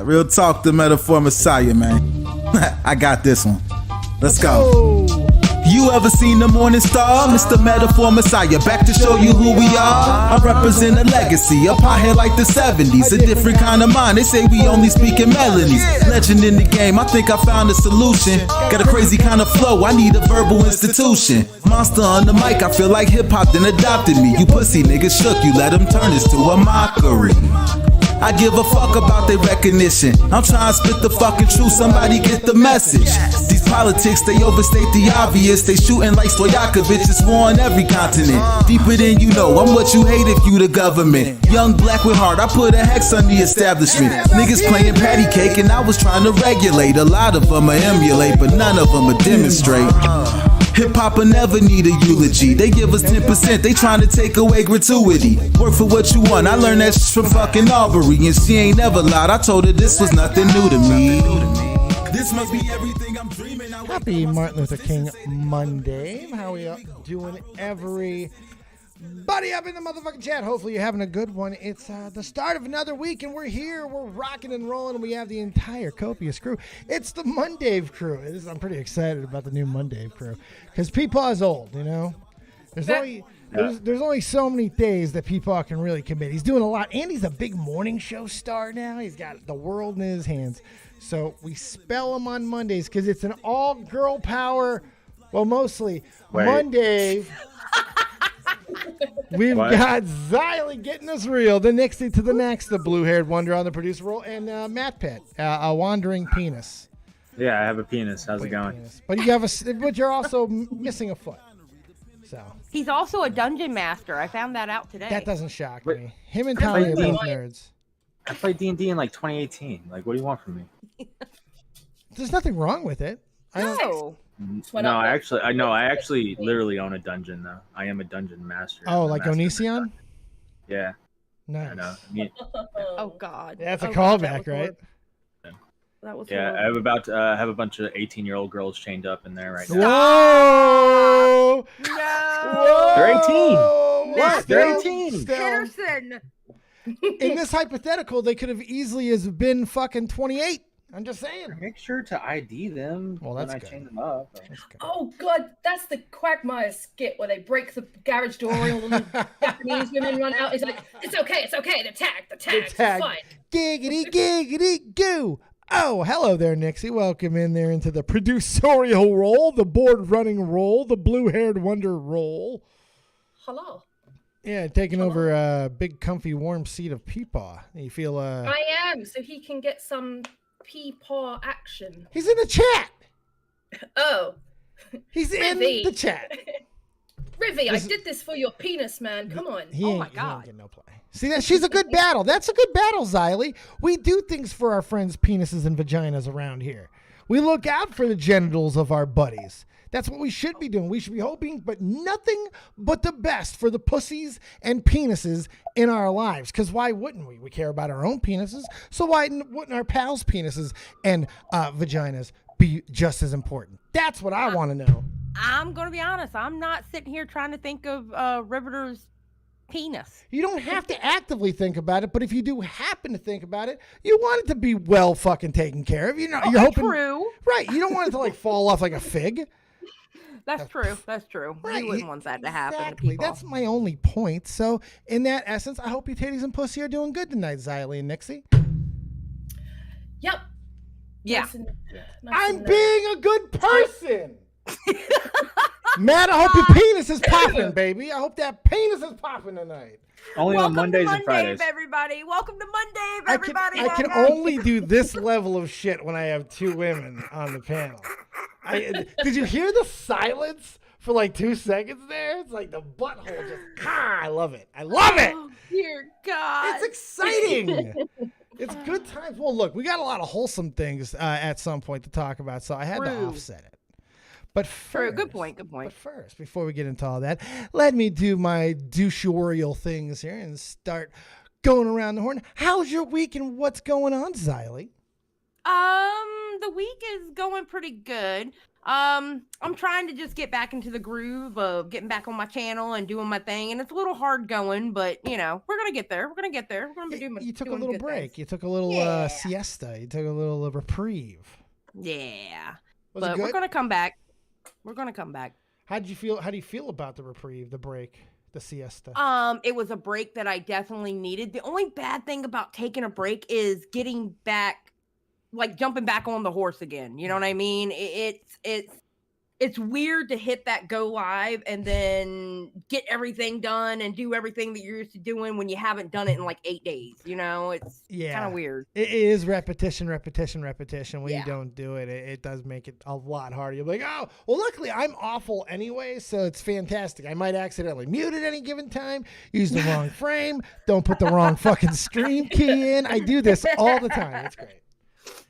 Real talk, the metaphor messiah, man. I got this one. Let's go. You ever seen the morning star? Mr. Metaphor Messiah, back to show you who we are. I represent a legacy, up high here like the 70s. A different kind of mind, they say we only speak in melodies. Legend in the game, I think I found a solution. Got a crazy kind of flow, I need a verbal institution. Monster on the mic, I feel like hip-hop then adopted me. You pussy niggas shook, you let them turn this to a mockery. I give a fuck about their recognition. I'm trying to spit the fucking truth, somebody get the message. These politics, they overstate the obvious. They shooting like Stojakovic, it's war on every continent. Deeper than you know, I'm what you hate if you the government. Young black with heart, I put a hex on the establishment. Niggas playing patty cake and I was trying to regulate. A lot of them I emulate, but none of them I demonstrate. Hip-hop will never need a eulogy. They give us 10%, they trying to take away gratuity. Work for what you want, I learned that shit from fucking Aubrey. And she ain't never lied, I told her this was nothing new to me. This must be everything I'm dreaming. Happy Martin Luther King Monday. How are you doing, everybody up in the motherfucking chat? Hopefully you're having a good one. It's the start of another week, and we're here. We're rocking and rolling, and we have the entire copious crew. It's the MonDave crew. I'm pretty excited about the new MonDave crew because PeePaw is old, you know. There's only so many days that PeePaw can really commit. He's doing a lot, and he's a big morning show star now. He's got the world in his hands. So we spell him on Mondays because it's an all-girl power, well, mostly MonDave. We've got Xylee getting us real. The Nixie to the next, the blue-haired wonder on the producer role, and MattPitt, a wandering penis. Yeah, I have a penis. How's it going? Penis. But you have but you're also missing a foot. So he's also a dungeon master. I found that out today. That doesn't shock me. Him and Tommy are both nerds. I played D&D in like 2018. Like, what do you want from me? There's nothing wrong with it. No. No, I actually literally own a dungeon though. I am a dungeon master. Oh, like Onision? Yeah. Nice. I know. Oh God. That's a callback, right? That was yeah. horrible. I have a bunch of 18-year-old girls chained up in there right now. Whoa! No. They're 18. What? They're 18. Henderson. In this hypothetical, they could have easily as been fucking 28. I'm just saying. Make sure to ID them when I chain them up. Oh God, that's the Quagmire skit where they break the garage door and all the Japanese women run out. He's like, it's okay, the tag, it's fine. Giggity, goo. Oh, hello there, Nixie. Welcome in there into the producerial role, the board-running role, the blue-haired wonder role. Hello. Yeah, taking over a big, comfy, warm seat of PeePaw. You feel I am, so he can get some PeePaw action. He's in the chat. Oh. He's in the chat. Rivy, I did this for your penis, man. Come on. Oh my God. He ain't no play. See, she's a good battle. That's a good battle, Xylee. We do things for our friends' penises and vaginas around here. We look out for the genitals of our buddies. That's what we should be doing. We should be hoping, but nothing but the best for the pussies and penises in our lives. Because why wouldn't we? We care about our own penises. So why wouldn't our pals' penises and vaginas be just as important? That's what I want to know. I'm going to be honest. I'm not sitting here trying to think of Riveter's penis. You don't have to actively think about it, but if you do happen to think about it, you want it to be well fucking taken care of. You know, you're hoping. True. Right. You don't want it to like fall off like a fig. That's true. Right. You wouldn't want that to happen to Exactly. people. That's my only point. So, in that essence, I hope your titties and pussy are doing good tonight, Xylee and Nixie. Yep. Yeah. I'm being a good person. Matt, I hope your penis is popping, baby. I hope that penis is popping tonight. Only on Mondays and Fridays. Everybody. Welcome to MonDave, everybody. I can only do this level of shit when I have two women on the panel. Did you hear the silence for like 2 seconds there? It's like the butthole just, I love it. I love it. Oh, dear God. It's exciting. It's good times. Well, look, we got a lot of wholesome things at some point to talk about, so I had to offset it. But first, good point. But first, before we get into all that, let me do my doucheorial things here and start going around the horn. How's your week and what's going on, Xylee? The week is going pretty good. I'm trying to just get back into the groove of getting back on my channel and doing my thing, and it's a little hard going, but we're gonna get there. We're gonna get there. We're gonna be doing. You took a doing little good break. things. You took a little siesta. You took a little reprieve. Yeah, Was but it good? we're gonna come back. We're gonna come back. How do you feel about the reprieve, the break, the siesta? It was a break that I definitely needed. The only bad thing about taking a break is getting back, like jumping back on the horse again. You know what I mean? It's weird to hit that go live and then get everything done and do everything that you're used to doing when you haven't done it in like 8 days. It's kind of weird. It is repetition. When you don't do it, it does make it a lot harder. You're like, oh, well, luckily I'm awful anyway, so it's fantastic. I might accidentally mute at any given time, use the wrong frame, don't put the wrong fucking stream key in. I do this all the time. It's great.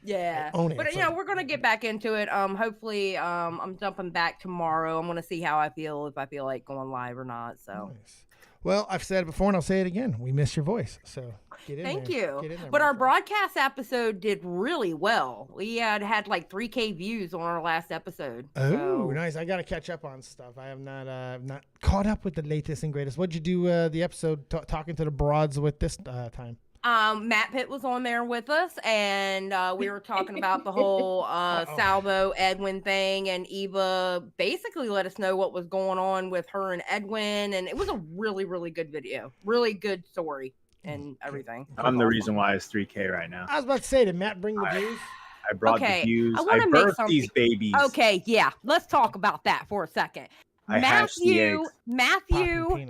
Yeah, but we're gonna get back into it. Hopefully, I'm jumping back tomorrow. I'm gonna see how I feel, if I feel like going live or not. So, nice. Well, I've said it before and I'll say it again. We miss your voice, so get in there. Thank you. Get in there, but our friend. broadcast episode did really well. We had like 3K views on our last episode. Oh, nice! I got to catch up on stuff. I have not caught up with the latest and greatest. What'd you do the episode talking to the broads with this time? MattPitt was on there with us, and we were talking about the whole Salvo Edwin thing, and Eva basically let us know what was going on with her and Edwin, and it was a really, really good video, really good story and everything. I'm the reason why it's 3K right now. I was about to say, did Matt bring the views? I brought the views. I birthed these babies. Okay, yeah, let's talk about that for a second. Matthew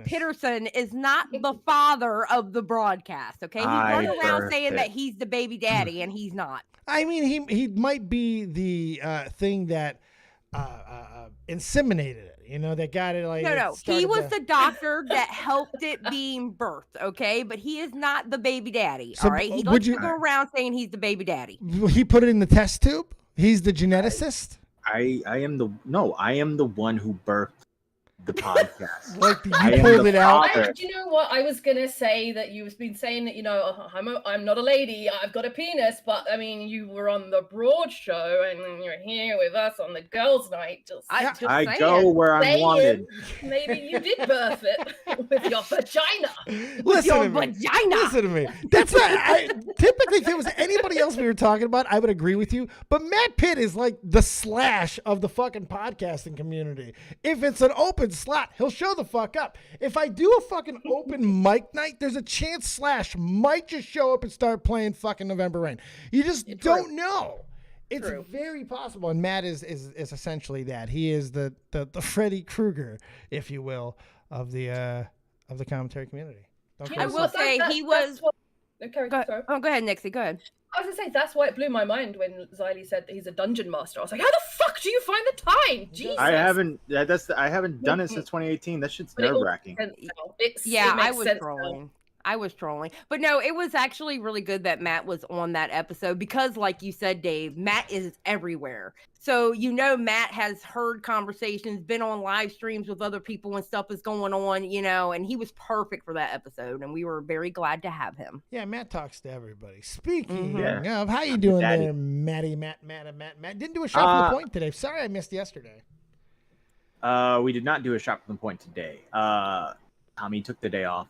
Peterson is not the father of the broadcast. Okay, he's running around saying that he's the baby daddy, and he's not. I mean, he might be the thing that inseminated it. That got it. Like no, he was the doctor that helped it being birthed. Okay, but he is not the baby daddy. So all right, he likes to go around saying he's the baby daddy. He put it in the test tube. He's the geneticist. I am the one who birthed the podcast. Like you pulled it out. Do you know what? I was gonna say that you've been saying that I'm not a lady. I've got a penis, but I mean you were on the Broad show and then you're here with us on the girls' night. I go where I'm wanted. Maybe you did birth it with your vagina. Listen to me. That's right. Typically, if it was anybody else we were talking about, I would agree with you. But MattPitt is like the Slash of the fucking podcasting community. If it's an open slot, he'll show the fuck up. If I do a fucking open mic night, there's a chance Slash might just show up and start playing fucking November Rain. You just don't know. It's very possible. And Matt is essentially that. He is the Freddy Krueger, if you will, of the commentary community. I will say he was. Go ahead, Nixie. Go ahead. I was gonna say that's why it blew my mind when Xylee said that he's a dungeon master. I was like, how the fuck do you find the time? Jesus. I haven't done it since 2018. That shit's nerve-wracking. I was trolling. But no, it was actually really good that Matt was on that episode because, like you said, Dave, Matt is everywhere. So, Matt has heard conversations, been on live streams with other people when stuff is going on, and he was perfect for that episode. And we were very glad to have him. Yeah, Matt talks to everybody. Speaking of, how you doing there, Matt? Didn't do a shot for the point today. Sorry I missed yesterday. We did not do a shot for the point today. Tommy took the day off.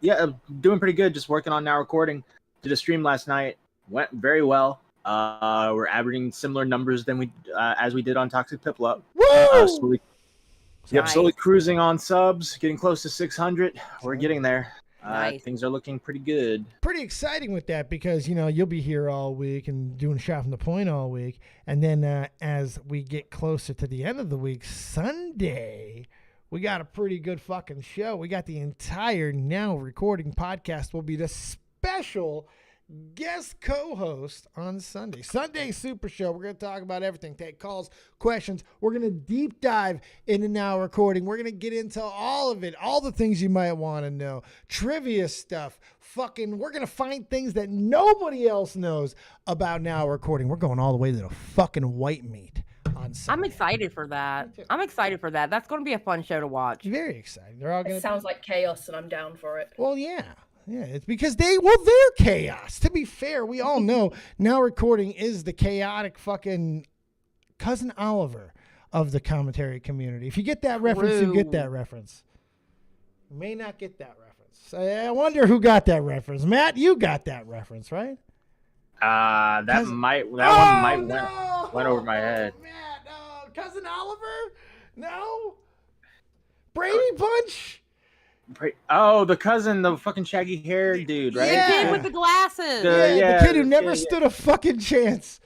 Yeah, doing pretty good. Just working on now recording. Did a stream last night. Went very well. We're averaging similar numbers than as we did on Toxic Piplup. Woo! Slowly cruising on subs, getting close to 600. We're getting there. Nice. Things are looking pretty good. Pretty exciting with that because, you'll be here all week and doing shot from the point all week. And then as we get closer to the end of the week, Sunday, we got a pretty good fucking show. We got the entire Now Recording podcast will be the special guest co-host on Sunday. Sunday Super Show. We're going to talk about everything. Take calls, questions. We're going to deep dive into Now Recording. We're going to get into all of it, all the things you might want to know. Trivia stuff. We're going to find things that nobody else knows about Now Recording. We're going all the way to the fucking white meat. I'm excited for that. That's going to be a fun show to watch. Very exciting. They're all going. It sounds like chaos, and I'm down for it. Well, yeah. It's because they're chaos. To be fair, we all know Now Recording is the chaotic fucking Cousin Oliver of the commentary community. If you get that reference, you get that reference. You may not get that reference. I wonder who got that reference. Matt, you got that reference, right? That Cousin... one might went over my head. Matt, Cousin Oliver? No? Brady Bunch? Oh, the cousin, the fucking shaggy hair dude, right? The kid with the glasses. The kid who never stood a fucking chance.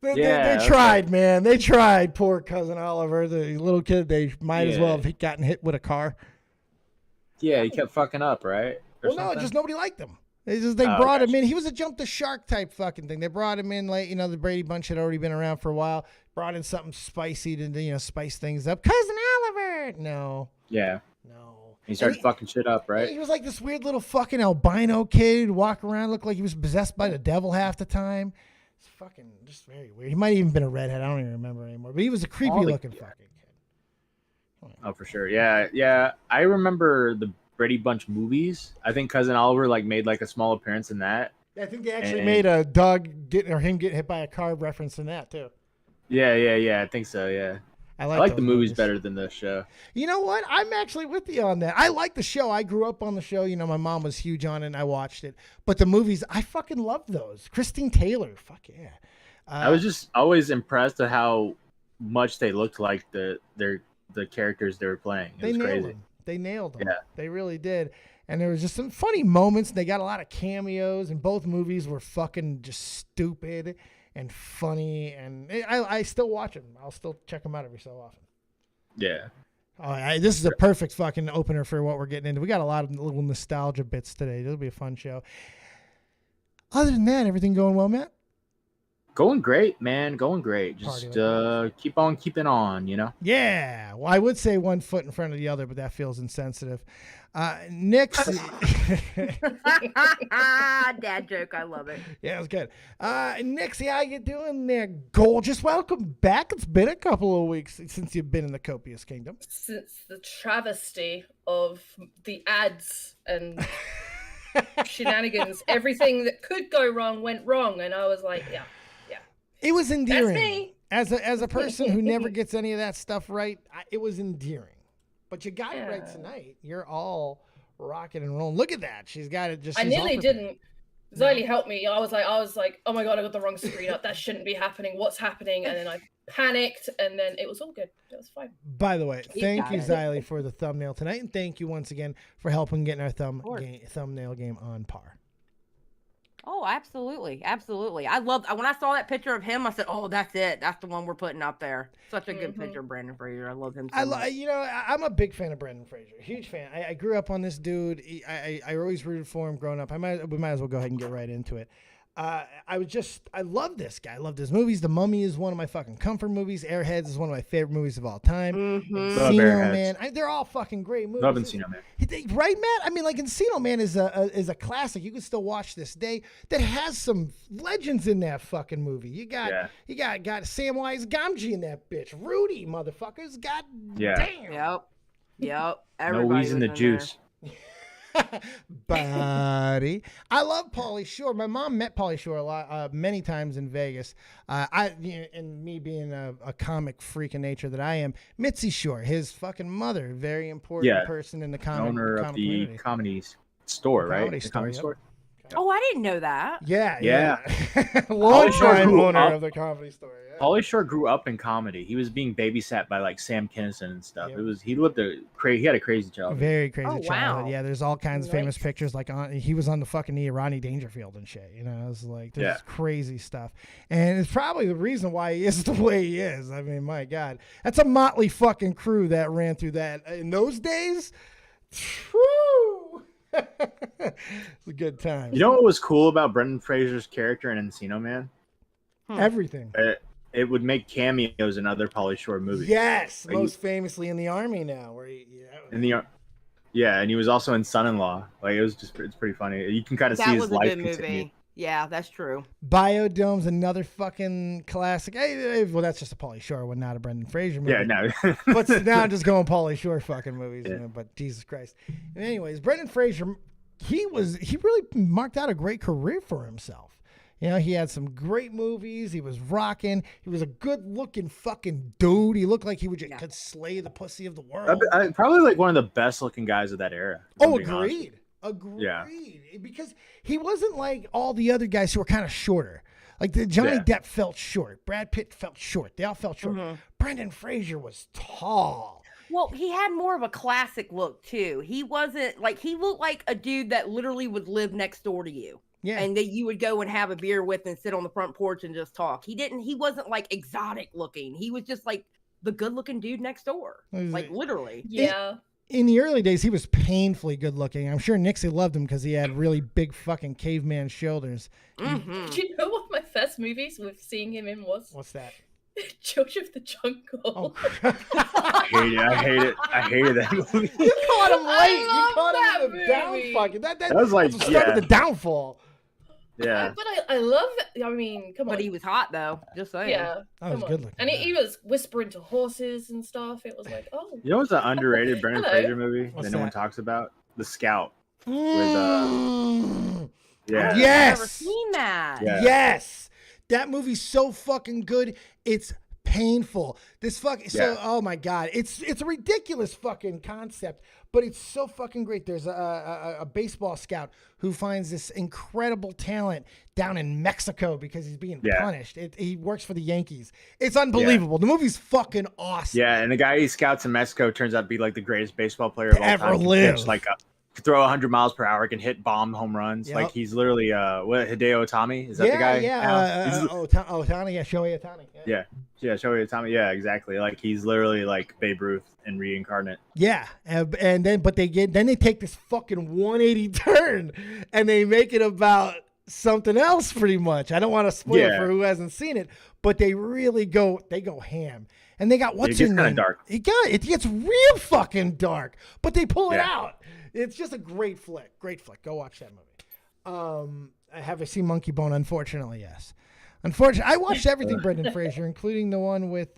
They tried, man. They tried. Poor Cousin Oliver, the little kid. They might as well have gotten hit with a car. Yeah, he kept fucking up, right? No, just nobody liked him. They brought him in. He was a jump the shark type fucking thing. They brought him in like, the Brady Bunch had already been around for a while. Brought in something spicy to, spice things up. Cousin Oliver. No. Yeah. No. He started fucking shit up, right? He was like this weird little fucking albino kid, walk around, looked like he was possessed by the devil half the time. It's fucking just very weird. He might have even been a redhead. I don't even remember anymore. But he was a creepy looking fucking kid. Oh, for sure. Yeah. I remember the Brady Bunch movies. I think Cousin Oliver made a small appearance in that. I think they actually made a dog him getting hit by a car reference in that too. Yeah. I think so. Yeah. I like the movies better than the show. You know what? I'm actually with you on that. I like the show. I grew up on the show. My mom was huge on it and I watched it. But the movies, I fucking loved those. Christine Taylor. Fuck yeah. I was just always impressed at how much they looked like the characters they were playing. It was crazy. They nailed them. Yeah. They really did. And there was just some funny moments. They got a lot of cameos, and both movies were fucking just stupid and funny. And I still watch them. I'll still check them out every so often. Yeah. This is a perfect fucking opener for what we're getting into. We got a lot of little nostalgia bits today. It'll be a fun show. Other than that, everything going well, Matt? Going great, man. Going great. Just keep on keeping on, Yeah. Well, I would say one foot in front of the other, but that feels insensitive. Nick's. Dad joke. I love it. Yeah, it was good. Nixie, how you doing there? Gorgeous. Welcome back. It's been a couple of weeks since you've been in the Copious Kingdom. Since the travesty of the ads and shenanigans, everything that could go wrong went wrong. And I was like, yeah. It was endearing. That's me. As a person who never gets any of that stuff right, it was endearing. But you got it right tonight. You're all rocking and rolling. Look at that. She's got it just. I nearly didn't. Ziley helped me. I was like, oh my God, I got the wrong screen up. That shouldn't be happening. What's happening? And then I panicked, and then it was all good. It was fine. By the way, thank you, Ziley, for the thumbnail tonight, and thank you once again for helping getting our thumbnail game on par. Oh, absolutely. I loved when I saw that picture of him. I said, "Oh, that's it. That's the one we're putting up there." Such a good picture of Brendan Fraser. I love him so much. I'm a big fan of Brendan Fraser. Huge fan. I grew up on this dude. I always rooted for him growing up. We might as well go ahead and get right into it. I love this guy. I love his movies. The Mummy is one of my fucking comfort movies. Airheads is one of my favorite movies of all time. Encino Man. They're all fucking great movies. Love Encino Man. Right, Matt? I mean, Encino Man is a classic. You can still watch this day. That has some legends in that fucking movie. You got Samwise Gamgee in that bitch. Rudy, motherfuckers. God damn. Yep. No Weez in the Juice. Buddy, I love Pauly Shore. My mom met Pauly Shore a lot, many times in Vegas. And me being a comic freak in nature that I am, Mitzi Shore, his fucking mother, very important person in the comic owner of the comedy store, right? The comedy store. Oh, I didn't know that. Yeah. Long time owner of the comedy store. Yeah. Pauly Shore grew up in comedy. He was being babysat by Sam Kinison and stuff. Yep. He had a crazy childhood. Very crazy childhood. Wow. Yeah, there's all kinds of famous pictures. He was on the fucking Rodney Dangerfield and shit. It was there's crazy stuff. And it's probably the reason why he is the way he is. I mean, my God, that's a motley fucking crew that ran through that in those days. Woo! It's a good time. You know what was cool about Brendan Fraser's character in Encino Man? Everything. It would make cameos in other Pauly Shore movies. Yes, most famously in The Army now, where and he was also in Son-in-Law. It's pretty funny. You can kind of see his life continue. Movie. Yeah, that's true. Biodome's another fucking classic. Well, that's just a Pauly Shore one, not a Brendan Fraser movie. Yeah, no. But now I'm just going Pauly Shore fucking movies. But Jesus Christ. Anyways, Brendan Fraser, he really marked out a great career for himself. You know, he had some great movies. He was rocking. He was a good-looking fucking dude. He looked like he could slay the pussy of the world. Probably like one of the best-looking guys of that era. Oh, agreed. Agreed. Yeah. Because he wasn't like all the other guys who were kind of shorter. Like Johnny Depp felt short. Brad Pitt felt short. They all felt short. Brendan Fraser was tall. Well, he had more of a classic look too. He wasn't like, he looked like a dude that literally would live next door to you. Yeah. And that you would go and have a beer with and sit on the front porch and just talk. He wasn't like exotic looking. He was just like the good looking dude next door. Like literally. Yeah. In the early days, he was painfully good looking. I'm sure Nixie loved him because he had really big fucking caveman shoulders. Do you know what my first movies with seeing him in was? What's that? George of the Jungle. Oh, I hated that movie. You caught him late. You caught him in the movie. down fucking. That was like, the start of the downfall. Yeah. But I love it. I mean, come on. But he was hot though. Just saying. Yeah. That was good looking. And he was whispering to horses and stuff. It was like, oh. You know what's an underrated Brendan Fraser movie that no one talks about? The Scout. With Yeah. I've Yes. never seen that. Yeah. Yes. That movie's so fucking good. It's painful. This fucking oh my god, it's a ridiculous fucking concept, but it's so fucking great. There's a baseball scout who finds this incredible talent down in Mexico because he's being punished. He works for the Yankees. It's unbelievable. The movie's fucking awesome. Yeah, and the guy he scouts in Mexico turns out to be like the greatest baseball player of all ever time. lived. Like throw 100 miles per hour, can hit bomb home runs. Yep. Like he's literally Hideo Itami. Is that the guy? Yeah, Ohtani. Yeah, Shohei Ohtani. Yeah, Shohei Itami. Yeah, exactly. Like he's literally like Babe Ruth and reincarnate. Yeah, and then they take this fucking 180 turn and they make it about something else pretty much. I don't want to spoil it for who hasn't seen it, but they really go ham. And they got what's in there? Dark. It gets real fucking dark, but they pull it out. It's just a great flick. Great flick. Go watch that movie. Have I seen Monkey Bone? Unfortunately, yes. Unfortunately, I watched everything Brendan Fraser, including the one with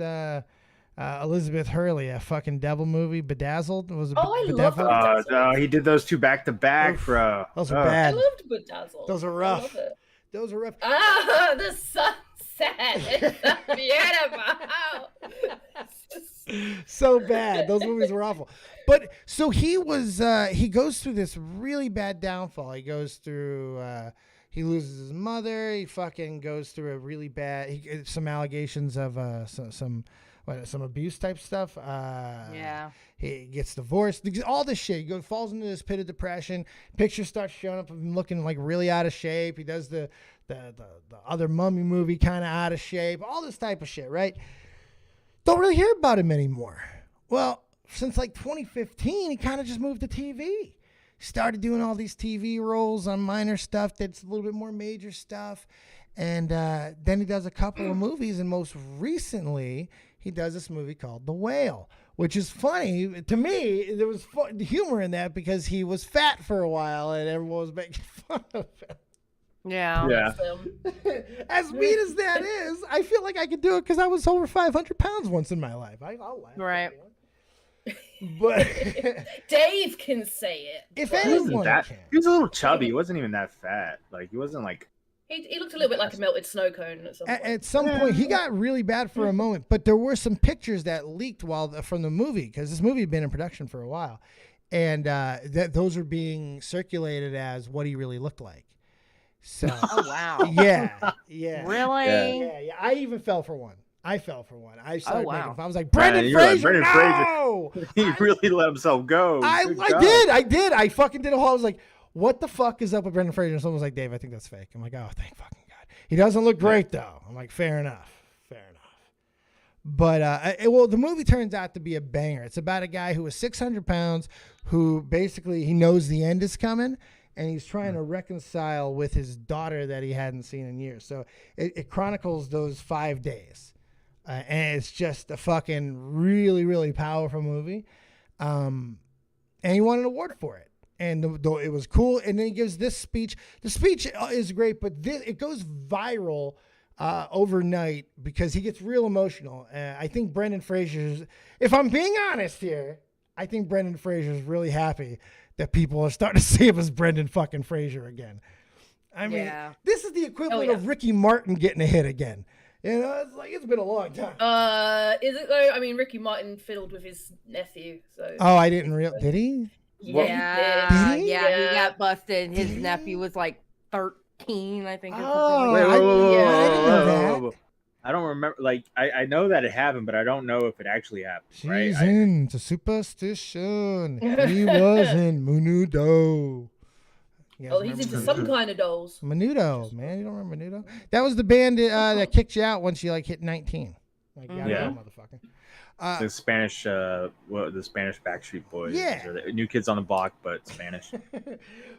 Elizabeth Hurley, a fucking devil movie, Bedazzled. Was it I love Bedazzled. No, he did those two back to back, bro. Those are bad. I loved Bedazzled. Those are rough. Those are rough. Ah, the sunset. It's so beautiful. So bad. Those movies were awful. But so he goes through this really bad downfall. He goes through he loses his mother. He fucking goes through a really bad some allegations of some abuse type stuff. He gets divorced. All this shit. He falls into this pit of depression. Pictures start showing up of him looking like really out of shape. He does the other mummy movie kind of out of shape. All this type of shit, right? Don't really hear about him anymore. Well, since like 2015, he kind of just moved to TV. Started doing all these TV roles on minor stuff that's a little bit more major stuff. And then he does a couple of movies. And most recently, he does this movie called The Whale, which is funny. To me, there was humor in that because he was fat for a while and everyone was making fun of him. Yeah. As mean as that is, I feel like I could do it because I was over 500 pounds once in my life. I'll laugh. Right. But Dave can say it. If anyone can. He was a little chubby. He wasn't even that fat. Like he wasn't like. He looked a little bit like a melted snow cone at some point. At some point, he got really bad for a moment, but there were some pictures that leaked from the movie because this movie had been in production for a while, and those are being circulated as what he really looked like. So, oh wow, yeah, really, yeah. I even fell for one. I started making fun. I was like, Brendan Fraser, like, no! Fraser. He really let himself go. I did. I fucking did a whole. I was like, what the fuck is up with Brendan Fraser? And someone was like, Dave, I think that's fake. I'm like, oh, thank fucking God. He doesn't look great though. I'm like, fair enough. But the movie turns out to be a banger. It's about a guy who is 600 pounds, who basically he knows the end is coming. And he's trying to reconcile with his daughter that he hadn't seen in years. So it chronicles those 5 days. And it's just a fucking really, really powerful movie. And he won an award for it. And it was cool. And then he gives this speech. The speech is great, but it goes viral overnight because he gets real emotional. I think Brendan Fraser's, if I'm being honest here, I think Brendan Fraser's really happy that people are starting to see him as Brendan fucking Fraser again. I mean, Yeah. this is the equivalent yeah. of Ricky Martin getting a hit again. You know, it's like it's been a long time. Is it though? I mean, Ricky Martin fiddled with his nephew, so. Oh, I didn't real. Did he? Yeah, Did he? yeah, he Yeah. got busted. His Did he? nephew was like 13, I think. Or Oh, something Wait, like whoa, that. whoa, I whoa, didn't know whoa, that. whoa, whoa. I don't remember. Like, I know that it happened, but I don't know if it actually happened. She's right? into superstition. He was in Menudo. You guys Oh, he's remember into some kind of dolls. Menudo, man. You don't remember Menudo? That was the band that kicked you out once you like hit 19. Like, Yeah. motherfucker. The Spanish, the Spanish Backstreet Boys. Yeah. Or the New Kids on the Block, but Spanish.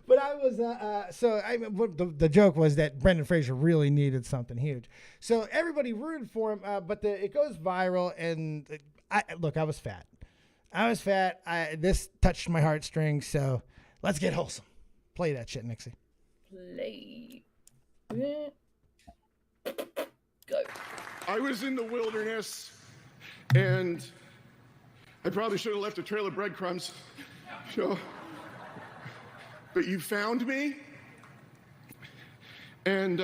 But I was the joke was that Brendan Fraser really needed something huge, so everybody rooted for him. But it goes viral, and I was fat. This touched my heartstrings. So let's get wholesome. Play that shit, Nixie. Play. Go. I was in the wilderness, and I probably should have left a trail of breadcrumbs. You know, but you found me, and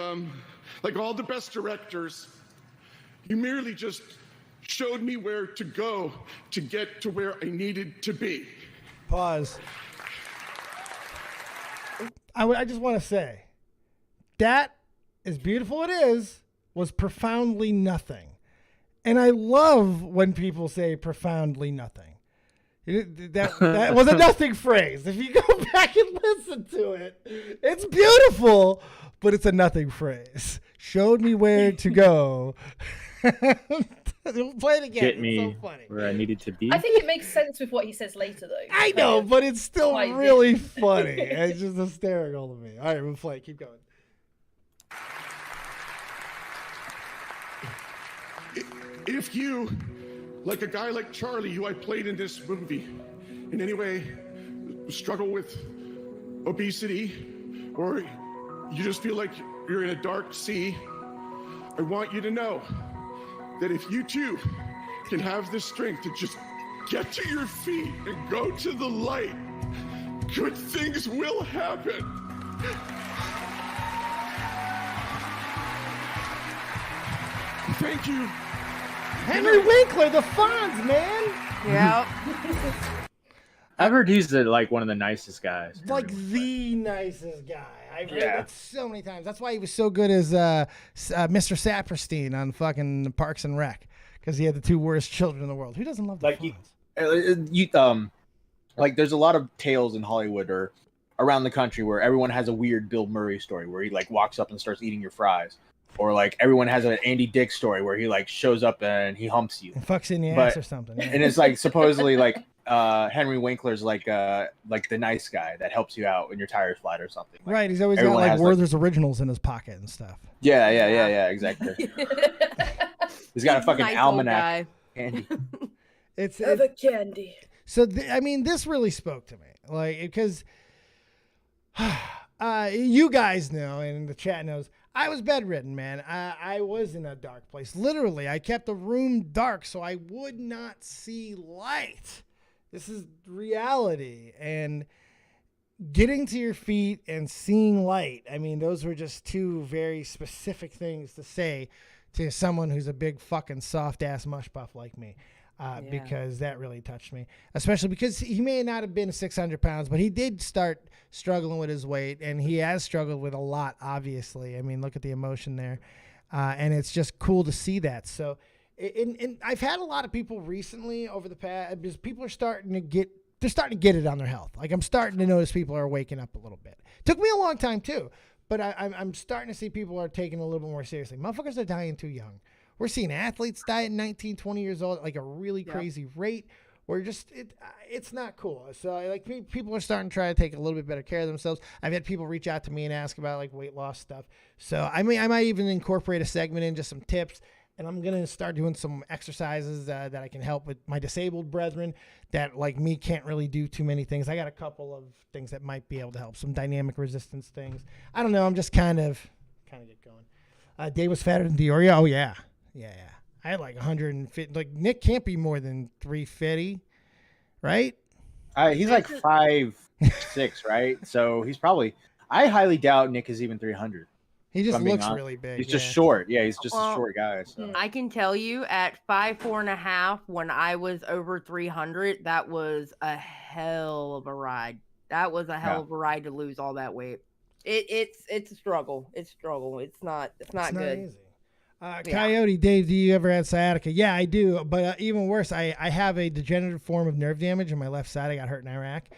like all the best directors, you merely just showed me where to go to get to where I needed to be. Pause. I just want to say that, as beautiful it is, was profoundly nothing. And I love when people say profoundly nothing. That was a nothing phrase. If you go back and listen to it, it's beautiful, but it's a nothing phrase. Showed me where to go. Play it again. Get me It's so funny. where I needed to be. I think it makes sense with what he says later, though. I know, but it's still Why did- really funny. It's just hysterical to me. All right, we'll play. Keep going. If you, like a guy like Charlie, who I played in this movie, in any way struggle with obesity, or you just feel like you're in a dark sea, I want you to know that if you too can have the strength to just get to your feet and go to the light, good things will happen. Thank you. Henry Winkler, the Fonz, man. Yeah. I've heard he's like one of the nicest guys. Like the nicest guy. I've read Yeah. that so many times. That's why he was so good as Mr. Saperstein on fucking Parks and Rec, because he had the two worst children in the world. Who doesn't love the Like Fonz? Like there's a lot of tales in Hollywood or around the country where everyone has a weird Bill Murray story where he like walks up and starts eating your fries, or like everyone has an Andy Dick story where he like shows up and he humps you, And fucks in the But- ass or something. Yeah. and it's like supposedly like Henry Winkler's like the nice guy that helps you out when your tires flat or something. Like, Right, he's always got everyone like has, like- Werther's Originals in his pocket and stuff. Yeah, exactly. He's got a fucking Nice old almanac. guy. Candy. It's Have a candy. So I mean, this really spoke to me, like, because you guys know, and the chat knows, I was bedridden, man. I was in a dark place. Literally, I kept the room dark so I would not see light. This is reality, and getting to your feet and seeing light. I mean, those were just two very specific things to say to someone who's a big fucking soft ass mush buff like me. Because that really touched me, especially because he may not have been 600 pounds, but he did start struggling with his weight, and he has struggled with a lot, obviously. I mean, look at the emotion there. And it's just cool to see that. So, and I've had a lot of people recently over the past, because people are starting to get it on their health. Like, I'm starting to notice people are waking up a little bit. Took me a long time too, but I'm starting to see people are taking it a little bit more seriously. Motherfuckers are dying too young. We're seeing athletes die at 19, 20 years old at like a really crazy rate. We're just, it's not cool. So like people are starting to try to take a little bit better care of themselves. I've had people reach out to me and ask about like weight loss stuff. So I might even incorporate a segment in, just some tips. And I'm going to start doing some exercises that I can help with my disabled brethren that like me can't really do too many things. I got a couple of things that might be able to help, some dynamic resistance things. I don't know. I'm just kind of get going. Dave was fatter than Dioria. Oh yeah. Yeah. I had like 150. Like Nick can't be more than 350, right? He's like 5'6", right? So he's probably. I highly doubt Nick is even 300. He if just I'm being looks honest. really big. He's just short. Yeah, he's just a Well, short guy. So. I can tell you at 5'4.5", when I was over 300, that was a hell of a ride. That was a hell of a ride to lose all that weight. It's a struggle. It's a struggle. It's not good. Easy. Coyote Dave, do you ever have sciatica? Yeah, I do. But even worse, I have a degenerative form of nerve damage on my left side. I got hurt in Iraq.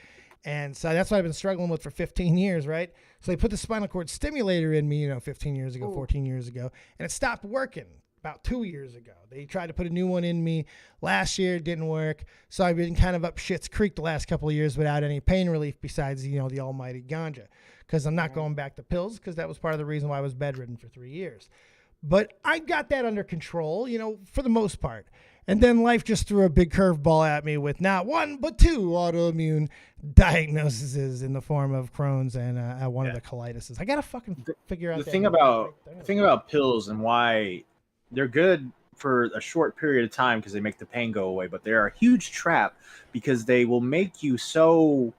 And so that's what I've been struggling with for 15 years, right? So they put the spinal cord stimulator in me, 15 years ago, 14 years ago, and it stopped working about 2 years ago. They tried to put a new one in me last year. It didn't work. So I've been kind of up shit's creek the last couple of years without any pain relief besides, the almighty ganja, because I'm not going back to pills, because that was part of the reason why I was bedridden for 3 years. But I got that under control, for the most part. And then life just threw a big curveball at me with not one, but two autoimmune diagnoses in the form of Crohn's and one of the colitis. I got to fucking figure out the thing about pills and why they're good for a short period of time because they make the pain go away, but they're a huge trap because they will make you so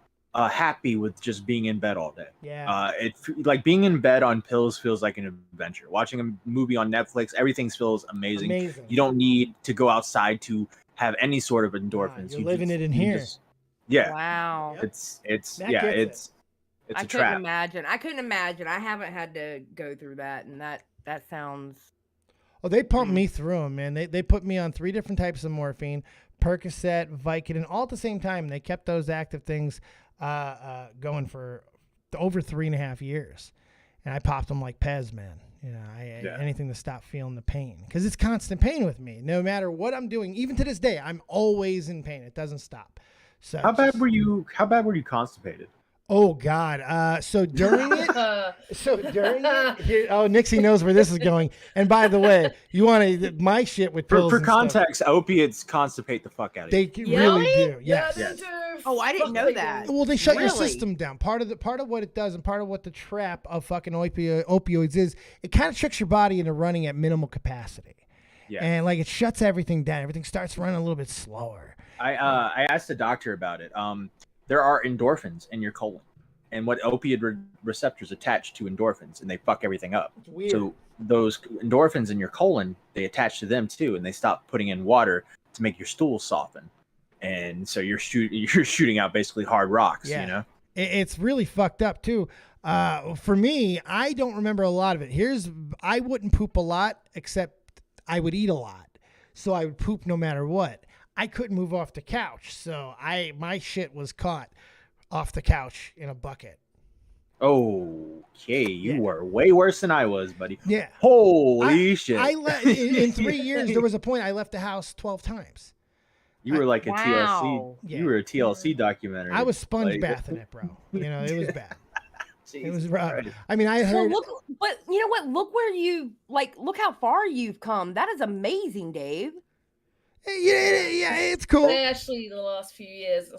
happy with just being in bed all day. Yeah. Like being in bed on pills feels like an adventure. Watching a movie on Netflix, everything feels amazing. You don't need to go outside to have any sort of endorphins. You're living it in here. Wow. It's I a trap. I couldn't imagine. I haven't had to go through that, and that sounds. Oh, they pumped me through them, man. They put me on 3 different types of morphine, Percocet, Vicodin, all at the same time. They kept those active things going for over 3.5 years, and I popped them like Pez, man. Anything to stop feeling the pain, because it's constant pain with me. No matter what I'm doing, even to this day, I'm always in pain. It doesn't stop. So how bad were you constipated? Oh God! So during it, Nixie knows where this is going. And by the way, you want my shit with pills for context, opiates constipate the fuck out of you. They really do. Yes. Yeah, they do. Oh, I didn't know that. Well, they shut your system down. Part of what it does, and part of what the trap of fucking opioids is, it kind of tricks your body into running at minimal capacity. Yeah. And it shuts everything down. Everything starts running a little bit slower. I asked the doctor about it. There are endorphins in your colon, and what opioid receptors attach to endorphins, and they fuck everything up. It's weird. So those endorphins in your colon, they attach to them too, and they stop putting in water to make your stool soften, and so you're shooting out basically hard rocks. Yeah. It's really fucked up too. For me, I don't remember a lot of it. I wouldn't poop a lot, except I would eat a lot, so I would poop no matter what. I couldn't move off the couch, so my shit was caught off the couch in a bucket. Okay, you were way worse than I was, buddy. Yeah. Holy shit. In 3 years, there was a point I left the house 12 times. You were like a Wow. TLC. Yeah. You were a TLC documentary. I was sponge bathing it, bro. It was bad. It was rough. Christ. I mean, I heard. But you know what? Look where look how far you've come. That is amazing, Dave. Yeah, it's cool. Actually, the last few years,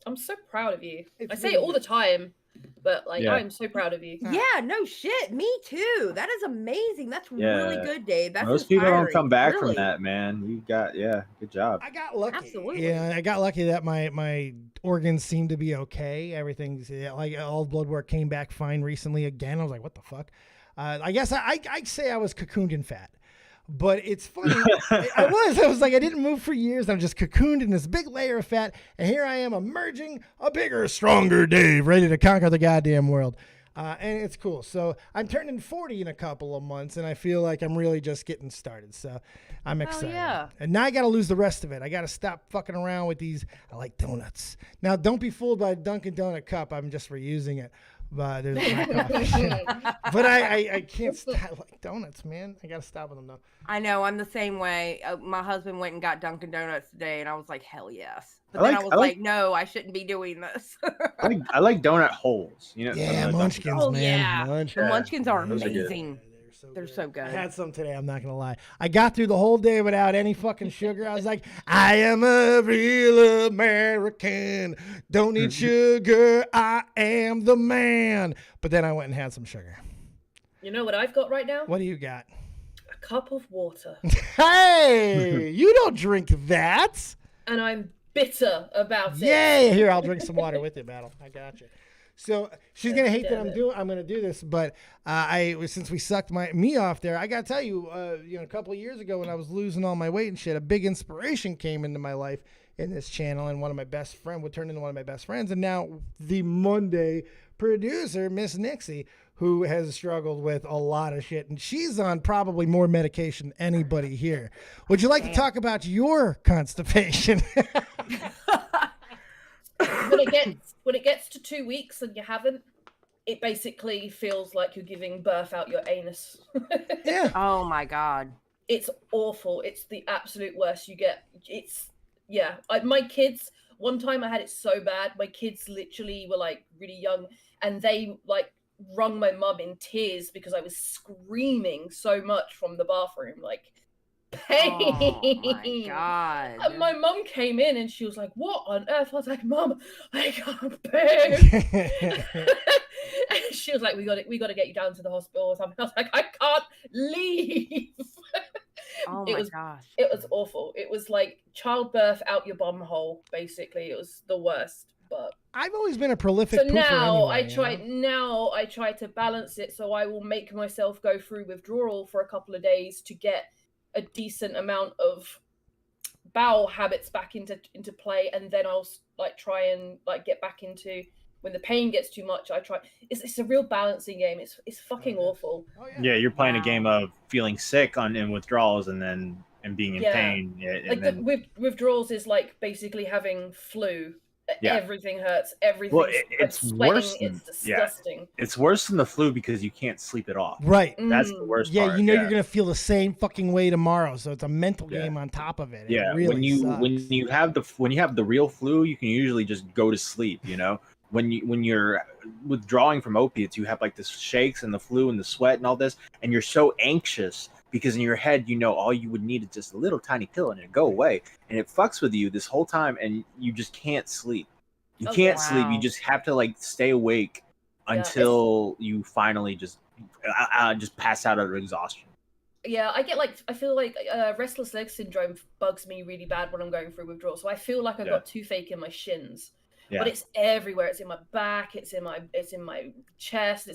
I'm so proud of you. I say it all the time, but I'm so proud of you. Yeah, no shit. Me too. That is amazing. That's really good, Dave. That's most people don't come back really. from that, man. You got good job. I got lucky. Absolutely. Yeah, I got lucky that my organs seemed to be okay. Everything's all blood work came back fine recently again. I was like, what the fuck? I guess I'd say I was cocooned in fat. But it's funny. I was like, I didn't move for years. I'm just cocooned in this big layer of fat. And here I am emerging a bigger, stronger Dave, ready to conquer the goddamn world. And it's cool. So I'm turning 40 in a couple of months, and I feel like I'm really just getting started. So I'm excited. Yeah. And now I got to lose the rest of it. I got to stop fucking around with these. I like donuts. Now, don't be fooled by a Dunkin' Donut cup. I'm just reusing it. But there's my coffee. But I can't stop. I like donuts, man. I gotta stop with them though. I know, I'm the same way. My husband went and got Dunkin' Donuts today, and I was like, hell yes. But then I was like, no, I shouldn't be doing this. I like donut holes. Yeah, Munchkins, oh, man. yeah. Munchkins. The Munchkins are Those are good. amazing. They're so good. I had some today, I'm not going to lie. I got through the whole day without any fucking sugar. I was like, I am a real American. Don't need sugar. I am the man. But then I went and had some sugar. You know what I've got right now? What do you got? A cup of water. Hey, you don't drink that. And I'm bitter about it. Yay. Here, I'll drink some water with you, Battle. I got you. So she's gonna hate that Damn I'm gonna do this, but since we sucked me off there, I gotta tell you, a couple of years ago when I was losing all my weight and shit, a big inspiration came into my life in this channel, and one of my best friend would turn into one of my best friends, and now the Monday producer, Miss Nixie, who has struggled with a lot of shit, and she's on probably more medication than anybody here. Would you like to talk about your constipation? when it gets to 2 weeks and you haven't, it basically feels like you're giving birth out your anus. Yeah. Oh my God. It's awful. It's the absolute worst. My kids, one time I had it so bad, my kids literally were like really young, and they like wrung my mum in tears because I was screaming so much from the bathroom, like pain. Oh my God. And my mum came in and she was like, "What on earth?" I was like, "Mum, I can't poo." And she was like, we got to get you down to the hospital or something. I was like, "I can't leave." Oh It my was gosh. It was awful. It was like childbirth out your bum hole, basically. It was the worst. But I've always been a prolific so pooper now anyway, I try to balance it, so I will make myself go through withdrawal for a couple of days to get a decent amount of bowel habits back into play, and then I'll like try and like get back into, when the pain gets too much, I try. It's a real balancing game. It's fucking awful. Oh, Yeah, you're playing a Wow. game of feeling sick in withdrawals and being in Yeah. pain. And Like then, the withdrawals is like basically having flu. Yeah. Everything hurts. Everything. Well, it's worse than- It's disgusting. it's worse than the flu because you can't sleep it off. Right. That's the worst Yeah, part. you know you're gonna feel the same fucking way tomorrow, so it's a mental Yeah. game on top of it. Yeah, It really when sucks. you have the real flu, you can usually just go to sleep. When you're withdrawing from opiates, you have like the shakes and the flu and the sweat and all this, and you're so anxious because in your head all you would need is just a little tiny pill and it'd go away, and it fucks with you this whole time, and you just can't sleep. You Oh, can't wow. sleep. You just have to like stay awake until you finally just pass out of exhaustion. Yeah, I feel like restless leg syndrome bugs me really bad when I'm going through withdrawal. So I feel like I've got toothache in my shins, but it's everywhere. It's in my back. It's in my chest.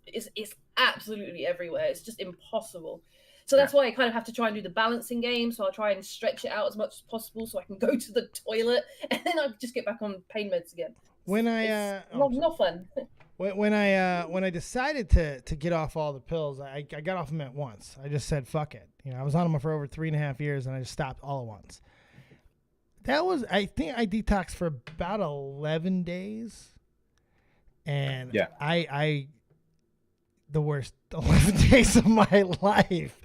It's absolutely everywhere. It's just impossible. So that's why I kind of have to try and do the balancing game. So I'll try and stretch it out as much as possible so I can go to the toilet, and then I'll just get back on pain meds again. When Not fun. When I decided to get off all the pills, I got off them at once. I just said fuck it. I was on them for over 3.5 years, and I just stopped all at once. I think I detoxed for about 11 days, and I the worst 11 days of my life.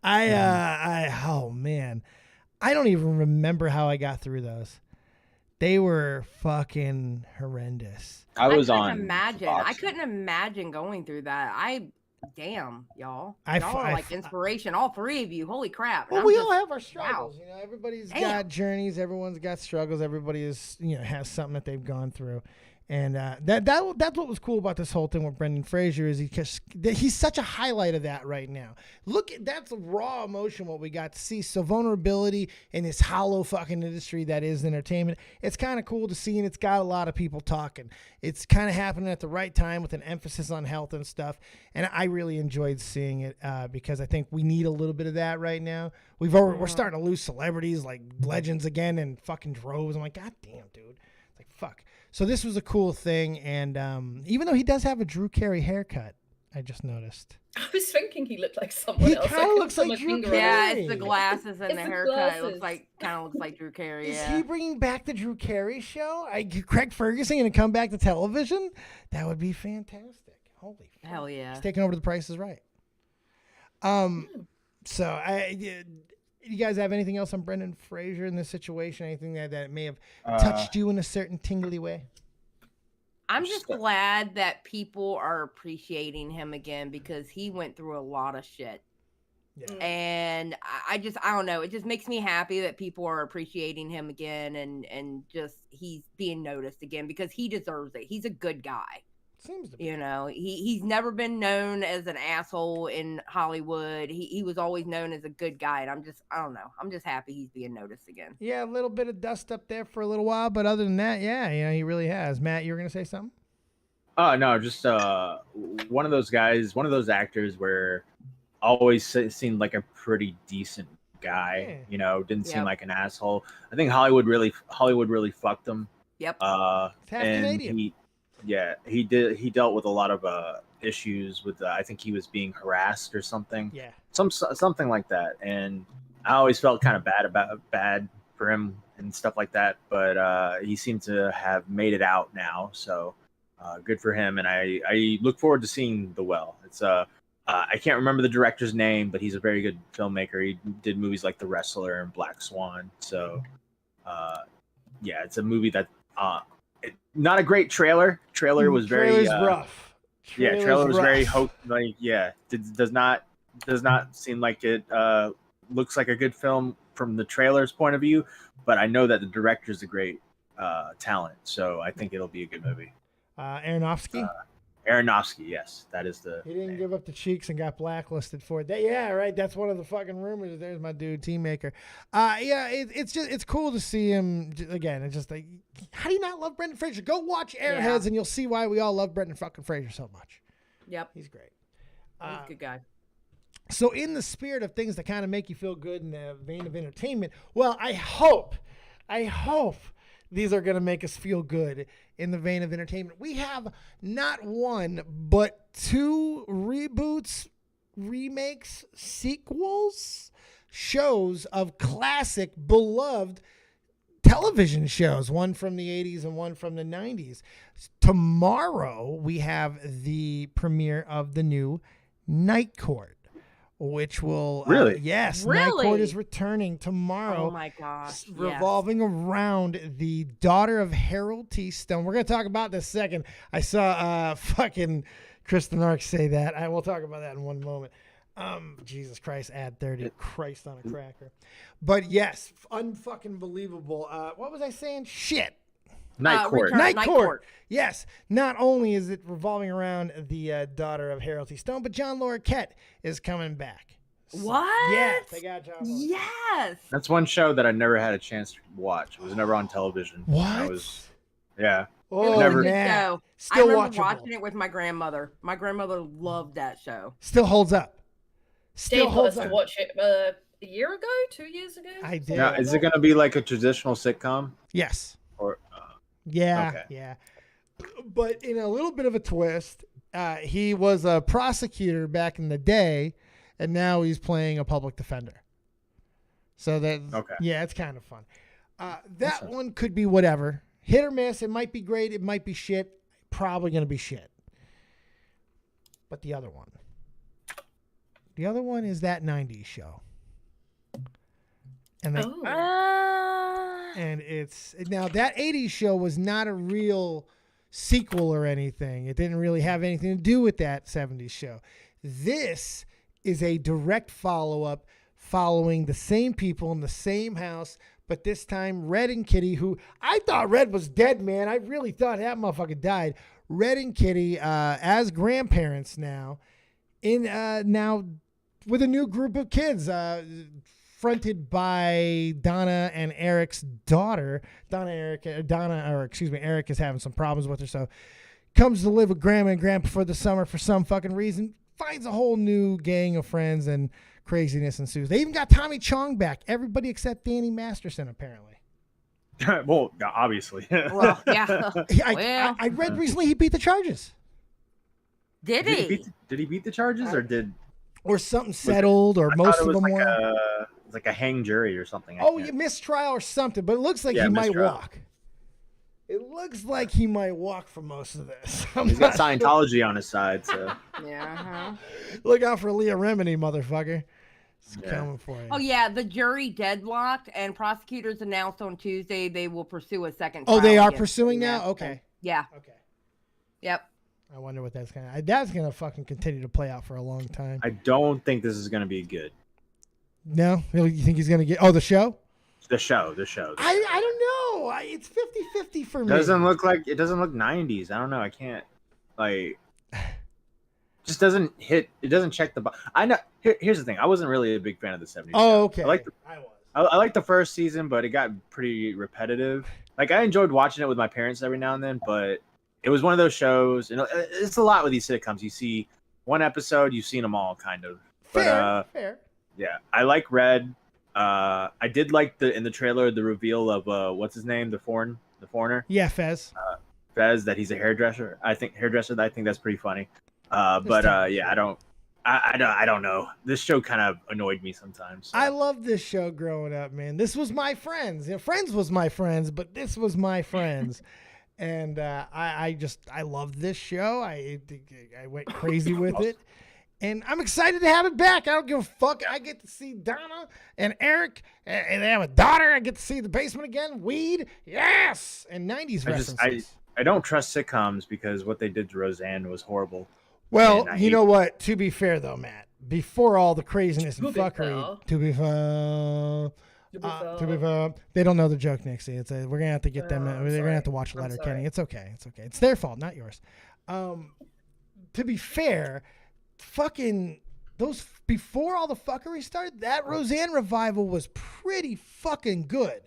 Oh man, I don't even remember how I got through those. They were fucking horrendous. I couldn't imagine going through that. Damn, y'all. Y'all are like inspiration, all three of you. Holy crap. Well, And we I'm all just- have our struggles. wow. Everybody's Damn. got journeys. Everyone's got struggles. Everybody has something that they've gone through. And that's what was cool about this whole thing with Brendan Fraser is he's such a highlight of that right now. That's raw emotion what we got to see. So vulnerability in this hollow fucking industry that is entertainment. It's kind of cool to see, and it's got a lot of people talking. It's kind of happening at the right time with an emphasis on health and stuff. And I really enjoyed seeing it because I think we need a little bit of that right now. We're starting to lose celebrities like legends again in fucking droves. I'm like, God damn, dude. It's like, fuck. So this was a cool thing, and even though he does have a Drew Carey haircut, I just noticed. I was thinking he looked like someone else. Kinda looks like Drew Carey. Yeah, it's the glasses and It's the the haircut. It glasses. kind of looks like Drew Carey. Is Yeah. he bringing back the Drew Carey show? Craig Ferguson going to come back to television? That would be fantastic. Holy fuck. Hell yeah. He's taking over The Price is Right. So you guys have anything else on Brendan Fraser in this situation? Anything that may have touched you in a certain tingly way? I'm just glad that people are appreciating him again because he went through a lot of shit. Yeah. And I don't know. It just makes me happy that people are appreciating him again and just he's being noticed again because he deserves it. He's a good guy. Seems to be. He's never been known as an asshole in Hollywood. He was always known as a good guy. And I don't know. I'm just happy he's being noticed again. Yeah, a little bit of dust up there for a little while, but other than that, yeah, he really has. Matt, you were going to say something? Oh no, just one of those guys, one of those actors where always seemed like a pretty decent guy. Yeah. You know, didn't seem Yep. like an asshole. I think Hollywood really fucked him. Yep. half And Canadian. he dealt with a lot of issues with. I think he was being harassed or something. Yeah. Something like that. And I always felt kind of bad for him and stuff like that. But he seemed to have made it out now. So. Good for him, and I look forward to seeing The Well. It's I can't remember the director's name, but he's a very good filmmaker. He did movies like The Wrestler and Black Swan. So, yeah, it's a movie that not a great trailer. Trailer was very Trailer's rough. Trailer was very rough. does not seem like it looks like a good film from the trailer's point of view. But I know that the director's a great talent, so I think it'll be a good movie. Aronofsky. Aronofsky, yes, that is the. He didn't give up the cheeks and got blacklisted for it. Yeah, right. That's one of the fucking rumors. There's my dude, Team Maker. It's cool to see him again. It's just like, how do you not love Brendan Fraser? Go watch Airheads and you'll see why we all love Brendan fucking Fraser so much. Yep. He's great. He's a good guy. So in the spirit of things that kind of make you feel good in the vein of entertainment, well, I hope these are going to make us feel good in the vein of entertainment. We have not one, but 2 reboots, remakes, sequels, shows of classic, beloved television shows, one from the 80s and one from the 90s. Tomorrow, we have the premiere of the new Night Court, which will Really? Yes, Really? Night Court is returning tomorrow. Oh my gosh. Yes. Revolving around the daughter of Harold T. Stone. We're gonna talk about this second. I saw fucking Kristen Ark say that. I will talk about that in one moment. Jesus Christ, add 30. Christ on a cracker. But yes, unfucking believable. What was I saying? Shit. Night Court. Return- Night Night Court. Court. Yes. Not only is it revolving around the daughter of Harold T. Stone, but John Larroquette is coming back. What? Yes, they got John Larroquette. Yes. That's one show that I never had a chance to watch. It was never on television. What? Yeah. Oh, It was Never- a good man. show. I Still remember watchable. watching it with my grandmother. My grandmother loved that show. Still holds up. Still Dave got us holds to up. watch it a year ago, 2 years ago. I did. something Now, like is that. it going to be like a traditional sitcom? Yes. Or Yeah. Okay. Yeah. But in a little bit of a twist, he was a prosecutor back in the day, and now he's playing a public defender. So that, Okay. yeah, it's kind of fun. That sounds- one could be whatever. Hit or miss. It might be great. It might be shit. Probably going to be shit. But the other one is that 90s show. And they, Oh. and it's now that 80s show was not a real sequel or anything. It didn't really have anything to do with that 70s show. This is a direct follow-up following the same people in the same house, but this time Red and Kitty, who I thought Red was dead, man. I really thought that motherfucker died. Red and Kitty as grandparents now now with a new group of kids fronted by Donna and Eric's daughter. Eric is having some problems with her, so comes to live with Grandma and Grandpa for the summer for some fucking reason. Finds a whole new gang of friends and craziness ensues. They even got Tommy Chong back. Everybody except Danny Masterson, apparently. well, obviously. Well, yeah. I read recently he beat the charges. Did Did he? he beat the charges, or did Or something settled, or I most thought it of was them like were. it was like a hang jury or something? Oh, you mistrial or something, but it looks like Yeah, he might mistrial. walk. It looks like he might walk for most of this. I'm He's got not sure. Scientology on his side, so Yeah. Uh-huh. Look out for Leah Remini, motherfucker. It's Yeah. coming for you. Oh yeah, the jury deadlocked, and prosecutors announced on Tuesday they will pursue a second. Oh, trial they are against pursuing Danny now? Masterson. Okay. Yeah. Okay. Yep. I wonder what that's gonna fucking continue to play out for a long time. I don't think this is going to be good. No? You think he's gonna get the show? The show. I don't know. It's 50-50 for me. Doesn't look 90s. I don't know. I can't just doesn't hit. It doesn't check the box. I know. Here's the thing. I wasn't really a big fan of the 70s. Oh, show. okay. I like I liked the first season, but it got pretty repetitive. Like I enjoyed watching it with my parents every now and then, but it was one of those shows. It's a lot with these sitcoms. You see one episode, you've seen them all, kind of. Fair. Yeah, I like Red. I did like in the trailer the reveal of what's his name, the foreigner. Yeah, Fez. Fez, that he's a hairdresser. I think that's pretty funny. I don't know. This show kind of annoyed me sometimes. So. I loved this show growing up, man. This was my Friends. Friends was my Friends, but this was my Friends. And I loved this show. I went crazy with it. And I'm excited to have it back. I don't give a fuck. I get to see Donna and Eric, and they have a daughter. I get to see the basement again. Weed, yes, and 90s references. I don't trust sitcoms because what they did to Roseanne was horrible. Well, you know what? To be fair, though, Matt, before all the craziness and fuckery, to be fair, they don't know the joke, Nixie. We're gonna have to get them. They're gonna have to watch Letterkenny. It's okay. It's their fault, not yours. To be fair. Fucking those before all the fuckery started, that Roseanne revival was pretty fucking good.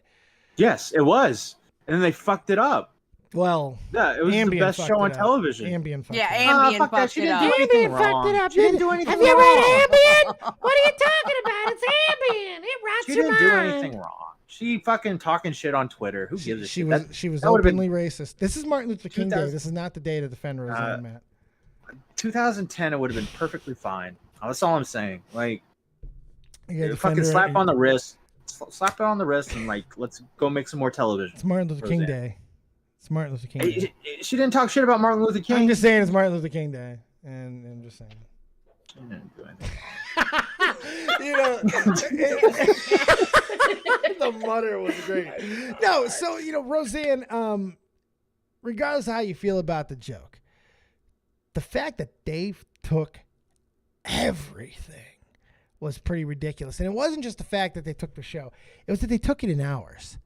Yes, it was, and then they fucked it up. Well, yeah, it was the best show on television. Ambien fucked it up. Fucked it up. Ambien fucked it up. She didn't do anything wrong. Have you read Ambien? What are you talking about? It's Ambien. It rots your mind. She didn't do anything wrong. She fucking talking shit on Twitter. Who gives a shit? She was openly racist. This is Martin Luther King Day. This is not the day to defend Roseanne, Matt. 2010, it would have been perfectly fine. That's all I'm saying. Like, fucking her, slap on the wrist, slap it on the wrist, and like, let's go make some more television. It's Martin Luther King Day. It's Martin Luther King Day. She didn't talk shit about Martin Luther King. I'm just saying it's Martin Luther King Day, and I'm just saying. She didn't do anything. The mutter was great. No, so Roseanne. Regardless of how you feel about the joke. The fact that Dave took everything was pretty ridiculous. And it wasn't just the fact that they took the show. It was that they took it in hours.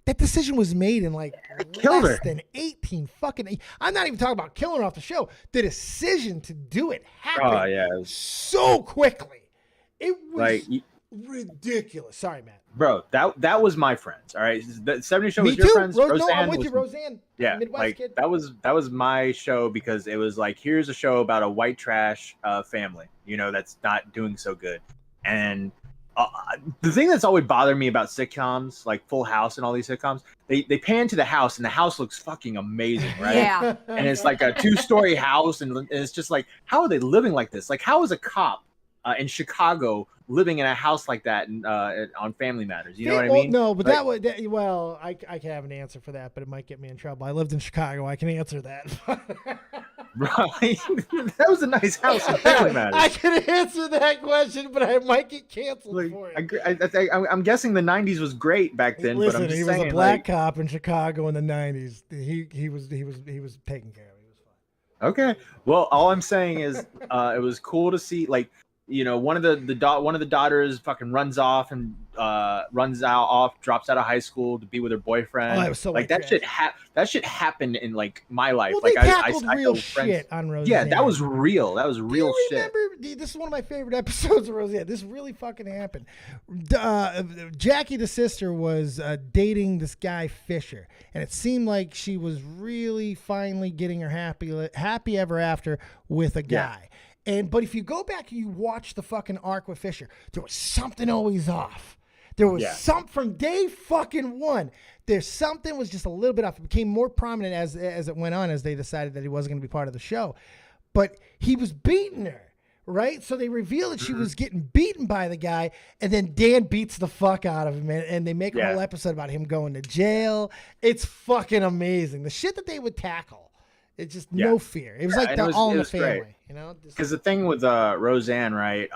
That decision was made in like less than 18 fucking... I'm not even talking about killing her off the show. The decision to do it happened so quickly. It was ridiculous. Sorry, Matt. Bro, that was my Friends. All right, the 70 show was Me your too. Friends. No, I'm with you, Roseanne. Yeah, Midwest like kid. that was my show because it was like, here's a show about a white trash family, that's not doing so good. And the thing that's always bothered me about sitcoms, like Full House and all these sitcoms, they pan to the house and the house looks fucking amazing, right? Yeah. And it's like a 2-story house, and it's just like, how are they living like this? Like, how is a cop in Chicago living in a house like that on Family Matters? You know what I mean? No, but I can have an answer for that, but it might get me in trouble. I lived in Chicago. I can answer that. Right? That was a nice house in Family Matters. I can answer that question, but I might get canceled for it. I'm guessing the 90s was great back then. Listen, but I'm just he was saying, a black cop in Chicago in the 90s. He was taken care of. He was fine. Okay. Well, all I'm saying is it was cool to see, like, one of the daughters fucking runs off and drops out of high school to be with her boyfriend. Oh, that was so like that shit. That shit happened in like my life. Well, like they tackled real shit on Roseanne. Yeah, that was real. That was real shit. This is one of my favorite episodes of Roseanne. This really fucking happened. Jackie, the sister, was dating this guy Fisher, and it seemed like she was really finally getting her happy ever after with a guy. Yeah. But if you go back and you watch the fucking arc with Fisher, there was something always off. There was something from day fucking one. There's something was just a little bit off. It became more prominent as it went on, as they decided that he wasn't going to be part of the show. But he was beating her, right? So they revealed that she was getting beaten by the guy, and then Dan beats the fuck out of him, and they make a whole episode about him going to jail. It's fucking amazing. The shit that they would tackle. It's just no fear. It was like they're all in the family, great. Because the thing with Roseanne, right?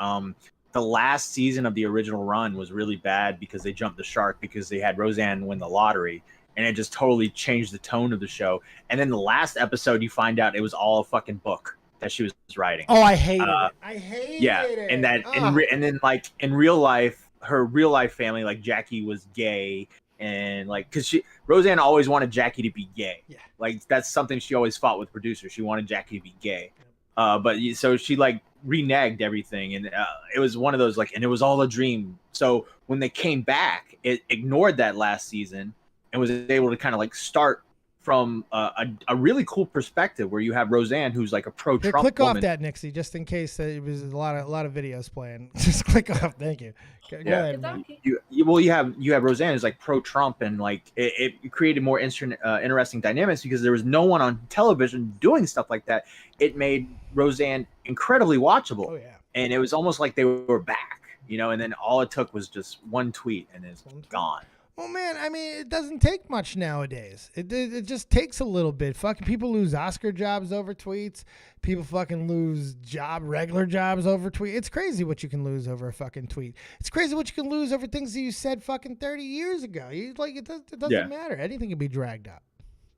The last season of the original run was really bad because they jumped the shark because they had Roseanne win the lottery, and it just totally changed the tone of the show. And then the last episode, you find out it was all a fucking book that she was writing. Oh, I hated it. I hated it. And that, and then like in real life, her real life family, like Jackie was gay. And like, because Roseanne always wanted Jackie to be gay. Yeah. Like that's something she always fought with producers. She wanted Jackie to be gay. But so she like reneged everything, and it was one of those like, and it was all a dream. So when they came back, it ignored that last season and was able to kind of like start from a really cool perspective where you have Roseanne, who's like a pro-Trump Click woman. off that, Nixie, just in case it was a lot of videos playing. Just click off. Thank you. Go ahead, man. You have Roseanne who's like pro-Trump, and like it created more interesting dynamics because there was no one on television doing stuff like that. It made Roseanne incredibly watchable. Oh yeah. And it was almost like they were back, you know. And then all it took was just one tweet, and it's gone. Well, man, I mean, it doesn't take much nowadays. It just takes a little bit. Fucking people lose Oscar jobs over tweets. People fucking lose regular jobs over tweets. It's crazy what you can lose over a fucking tweet. It's crazy what you can lose over things that you said fucking 30 years ago. It doesn't matter. Anything can be dragged up.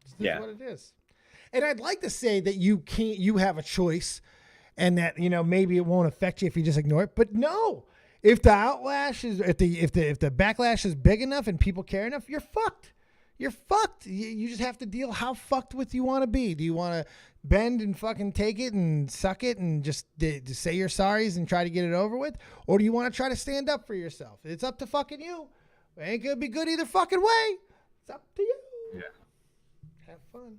It's just what it is. And I'd like to say that you have a choice, and that maybe it won't affect you if you just ignore it. But no. If the outlash is, if the backlash is big enough and people care enough, you're fucked. You're fucked. You just have to deal how fucked with you want to be. Do you want to bend and fucking take it and suck it and just say your sorries and try to get it over with? Or do you want to try to stand up for yourself? It's up to fucking you. It ain't going to be good either fucking way. It's up to you. Yeah. Have fun.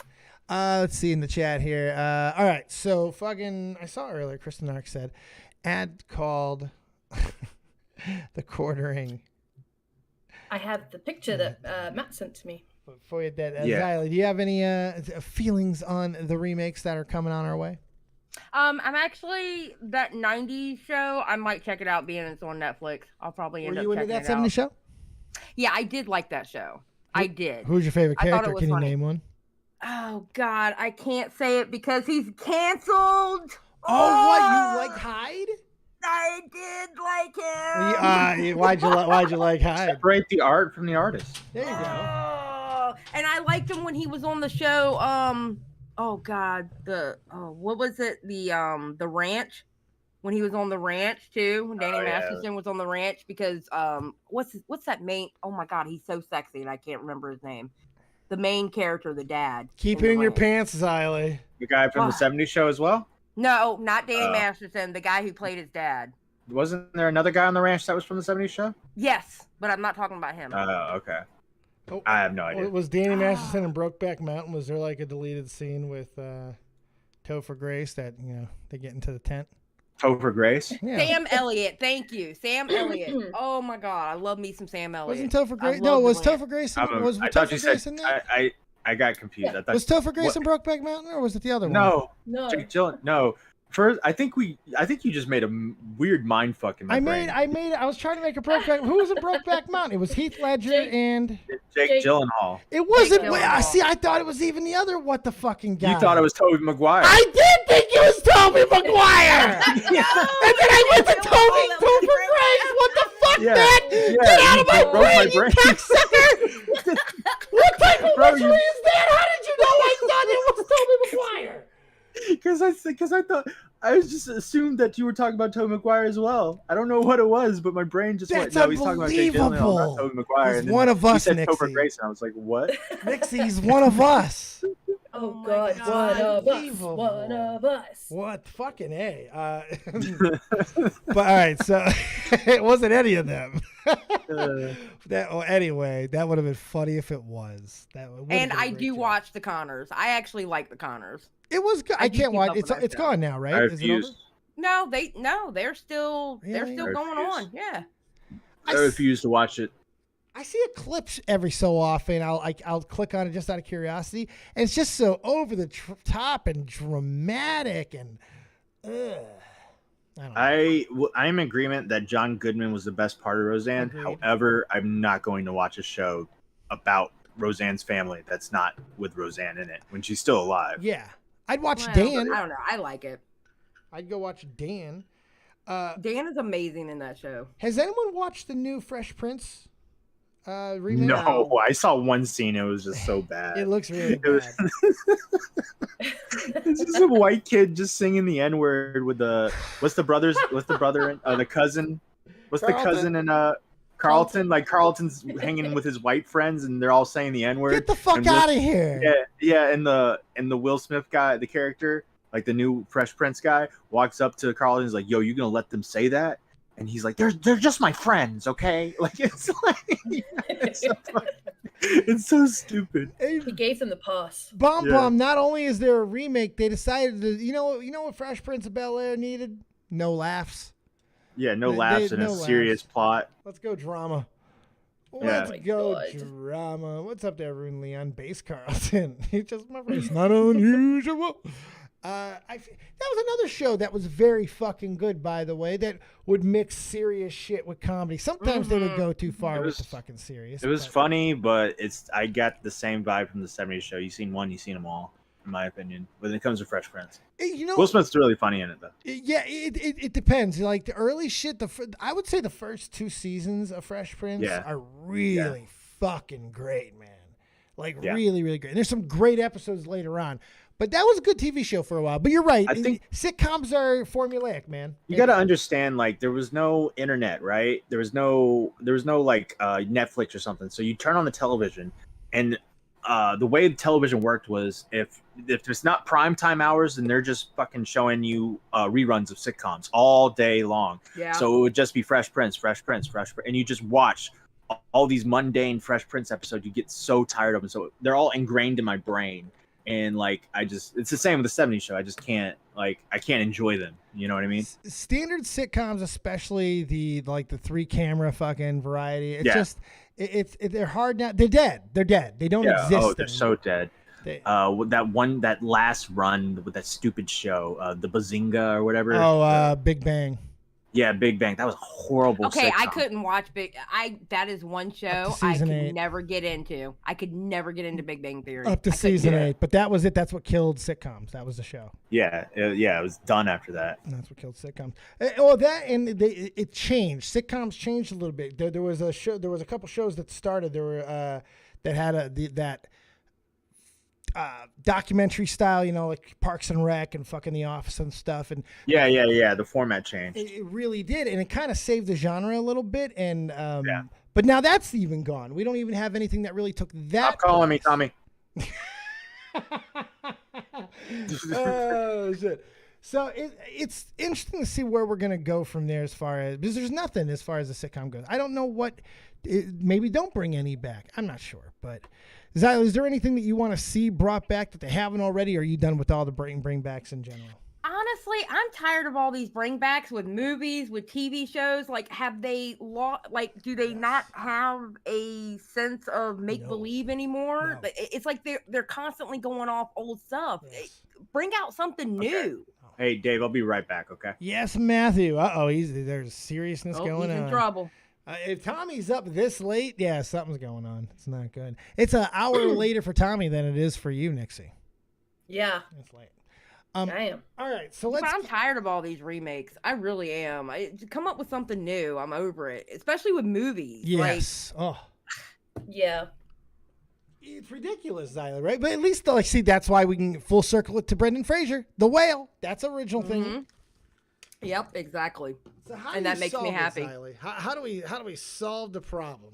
Let's see in the chat here. All right. So fucking, I saw earlier, Kristen Ark said, ad called... the quartering. I have the picture that Matt sent to me. Before you did that, Xylee, do you have any feelings on the remakes that are coming on our way? I'm actually that 90s show. I might check it out, being it's on Netflix. I'll probably end up checking it out. Were you into that 70s show? Yeah, I did like that show. I did. Who's your favorite character? Can you name one? Oh God, I can't say it because he's canceled. Oh, what, you like Hyde? I did like him. Why'd you like Hyde? Separate the art from the artist. There you go. And I liked him when he was on the show. Oh God, what was it? The Ranch. When he was on the Ranch too. When Danny Masterson was on the Ranch, because what's that main? Oh my God, he's so sexy and I can't remember his name. The main character, the dad. Keep it in your pants, Xylee. The guy from the 70s show as well? No, not Danny Masterson, the guy who played his dad. Wasn't there another guy on the ranch that was from the 70s show? Yes, but I'm not talking about him. Oh, okay. I have no idea. Was Danny Masterson in Brokeback Mountain? Was there like a deleted scene with Topher Grace that, they get into the tent? Topher Grace? Yeah. Sam Elliott, thank you. Sam Elliott. Oh my God, I love me some Sam Elliott. Wasn't Topher Grace? No, was Topher Grace? I thought you said. I got confused. Was Topher Grace in Brokeback Mountain, or was it the other one? No. Jake Gyllenhaal. No. First, I think you just made a weird mind fuck in my brain. I was trying to make a Brokeback. Who was in Brokeback Mountain? It was Heath Ledger and Jake Gyllenhaal. It wasn't. I thought it was even the other. What the fucking guy? You thought it was Tobey Maguire. I did think it was Tobey Maguire. And then I went to Topher Grace. What the fuck, man? Get out of my brain, you cocksucker! What type of wizardry is that? How did you know I thought it was Tobey Maguire? Because I thought I just assumed that you were talking about Tobey Maguire as well. I don't know what it was, but my brain just went. No, he's talking about Jake Gyllenhaal, not Tobey Maguire. He's one of us, he said Nixie. Topher Grace, and I was like, what? Nixie's one of us. Oh God, one of us. One of us. What fucking A? But all right, so it wasn't any of them. Anyway, that would have been funny if it was. And I do watch the Connors. I actually like the Connors. It was good. I can't watch. It's gone now, right? I refuse. Is it No, they're still going on. Yeah. I refuse to watch it. I see a clip every so often. I'll click on it just out of curiosity, and it's just so over the top and dramatic and. I'm in agreement that John Goodman was the best part of Roseanne. Agreed. However, I'm not going to watch a show about Roseanne's family that's not with Roseanne in it when she's still alive. Yeah, I'd watch Dan. I don't know. I like it. I'd go watch Dan. Dan is amazing in that show. Has anyone watched the new Fresh Prince remake? No, I saw one scene. It was just so bad. It looks really bad. It's just a white kid just singing the N-word with the cousin? What's the cousin in Carlton? Like Carlton's hanging with his white friends and they're all saying the N-word. Get the fuck out of here. Yeah, and the Will Smith guy, the character, like the new Fresh Prince guy, walks up to Carlton and is like, yo, you gonna let them say that? and he's like, they're just my friends, okay? Like it's like it's so stupid. He gave them the pass. Bomb. Not only is there a remake, they decided to. You know what Fresh Prince of Bel-Air needed? No laughs. Yeah, no laughs and a serious plot. Let's go drama. Let's go drama. What's up there, Rune Leon? Bass Carlton. He's just my friend. It's not unusual. That was another show that was very fucking good, by the way, that would mix serious shit with comedy. Sometimes they would go too far with the fucking serious. It was funny, but I got the same vibe from the 70s show. You've seen one, you've seen them all, in my opinion, when it comes to Fresh Prince. Will Smith's really funny in it, though. It depends. Like the early shit, I would say the first 2 seasons of Fresh Prince are really fucking great, man. Like really, really great. And there's some great episodes later on. But that was a good TV show for a while. But you're right. I think sitcoms are formulaic, man. You got to understand, like, there was no internet, right? There was no like Netflix or something. So you turn on the television, and the way television worked was if it's not primetime hours, then they're just fucking showing you reruns of sitcoms all day long. Yeah. So it would just be Fresh Prince, and you just watch all these mundane Fresh Prince episodes. You get so tired of them. So they're all ingrained in my brain. And like it's the same with the 70s show. I just can't I can't enjoy them. You know what I mean? Standard sitcoms, especially the 3-camera fucking variety. It's just they're hard now. They're dead. They don't exist. Oh, they're so dead. That last run with that stupid show, the Bazinga or whatever. Big Bang. Yeah, Big Bang. That was a horrible. Okay, sitcom. I couldn't watch That is one show I could never get into. I could never get into Big Bang Theory. Up to season 8, but that was it. That's what killed sitcoms. That was the show. Yeah, it was done after that. And that's what killed sitcoms. It changed. Sitcoms changed a little bit. There was a show. There was a couple shows that started. There were that had that documentary style, like Parks and Rec and fucking The Office and stuff. And the format changed. It really did, and it kind of saved the genre a little bit. And but now that's even gone. We don't even have anything that really took that. Stop calling me Tommy. Oh shit! So it's interesting to see where we're gonna go from there, because there's nothing as far as the sitcom goes. I don't know what. Maybe don't bring any back. I'm not sure, but. Zyla, is there anything that you want to see brought back that they haven't already, or are you done with all the bringbacks in general? Honestly, I'm tired of all these bringbacks with movies, with TV shows. Like, have they do they not have a sense of make-believe anymore? No. It's like they're constantly going off old stuff. Yes. Bring out something new. Hey, Dave, I'll be right back, okay? Yes, Matthew. There's seriousness going on. He's in trouble. If Tommy's up this late, something's going on. It's not good. It's an hour later for Tommy than it is for you, Nixie. Yeah. It's late. Damn. All right, so I'm tired of all these remakes. I really am. Come up with something new. I'm over it, especially with movies. Yes. Yeah. It's ridiculous, Zyla, right? But at least, that's why we can full circle it to Brendan Fraser, The Whale. That's an original thing. Yep, exactly. So and that makes me happy. How do we solve the problem?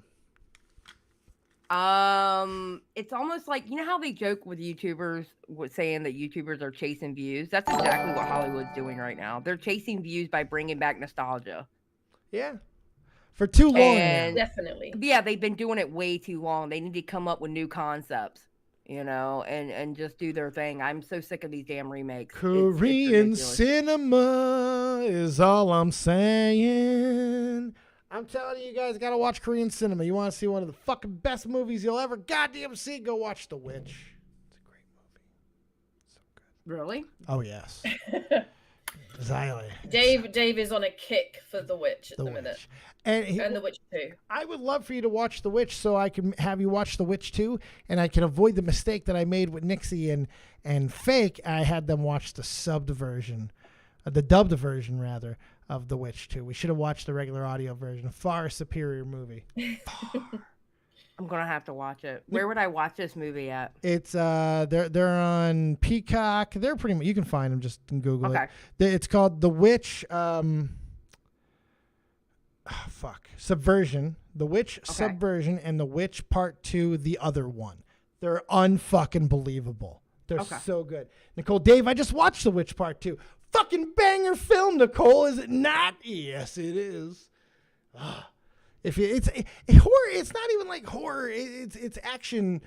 It's almost like, how they joke with YouTubers saying that YouTubers are chasing views. That's exactly what Hollywood's doing right now. They're chasing views by bringing back nostalgia. Yeah. For too long. Definitely. Yeah, they've been doing it way too long. They need to come up with new concepts. And just do their thing. I'm so sick of these damn remakes. Korean cinema is all I'm saying. I'm telling you guys, got to watch Korean cinema. You want to see one of the fucking best movies you'll ever goddamn see? Go watch The Witch. It's a great movie. So good. Really? Oh, yes. Zyla. Dave is on a kick for The Witch at the minute. And The Witch 2. I would love for you to watch The Witch so I can have you watch The Witch 2, and I can avoid the mistake that I made with Nixie and Fake. I had them watch the dubbed version rather, of The Witch 2. We should have watched the regular audio version. A far superior movie. I'm gonna have to watch it. Where would I watch this movie at? It's they're on Peacock. They're pretty much, you can find them just in Google it. It's called The Witch Subversion. The Witch Subversion and The Witch Part 2, the other one. They're unfucking believable. They're so good. Nicole, Dave, I just watched The Witch Part 2. fucking banger film, Nicole, is it not? Yes, it is. If you, it's horror, it's not even like horror. It's action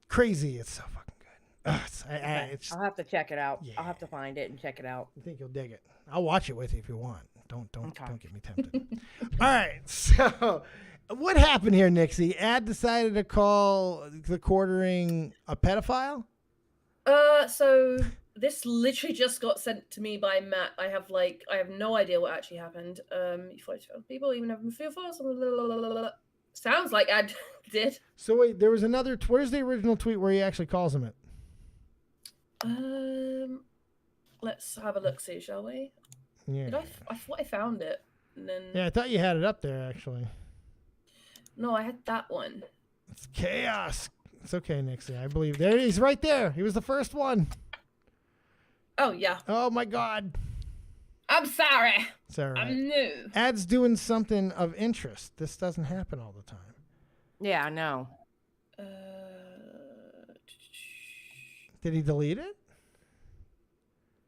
crazy. It's so fucking good. I'll have to check it out. Yeah. I'll have to find it and check it out. I think you'll dig it. I'll watch it with you if you want. Don't get me tempted. All right. So, what happened here, Nixie? Ad decided to call the quartering a pedophile. So this literally just got sent to me by Matt. I have no idea what actually happened. You fight people, even have them feel false. Sounds like Ad did. So wait, there was another. Where's the original tweet where he actually calls him it? Let's have a look, see, shall we? Yeah. I thought I found it, and then Yeah, I thought you had it up there actually. no, I had that one. It's chaos. It's okay, Nixie. I believe there he's right there. He was the first one. Oh yeah. Oh my God. I'm sorry. It's all right. I'm new. Ad's doing something of interest. This doesn't happen all the time. Yeah, I know. Did he delete it?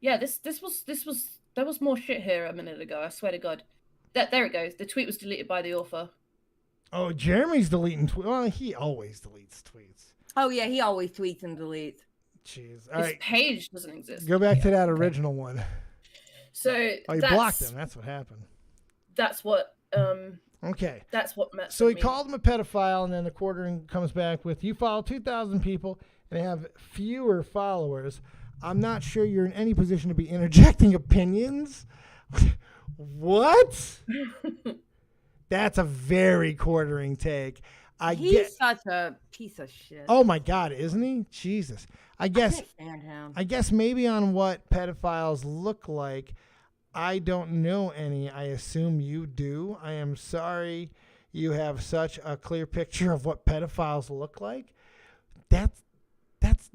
Yeah, there was more shit here a minute ago. I swear to God. There it goes. The tweet was deleted by the author. Oh, Jeremy's deleting tweets. Well, he always deletes tweets. Oh yeah, he always tweets and deletes. Jeez. All His right. page doesn't exist. Go back to that original one. So Oh, you blocked him. That's what happened. That's what Okay. That's what Matt. So he sent me. called him a pedophile, and then the quartering comes back with, you follow 2,000 people and have fewer followers. I'm not sure you're in any position to be interjecting opinions. What? That's a very quartering take. He's such a piece of shit. Oh my God, isn't he? Jesus. I can't stand him. I guess maybe on what pedophiles look like. I don't know any. I assume you do. I am sorry you have such a clear picture of what pedophiles look like.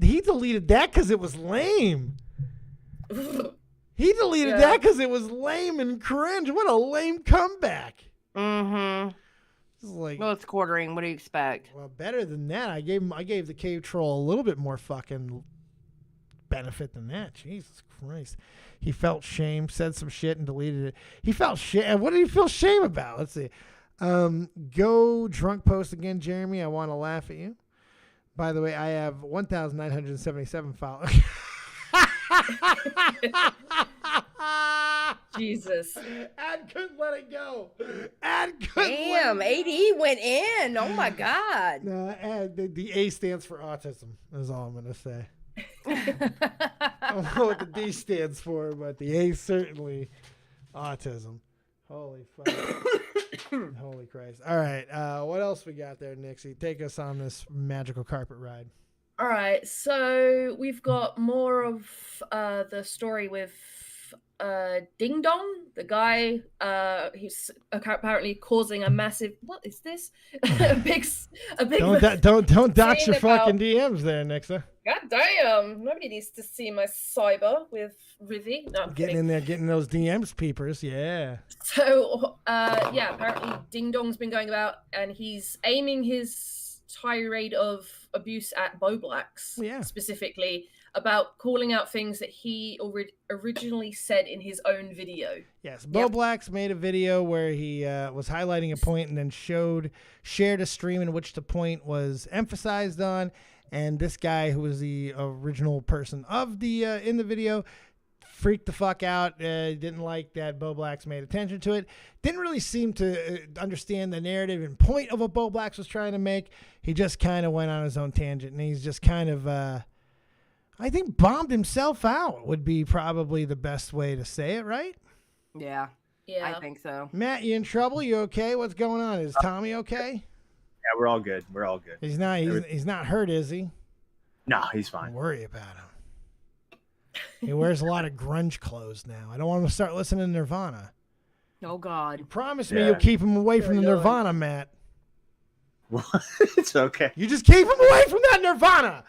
He deleted that because it was lame. He deleted that because it was lame and cringe. What a lame comeback. Mm-hmm. Like, well, it's quartering. What do you expect? Well, better than that. I gave the cave troll a little bit more fucking benefit than that. Jesus Christ. He felt shame, said some shit, and deleted it. He felt shame. What did he feel shame about? Let's see. Go drunk post again, Jeremy. I want to laugh at you. By the way, I have 1,977 followers. Jesus. Ad couldn't let it go. Ad couldn't Damn, let it AD went in. Oh my God. No, the A stands for autism. That's all I'm going to say. I don't know what the D stands for, but the A certainly autism. Holy fuck. Holy Christ. All right. What else we got there, Nixie? Take us on this magical carpet ride. All right. So we've got more of the story with DingDong, the guy who's apparently causing a massive. What is this? a big. Don't dox your about, fucking DMs there, Nixa. God damn! Nobody needs to see my cyber with Rivi. No, I'm Getting kidding. in there, getting those DMs, peepers. Yeah. So yeah, apparently DingDong's been going about, and he's aiming his tirade of abuse at Boblax, specifically about calling out things that he originally said in his own video. Yes, Boblax made a video where he was highlighting a point and then shared a stream in which the point was emphasized on, and this guy, who was the original person of the in the video, freaked the fuck out. Didn't like that Boblax made attention to it. Didn't really seem to understand the narrative and point of what Boblax was trying to make. He just kind of went on his own tangent, and he's just kind of, I think, bombed himself out would be probably the best way to say it, right? Yeah, I think so. Matt, you in trouble? You okay? What's going on? Is Tommy okay? Yeah, we're all good. We're all good. He's not hurt, is he? No, he's fine. Don't worry about him. He wears a lot of grunge clothes now. I don't want him to start listening to Nirvana. Oh, God. You promise me you'll keep him away from the Nirvana, Matt. It's okay. You just keep him away from that Nirvana.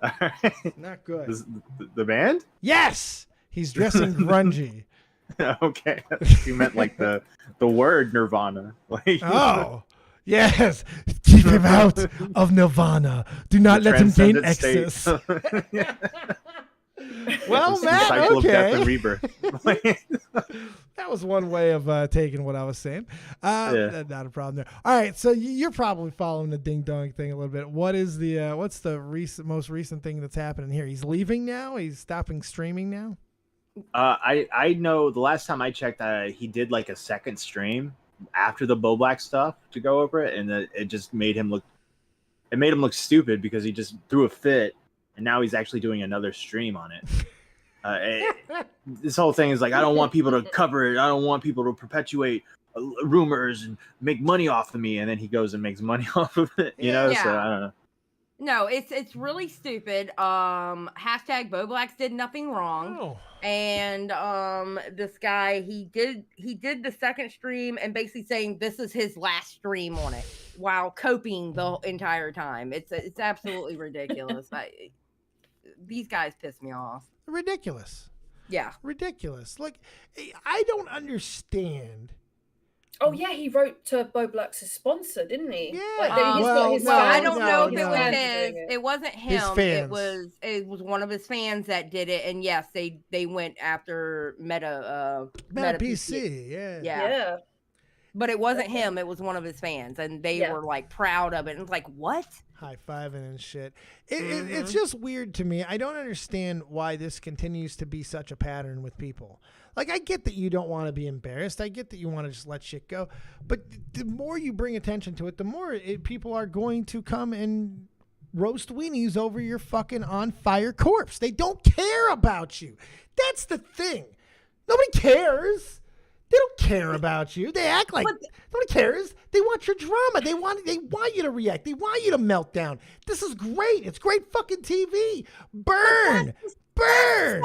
All right. Not good. The band? Yes. He's dressing grungy. Okay. You meant like the word Nirvana. Like, oh. Yes. Keep him out of Nirvana. Do not let him gain access. Well, Matt, cycle of death okay. and rebirth. That was one way of taking what I was saying. Not a problem there. All right, so you're probably following the Ding Dong thing a little bit. What is the what's the most recent thing that's happening here? He's leaving now. He's stopping streaming now. I know the last time I checked, he did like a second stream after the Bo Black stuff to go over it, and it just made him look. It made him look stupid because he just threw a fit, and now he's actually doing another stream on it. This whole thing is like, I don't want people to cover it. I don't want people to perpetuate rumors and make money off of me, and then he goes and makes money off of it. You know, so I don't know. No, it's really stupid. Hashtag Bo Blacks did nothing wrong. Oh. And this guy, he did the second stream and basically saying this is his last stream on it while coping the entire time. It's absolutely ridiculous. These guys piss me off. Ridiculous. Yeah. Ridiculous. Like, I don't understand. Oh yeah, he wrote to Bo Black's sponsor, didn't he? Yeah. Like, he's got his I fans don't know if doing it was it. his. It wasn't him. His fans. It was one of his fans that did it. And yes, they went after Meta PC. Yeah. But it wasn't him. It was one of his fans, and they were like proud of it. And it's like, what? High-fiving and shit. It's just weird to me. I don't understand why this continues to be such a pattern with people. Like, I get that you don't want to be embarrassed. I get that you want to just let shit go. But the more you bring attention to it, the more people are going to come and roast weenies over your fucking on-fire corpse. They don't care about you. That's the thing. Nobody cares. They don't care about you. They act like nobody cares. They want your drama. They want you to react. They want you to melt down. This is great. It's great fucking TV. Burn. Burn.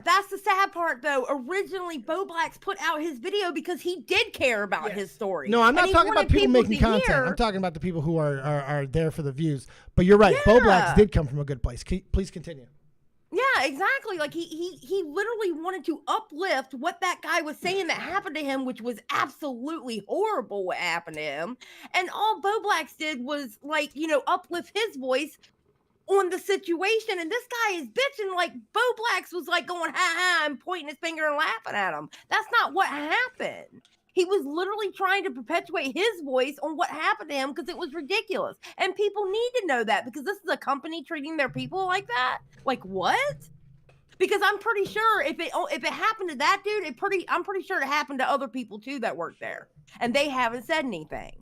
That's the sad part, though. Originally, Bo Blacks put out his video because he did care about his story. No, I'm not talking about people making content. I'm talking about the people who are there for the views. But you're right. Bo Blacks did come from a good place. Please continue. Yeah, exactly. Like he literally wanted to uplift what that guy was saying that happened to him, which was absolutely horrible what happened to him. And all Bo Blacks did was uplift his voice on the situation. And this guy is bitching like Bo Blacks was like going ha ha and pointing his finger and laughing at him. That's not what happened. He was literally trying to perpetuate his voice on what happened to him because it was ridiculous. And people need to know that because this is a company treating their people like that. Like what? Because I'm pretty sure if it happened to that dude, I'm pretty sure it happened to other people too that work there. And they haven't said anything.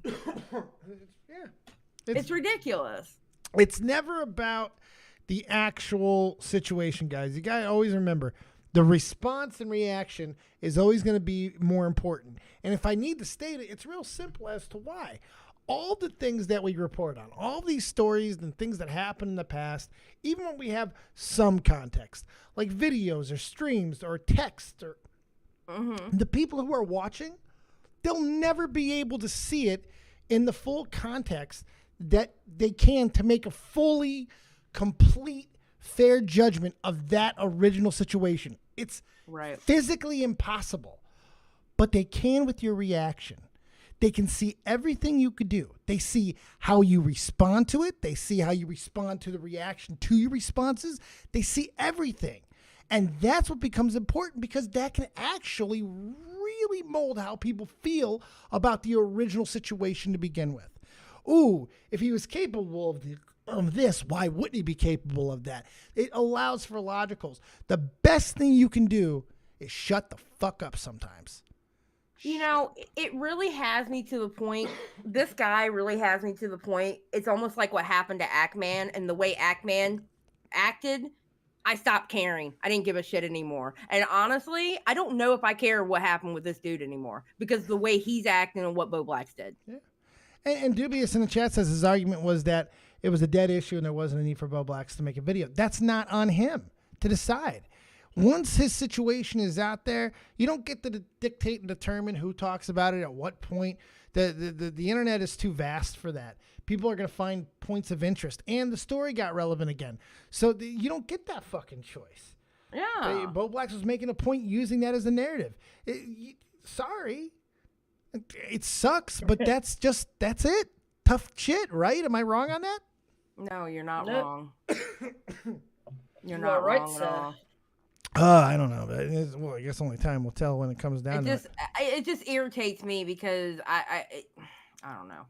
It's ridiculous. It's never about the actual situation, guys. You gotta always remember the response and reaction is always going to be more important. And if I need to state it, it's real simple as to why. All the things that we report on, all these stories and things that happened in the past, even when we have some context, like videos or streams or text, or the people who are watching, they'll never be able to see it in the full context that they can to make a fully complete fair judgment of that original situation. It's physically impossible, but they can with your reaction. They can see everything you could do. They see how you respond to it. They see how you respond to the reaction to your responses. They see everything. And that's what becomes important because that can actually really mold how people feel about the original situation to begin with. Ooh, if he was capable of this, why wouldn't he be capable of that? It allows for logicals. The best thing you can do is shut the fuck up sometimes. You know, it really has me to the point. This guy really has me to the point. It's almost like what happened to Ackman and the way Ackman acted. I stopped caring. I didn't give a shit anymore. And honestly, I don't know if I care what happened with this dude anymore because the way he's acting and what Bo Blacks did. Yeah. And Dubious in the chat says his argument was that it was a dead issue and there wasn't a need for Bo Blacks to make a video. That's not on him to decide. Once his situation is out there, you don't get to dictate and determine who talks about it at what point. The internet is too vast for that. People are going to find points of interest. And the story got relevant again. So you don't get that fucking choice. Yeah. Bo Blacks was making a point using that as a narrative. Sorry. It sucks, but that's it. Tough shit, right? Am I wrong on that? No, you're not wrong. You're You not are right, wrong at sir. all. I don't know. Well, I guess only time will tell when it comes down to It just irritates me because I don't know.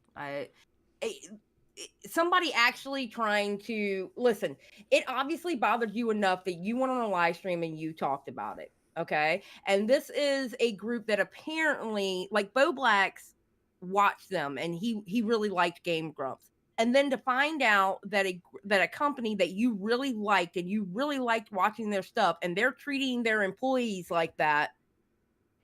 Somebody actually trying to listen. It obviously bothered you enough that you went on a live stream and you talked about it. Okay, and this is a group that apparently, like Bo Blacks, watched them, and he really liked Game Grumps. And then to find out that a company that you really liked and you really liked watching their stuff, and they're treating their employees like that,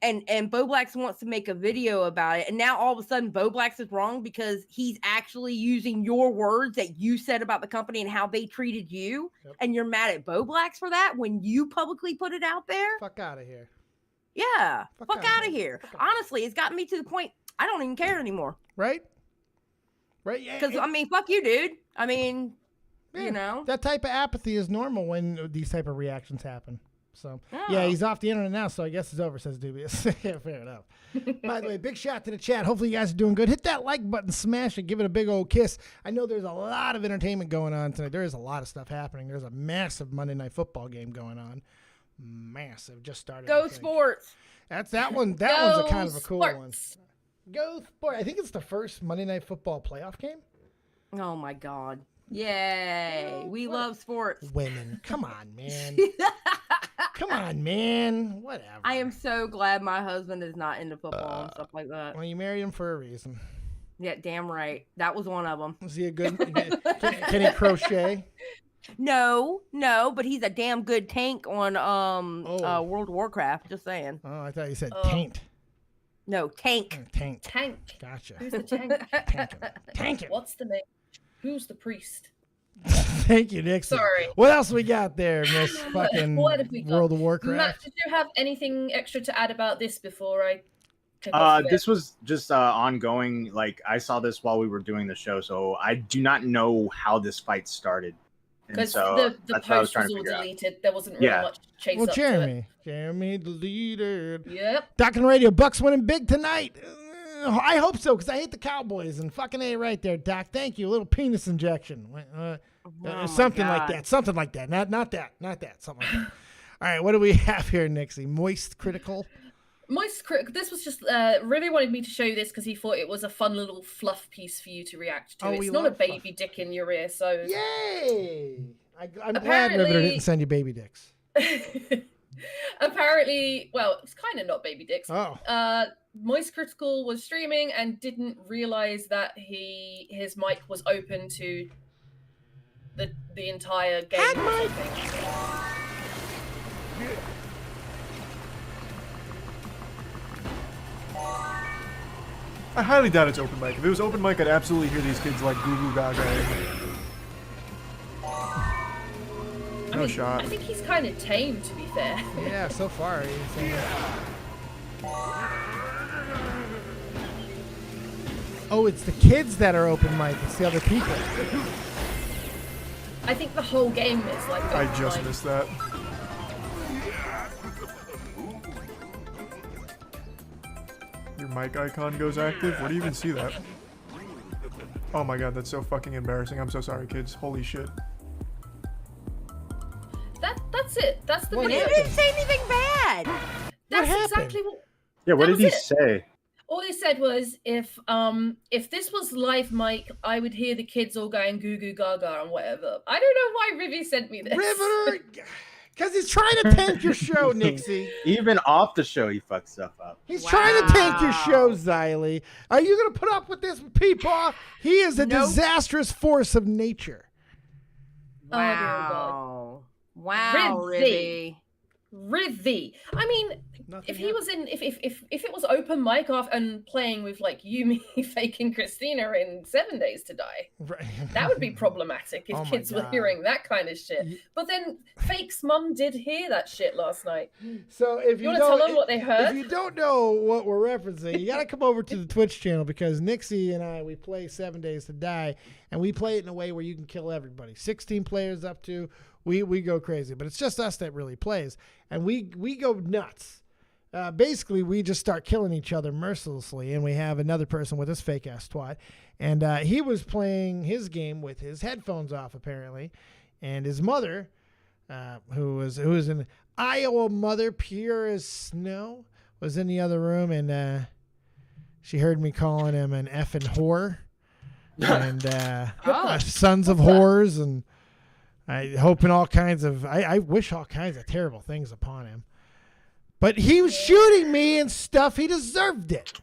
and Bo Blacks wants to make a video about it, and now all of a sudden Bo Blacks is wrong because he's actually using your words that you said about the company and how they treated you, and you're mad at Bo Blacks for that when you publicly put it out there. fuck out of here. Yeah, fuck out of here. Honestly, it's gotten me to the point I don't even care anymore. Right? Right? Yeah. Because I mean, fuck you, dude. I mean, you know, that type of apathy is normal when these type of reactions happen. So yeah, he's off the internet now, so I guess it's over, says Dubious. Yeah, fair enough. By the way, big shout to the chat. Hopefully you guys are doing good. Hit that like button, smash it, give it a big old kiss. I know there's a lot of entertainment going on tonight. There is a lot of stuff happening. There's a massive Monday Night Football game going on. Massive. Just started. Go Sports. That's that one. That one's a kind of a cool one. Go Sport. I think it's the first Monday Night Football playoff game. Oh my God. Yay. We love sports. Women. Come on, man. Come on, man. Whatever. I am so glad my husband is not into football and stuff like that. Well, you married him for a reason. Yeah, damn right. That was one of them. Was he a good? Can he crochet? No, but he's a damn good tank on World of Warcraft. Just saying. Oh, I thought you said taint. No, tank. Tank. Gotcha. Who's the tank? Tank it. What's the name? Who's the priest? Thank you, Nixon. Sorry. What else we got there, Miss fucking What have we got? World of Warcraft? Matt, did you have anything extra to add about this before I? This was just ongoing. Like, I saw this while we were doing the show, so I do not know how this fight started. Because so the post was all deleted. There wasn't really much chase up to it. Jeremy deleted. Yep. Doc and Radio, Bucks winning big tonight. I hope so, because I hate the Cowboys. And fucking A right there, Doc. Thank you. A little penis injection. Something like that. Something like that. Not that. Something like that. All right, what do we have here, Nixie? Moist Critical? Moist Critical. This was just really wanted me to show you this because he thought it was a fun little fluff piece for you to react to. It's not a baby dick in your ear, so... Yay! I'm glad Riveter didn't send you baby dicks. Apparently, well, it's kind of not baby dicks. Oh. Moist Critical was streaming and didn't realize that his mic was open to the entire game. I highly doubt it's open mic. If it was open mic, I'd absolutely hear these kids like goo goo gaga. No shot. I think he's kind of tame, to be fair. Yeah, so far. Oh, it's the kids that are open mic. It's the other people. I think the whole game is like open I just mic. missed that. Your mic icon goes active? Where do you even see that? Oh my god, that's so fucking embarrassing. I'm so sorry, kids. Holy shit. That's it. That's the video. He didn't say anything bad. That's exactly what... Yeah, what did he it. say? All he said was, if this was live mic, I would hear the kids all going goo goo gaga and whatever. I don't know why Rivy sent me this. Riveter, because he's trying to tank your show, Nixie. Even off the show, he fucks stuff up. He's trying to tank your show, Xylee. Are you going to put up with this, PeePaw? He is a disastrous force of nature. Wow. Wow, Rivy. I mean, if he was in, if it was open mic off and playing with like Yumi faking Christina in 7 Days to Die, right. That would be problematic if kids were hearing that kind of shit. But then Fake's mum did hear that shit last night. So if you want to tell them what they heard, if you don't know what we're referencing, you got to come over to the Twitch channel because Nixie and I, we play 7 Days to Die, and we play it in a way where you can kill everybody. 16 players up to. We go crazy, but it's just us that really plays, and we go nuts. Basically, we just start killing each other mercilessly, and we have another person with this fake-ass twat, and he was playing his game with his headphones off, apparently, and his mother who was an Iowa mother, pure as snow, was in the other room, and she heard me calling him an effing whore, and sons of whores, and I hoping all kinds of, I wish all kinds of terrible things upon him. But he was shooting me and stuff. He deserved it.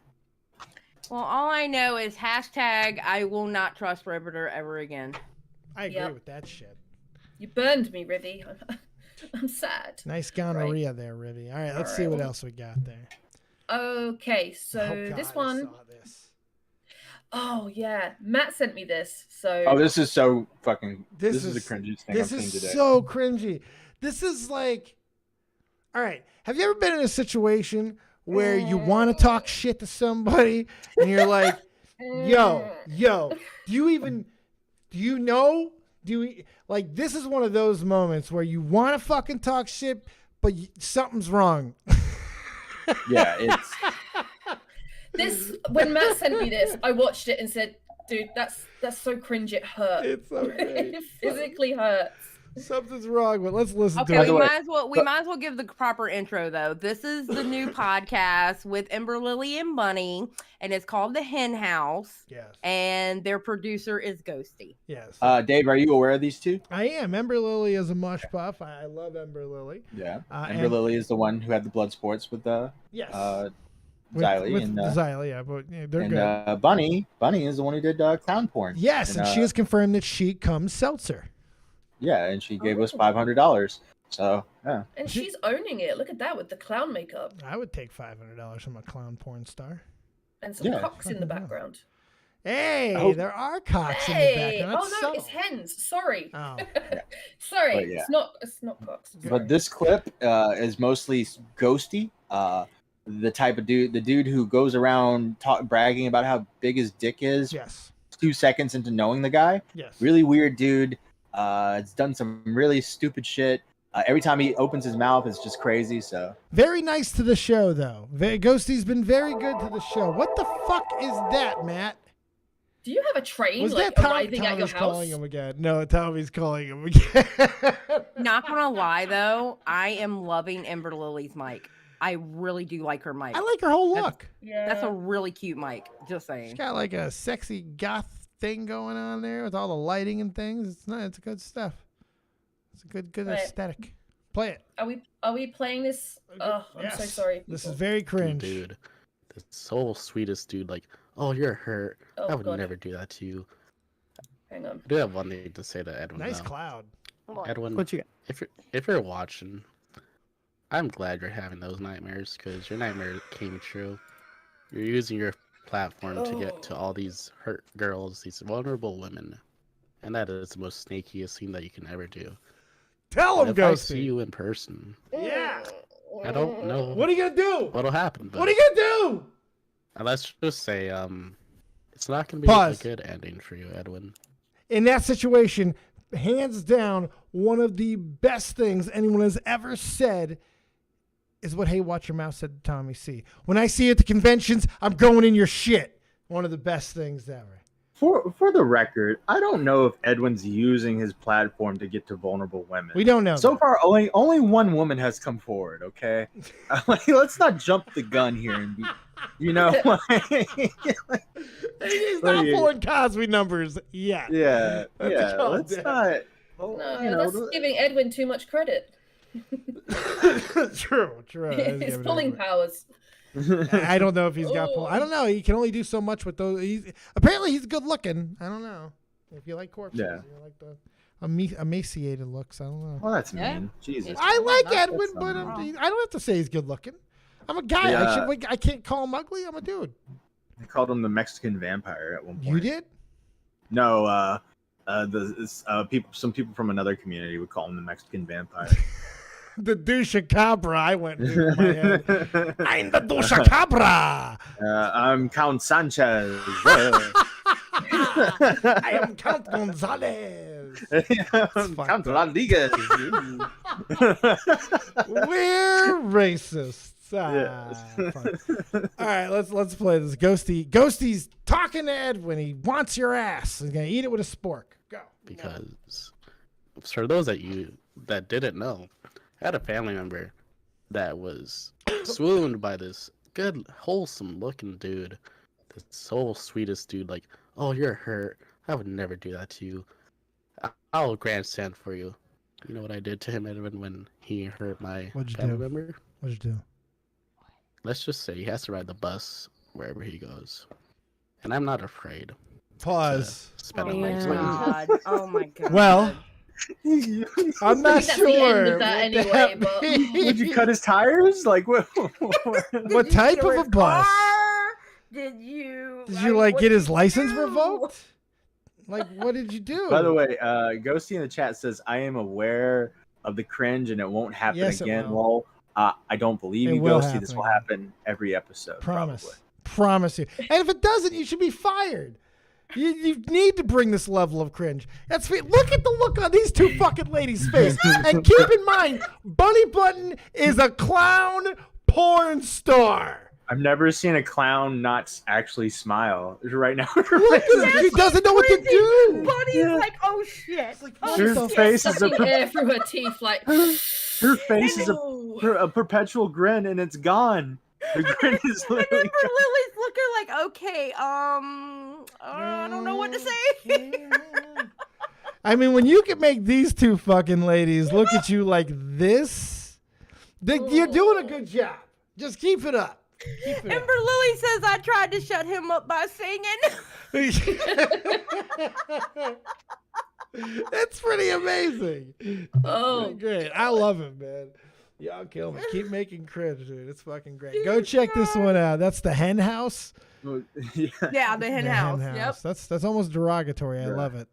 Well, all I know is hashtag I will not trust Riveter ever again. I agree with that shit. You burned me, Rivy. I'm sad. Nice gonorrhea there, Rivy. All right, let's see what else we got there. Okay, so this one. I saw this. Oh yeah, Matt sent me this. So. Oh, this is so fucking. This is the cringiest thing I've seen today. This is so cringy. This is like. All right. Have you ever been in a situation where you want to talk shit to somebody and you're like, yo, like, this is one of those moments where you want to fucking talk shit, but something's wrong. Yeah, it's. When Matt sent me this, I watched it and said, dude, that's so cringe, it hurt. It's so great. It physically hurts. Something's wrong, but let's listen to Okay, it. we might as well give the proper intro though. This is the new podcast with Ember Lily and Bunny, and it's called The Hen House. Yes. And their producer is Ghosty. Yes. Dave, are you aware of these two? I am. Ember Lily is a mush puff. I love Ember Lily. Yeah. Ember Lily is the one who had the blood sports with the Xylee. Xylee, yeah, but they're good. Bunny is the one who did clown porn. Yes, and she has confirmed that she comes seltzer. Yeah, and she gave us $500. So, yeah. And she's owning it. Look at that with the clown makeup. I would take $500 from a clown porn star. And some cocks in the background. Hey, there are cocks in the background. Oh no, it's hens. Sorry. Oh. Sorry, it's not cocks. But this clip is mostly Ghosty. The type of dude, who goes around bragging about how big his dick is. Yes. 2 seconds into knowing the guy. Yes. Really weird dude. It's done some really stupid shit. Every time he opens his mouth, it's just crazy. So very nice to the show, though. Ghosty's been very good to the show. What the fuck is that, Matt? Do you have a train was like that arriving at your Tommy's house? Calling him again. No, Tommy's calling him again. Not gonna lie though, I am loving Ember Lily's mic. I really do like her mic. I like her whole look. That's a really cute mic. Just saying. She's got like a sexy goth thing going on there with all the lighting and things. It's nice. It's good stuff. It's a good aesthetic. Play it. Are we playing this? Oh, I'm so sorry. This is very cringe. Dude, the so sweetest dude. Like, oh, you're hurt. I would never do that to you. Hang on. I do have one thing to say to Edwin. Nice though. cloud. Edwin, what you got? If you're watching, I'm glad you're having those nightmares because your nightmare came true. You're using your platform to get to all these hurt girls, these vulnerable women, and that is the most snakiest thing that you can ever do. Tell him, if I Ghosty. see you in person, Yeah. I don't know. What are you gonna do? What'll happen? But What are you gonna do? let's just say, it's not gonna be Pause. a good ending for you, Edwin. In that situation, hands down, one of the best things anyone has ever said is what Hey Watch Your Mouth said to Tommy C. When I see you at the conventions, I'm going in your shit. One of the best things ever. For the record, I don't know if Edwin's using his platform to get to vulnerable women. We don't know. So far, only one woman has come forward. Okay, let's not jump the gun here and be, he's not pulling Cosby numbers yet. Yeah. Let's not. No, that's giving Edwin too much credit. True. His pulling powers. I don't know if he's got pull. I don't know. He can only do so much with those. Apparently he's good looking. I don't know. If you like corpses, you like the emaciated looks. I don't know. Well, that's mean. Jesus. I like Edwin, but I don't have to say he's good looking. I'm a guy. Yeah. I can't call him ugly. I'm a dude. They called him the Mexican vampire at one point. You did? No. Some people from another community would call him the Mexican vampire. The douche cabra. I went in my head. I'm the douche cabra. I'm Count Sanchez. I am Count Gonzalez. Count Rodriguez. We're racists. All right, let's play this. Ghosty's talking to Ed when he wants your ass. He's gonna eat it with a spork. Go. Because for those that you that didn't know. I had a family member that was swooned by this good, wholesome looking dude. The soul sweetest dude. Like, oh, you're hurt. I would never do that to you. I'll grandstand for you. You know what I did to him, Edwin, when he hurt my family member? What'd you do? Let's just say he has to ride the bus wherever he goes. And I'm not afraid. Pause. Spend Oh a my night god. Oh my god. Well, I'm not That's the end sure. of that what anyway, that but- means. Did you cut his tires? Like what? What type of a bus? Did you? Did you like get his license revoked? Like, what did you do? By the way, Ghosty in the chat says, I am aware of the cringe and it won't happen Yes, it again. will. Well, I don't believe It you, will Ghosty. This will happen every episode. Promise. Probably. Promise you. And if it doesn't, you should be fired. You need to bring this level of cringe. Look at the look on these two fucking ladies' face. And keep in mind, Bunny Button is a clown porn star. I've never seen a clown not actually smile. Right now, He doesn't know what to do. Bunny's like, oh shit. her face is Sucking air through her teeth, like. her face is a perpetual grin, and it's gone. The grin is And then literally for Lily's looking like, okay, I don't know what to say. I mean, when you can make these two fucking ladies look at you like this, you're doing a good job. Just keep it up. Keep it Ember up. Lily says I tried to shut him up by singing. It's pretty amazing. Oh. Great. I love it, man. Y'all kill me. Keep making cringe, dude. It's fucking great. Go check this one out. That's the hen house. Yeah, the hen house. Yep. That's almost derogatory. I love it.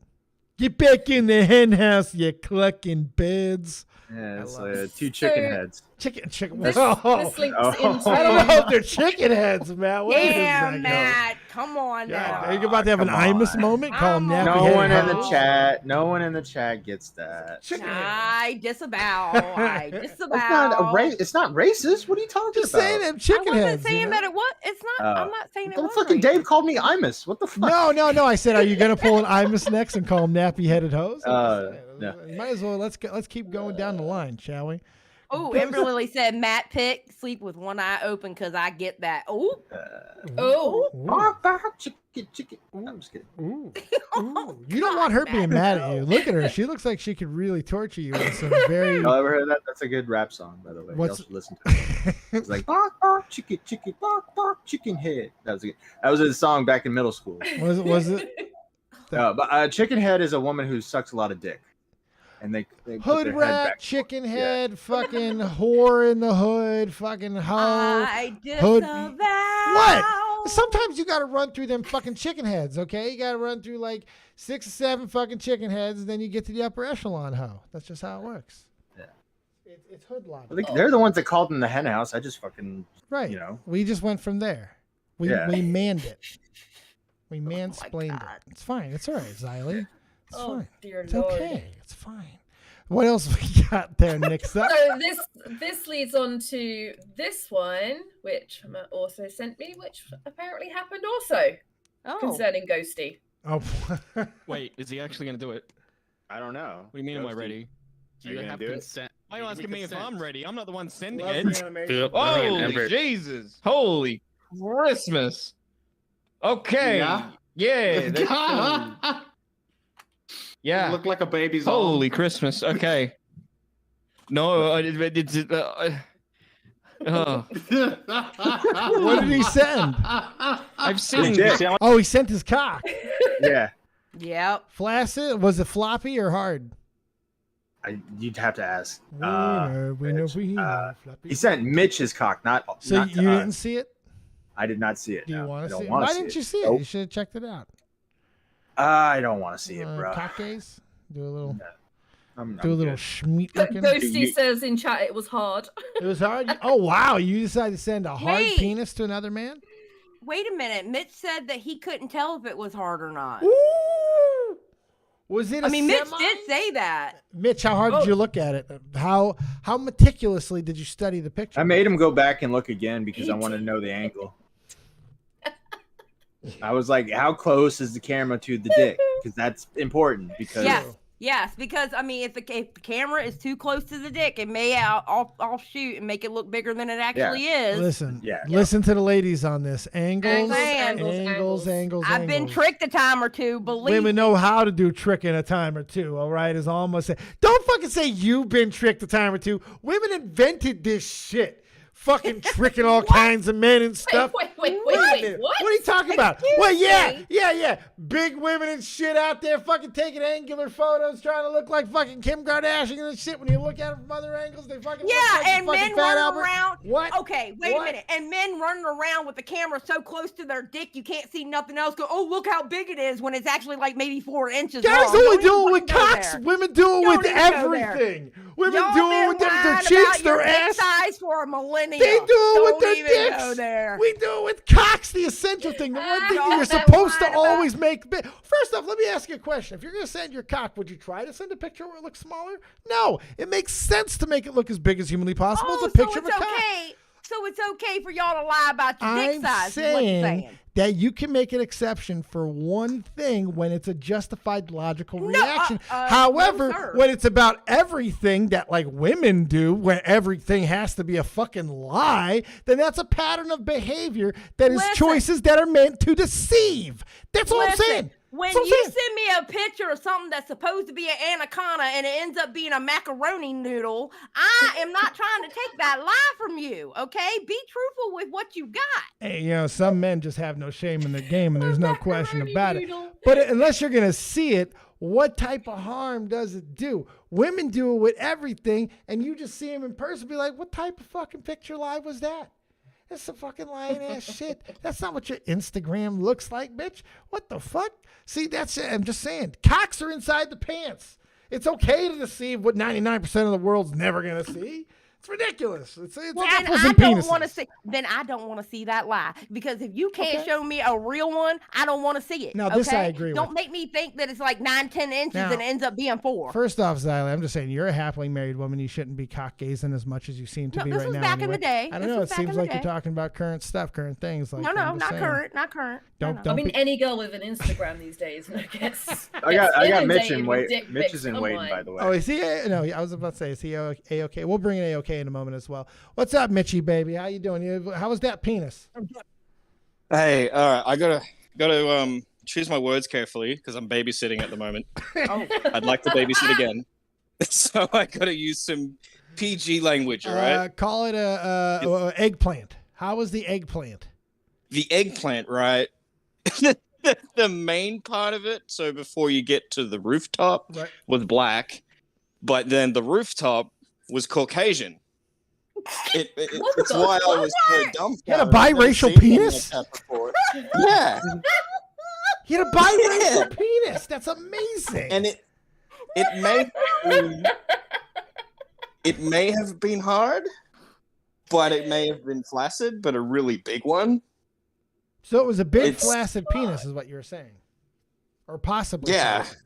Get back in the hen house, you clucking birds. Yeah, it's like two chicken heads. Chicken. This Whoa. links into. I don't know if they're chicken heads, Matt. What is Yeah, that, Matt. Come on God, now. are you about to have an come Imus on. moment? Call him nappy No headed one in the hoes? chat. No one in the chat gets that. I disavow. I disavow. It's not a race. It's not racist. What are you talking Just about? saying them I chicken wasn't heads. saying you know? that it was. It's not. I'm not saying it The was. fucking racist. Dave called me Imus. What the fuck? No. I said, are you gonna pull an Imus next and call him nappy headed hoes? No. You might as well. Let's keep going down the line, shall we? Oh, Ember Lily said MattPitt sleep with one eye open because I get that. Oh, Oh. Bark, bark, chicken. I'm just kidding. Ooh. You don't want her being mad at you. Look at her. She looks like she could really torture you with some very. Y'all ever heard that? That's a good rap song, by the way. What's- Y'all should listen to it. It's like bark, bark, chicken, bark, bark, chicken head. That was a song back in middle school. Was it? But chicken head is a woman who sucks a lot of dick, and they put Hood their head rat, back. chicken head, fucking whore in the hood, fucking hoe. I hood. disavow. What? Sometimes you gotta run through them fucking chicken heads, okay? You gotta run through like 6 or 7 fucking chicken heads, and then you get to the upper echelon hoe. That's just how it works. Yeah. It's hood logic. I think they're the ones that called them the hen house. I just fucking Right. you know. We just went from there. We manned it. We mansplained God. it. It's fine. It's all right, Xylee. It's Oh, fine. dear It's Lord. okay. It's fine. What else we got there, Nick's up? So this leads on to this one, which Matt also sent me, which apparently happened also Oh, concerning Ghosty. Oh, Wait, is he actually gonna do it? I don't know. What do you mean, am I Ghosty. ready? Do Are you you gonna have do it? consent? Why are you asking me if I'm ready? I'm not the one sending Love it. reanimation. Holy Ember. Jesus! Holy Christmas! Okay. Yeah. That's cool. Yeah. Look like a baby's Holy Christmas. Okay. No, it's. Oh. What did he send? I've seen. Legit. Oh, he sent his cock. Yeah. yep. Flaccid? Was it floppy or hard? You'd have to ask. Winner, floppy. He sent Mitch his cock, not. So not to you us. didn't see it? I did not see it. Do you no. want I to don't see it? wanna Why see didn't you see it? Nope. You should have checked it out. I don't want to see it, bro. Cock gaze? Do a little, I'm do a little good. schmeat looking. Ghosty says in chat it was hard. It was hard. Oh wow! You decided to send a hard Wait. penis to another man? Wait a minute. Mitch said that he couldn't tell if it was hard or not. Ooh! Was it? I mean, Mitch semi? did say that. Mitch, how hard did you look at it? How meticulously did you study the picture? I made him go back and look again because I wanted to know the angle. I was like, how close is the camera to the dick? Because that's important. Because Yes. Yes, because I mean, if the camera is too close to the dick, it may I'll shoot and make it look bigger than it actually is. Listen to the ladies on this. Angles. I've been tricked a time or two. Believe women know how to do tricking a time or two. All right, is all I'm gonna say. Don't fucking say you've been tricked a time or two. Women invented this shit. Fucking tricking all kinds of men and stuff. Wait, what? What are you talking about? Well, yeah. Big women and shit out there fucking taking angular photos, trying to look like fucking Kim Kardashian and shit. When you look at them from other angles, they fucking look like and fucking men Fat running Albert. around. What? Okay, wait a minute. And men running around with the camera so close to their dick, you can't see nothing else. Go, oh, look how big it is when it's actually like maybe 4 inches. Guys only do it with cocks. Women do it with everything. Women do it with their cheeks, their ass. Size for a millennium. They do it with their dicks. Go there. We do it with cocks, the essential thing. The one thing you're supposed to always make big. First off, let me ask you a question. If you're going to send your cock, would you try to send a picture where it looks smaller? No. It makes sense to make it look as big as humanly possible. Oh, it's a picture of a cock. So it's okay for y'all to lie about your dick size. Saying that you can make an exception for one thing when it's a justified logical reaction. However, when it's about everything that like women do, where everything has to be a fucking lie, then that's a pattern of behavior that is choices that are meant to deceive. That's all I'm saying. When you send me a picture of something that's supposed to be an anaconda and it ends up being a macaroni noodle, I am not trying to take that lie from you, okay? Be truthful with what you got. Hey, some men just have no shame in their game, and there's no question about it. But unless you're going to see it, what type of harm does it do? Women do it with everything, and you just see them in person, be like, what type of fucking picture lie was that? That's some fucking lying ass shit. That's not what your Instagram looks like, bitch. What the fuck? See, that's it. I'm just saying. Cocks are inside the pants. It's okay to deceive what 99% of the world's never going to see. It's ridiculous. It's apples and penises. Then I don't want to see that lie. Because if you can't show me a real one, I don't want to see it. Now, this I agree with. Don't make me think that it's like 9-10 inches and it ends up being 4. First off, Xylee, I'm just saying, you're a happily married woman. You shouldn't be cock gazing as much as you seem to be right now. Back in the day. I don't know. It seems like you're talking about current stuff, current things. Like, no, not current. Not current. Don't I mean, any girl with an Instagram these days, I guess. I got Mitch in wait. Mitch is in waiting, by the way. Oh, is he? No, I was about to say, is he A-okay? We'll bring in A-okay in a moment as well. What's up, Mitchy baby? How you doing? How was that penis? Hey, all right. I gotta choose my words carefully because I'm babysitting at the moment. I'd like to babysit again, so I gotta use some PG language. All right. Call it a eggplant. How was the eggplant? The eggplant, right? The main part of it. So before you get to the rooftop, was black, but then the rooftop was Caucasian. It's why I was so dumbfounded. You had a biracial penis? Yeah. You had a biracial penis. That's amazing. And it may have been hard, but it may have been flaccid, but a really big one. So it was a big flaccid penis, is what you were saying, or possibly. Yeah. Flaccid.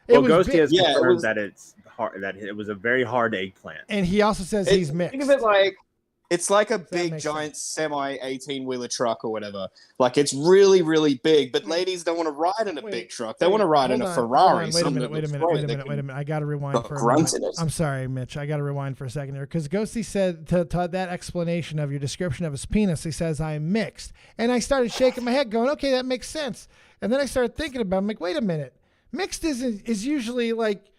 Well, Ghosty has confirmed that it's hard. That it was a very hard eggplant. And he also says he's mixed. Think of it like it's like a big giant semi 18-wheeler truck or whatever. Like it's really, really big. But ladies don't want to ride in a big truck. They want to ride in a Ferrari. Wait a minute. I got to rewind for a minute. I'm sorry, Mitch. I got to rewind for a second here. Because Ghosty said to that explanation of your description of his penis, he says, I'm mixed. And I started shaking my head going, okay, that makes sense. And then I started thinking about it. I'm like, wait a minute. Mixed is usually like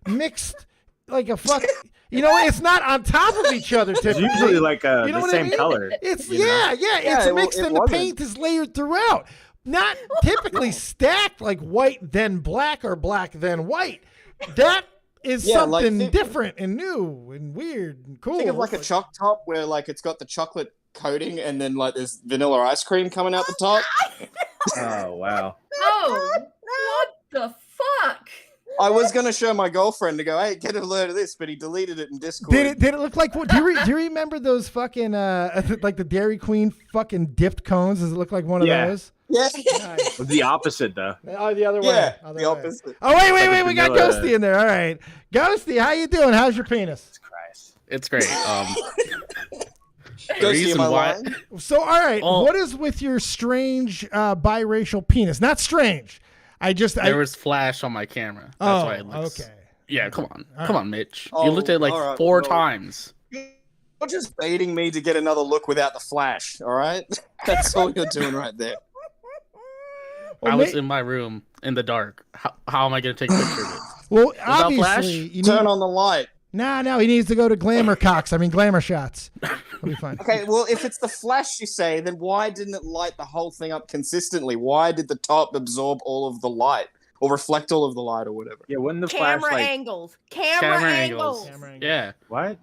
mixed like a fuck. It's not on top of each other typically. It's usually like the same color. It's it's mixed and the paint is layered throughout. Not typically stacked like white then black or black then white. That is something different and new and weird and cool. Think of like a choc top where like it's got the chocolate coating and then like there's vanilla ice cream coming out the top. Oh wow. Oh, what the fuck? I was gonna show my girlfriend to go, hey, get a load of this, but he deleted it in Discord. Did it look like what? Do you remember those fucking like the Dairy Queen fucking dipped cones? Does it look like one of those? Yeah. Nice. The opposite though. Oh, the other way. Yeah, the opposite. Oh wait, we got Ghosty in there. All right, Ghosty, how you doing? How's your penis? It's great. Ghosty, am I lying? So all right, what is with your strange biracial penis? Not strange. There was flash on my camera. That's why it looks. Okay. Yeah, come on. All Come right. on, Mitch. Oh, You looked at it like all right, 4 well- times. You're just baiting me to get another look without the flash, all right? That's all you're doing right there. Well, I was in my room in the dark. How am I going to take a picture of it? Well, Without flash? obviously, you Turn need... on the light. No, he needs to go to glamour glamour shots. It'll be fine. Okay, well, if it's the flash you say, then why didn't it light the whole thing up consistently? Why did the top absorb all of the light or reflect all of the light or whatever? Yeah, when the Camera flashlight. angles. Camera angles. Yeah. What?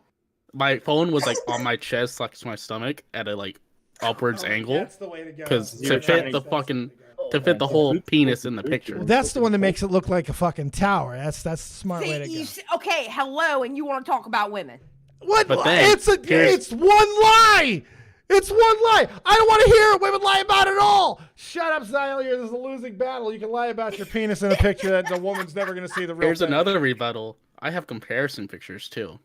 My phone was like on my chest, like to my stomach, at a like upwards angle. That's the way to go. Because You're to trying fit to- the fucking to fit the whole penis in the picture. Well, that's the one that makes it look like a fucking tower. That's the smart way to go. Okay, hello, and you want to talk about women? What? But then, It's one lie. It's one lie. I don't want to hear women lie about it all. Shut up, Xylia. This is a losing battle. You can lie about your penis in a picture that the woman's never going to see the real Here's thing. another rebuttal. I have comparison pictures too.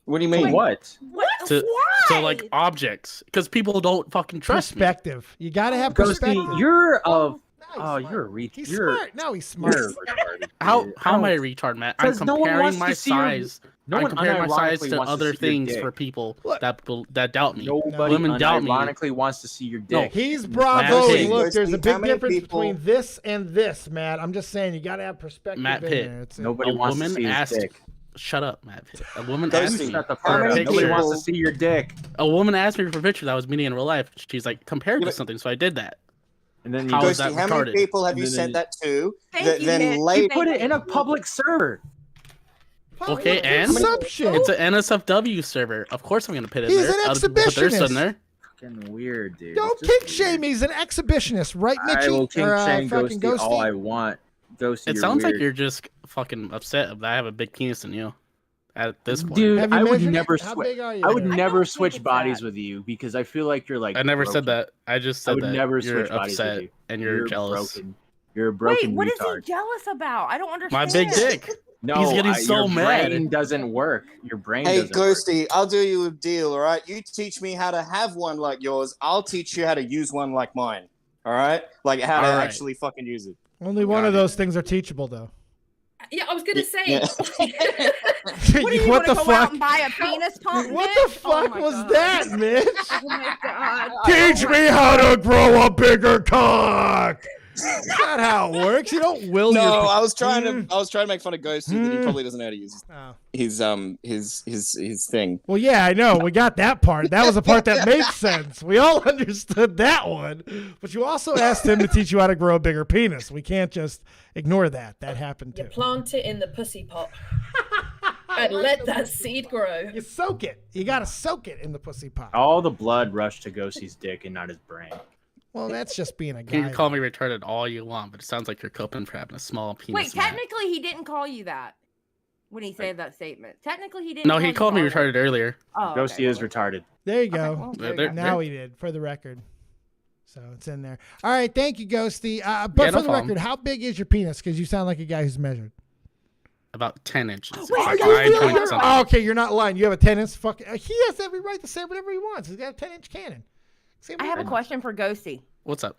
What do you mean? What? What? To like objects, because people don't fucking trust me. Perspective. You got to have Ghosty, perspective. you're a. He's Oh, smart. you're a retard. He's You're smart. No, he's smart. You're retarded. How dude. am I a retard, Matt? I'm 'Cause no one comparing wants my to see your- size. No I'm one comparing my size unironically to wants to other see your things dick. for people Look. that doubt me. Nobody Women doubt me. unironically wants to see your No, dick. He's Matt, bravoing. Look, there's a how big many difference people- between this and this, Matt. I'm just saying you got to have perspective in MattPitt. there. It's- Nobody A wants to woman see his asked. dick. Shut up, Matt. A woman Ghosty, asked me Shut the How fuck many up. Nobody picture. wants people- to see your dick. A woman asked me for a picture that was me in real life. She's like, compare it to something, so I did that. And then How you is Ghosty, that how many retarded? people have you And then sent that to? Thank you, then Mitch. later, put it in a public server. Okay, and Consumption. it's an NSFW server. Of course, I'm gonna put it He's in there. an Other people put theirs exhibitionist. in there. Fucking weird, dude. Don't It's just kink shame. weird. He's an exhibitionist, right, Mitchie? I will kink shame fucking Ghosty all I want. Ghosty, It you're sounds like weird. you're just fucking upset that I have a big penis in you. At this point, Dude, Have you I would measured it? never How switch. big are you? I would there? never don't switch think it's bodies that. with you because I feel like you're like. I never said broken. that. I just I said would that never you're switch bodies with upset you. and you're jealous. Broken. You're a broken Wait, what is he retard. jealous about? I don't understand. My big dick. No, He's getting so your mad. brain doesn't work. Your brain hey, doesn't work. Ghosty, I'll do you a deal, all right? You teach me how to have one like yours. I'll teach you how to use one like mine, all right? Like how to All right. actually fucking use it. Only one of those things are teachable, though. Yeah, I was gonna say. Yeah. What do you What want the to go out fuck? and buy a penis pump? What Mitch? the fuck my was God. that, Mitch? Oh my god. Teach me how to grow a bigger cock. That's not how it works. You don't will No, your. I was trying to make fun of Ghosty that he probably doesn't know how to use Oh. his thing. Well, yeah, I know. We got that part. That was the part that makes sense. We all understood that one. But you also asked him to teach you how to grow a bigger penis. We can't just ignore that. That happened You too. plant it in the pussy pot and let that seed grow. You soak it. You got to soak it in the pussy pot. All the blood rushed to Ghosty's dick and not his brain. Well, that's just being a You guy. can call me retarded all you want, but it sounds like you're coping for having a small penis. Wait, Matt. technically he didn't call you that when he said that statement. Technically he didn't. No, he called me you retarded earlier. Oh, okay, Ghosty is well, retarded. There you okay, go. well, there you There- go. Now he did, for the record. So it's in there. All right, thank you, Ghosty. But Yeah, no for the problem. record, how big is your penis? Because you sound like a guy who's measured. About 10 inches. It's Wait, like are you 9 really? point something. Oh, okay, you're not lying. You have a 10-inch fucking. He has every right to say whatever he wants. He's got a 10-inch cannon. Say I have a whatever. question for Ghosty. What's up?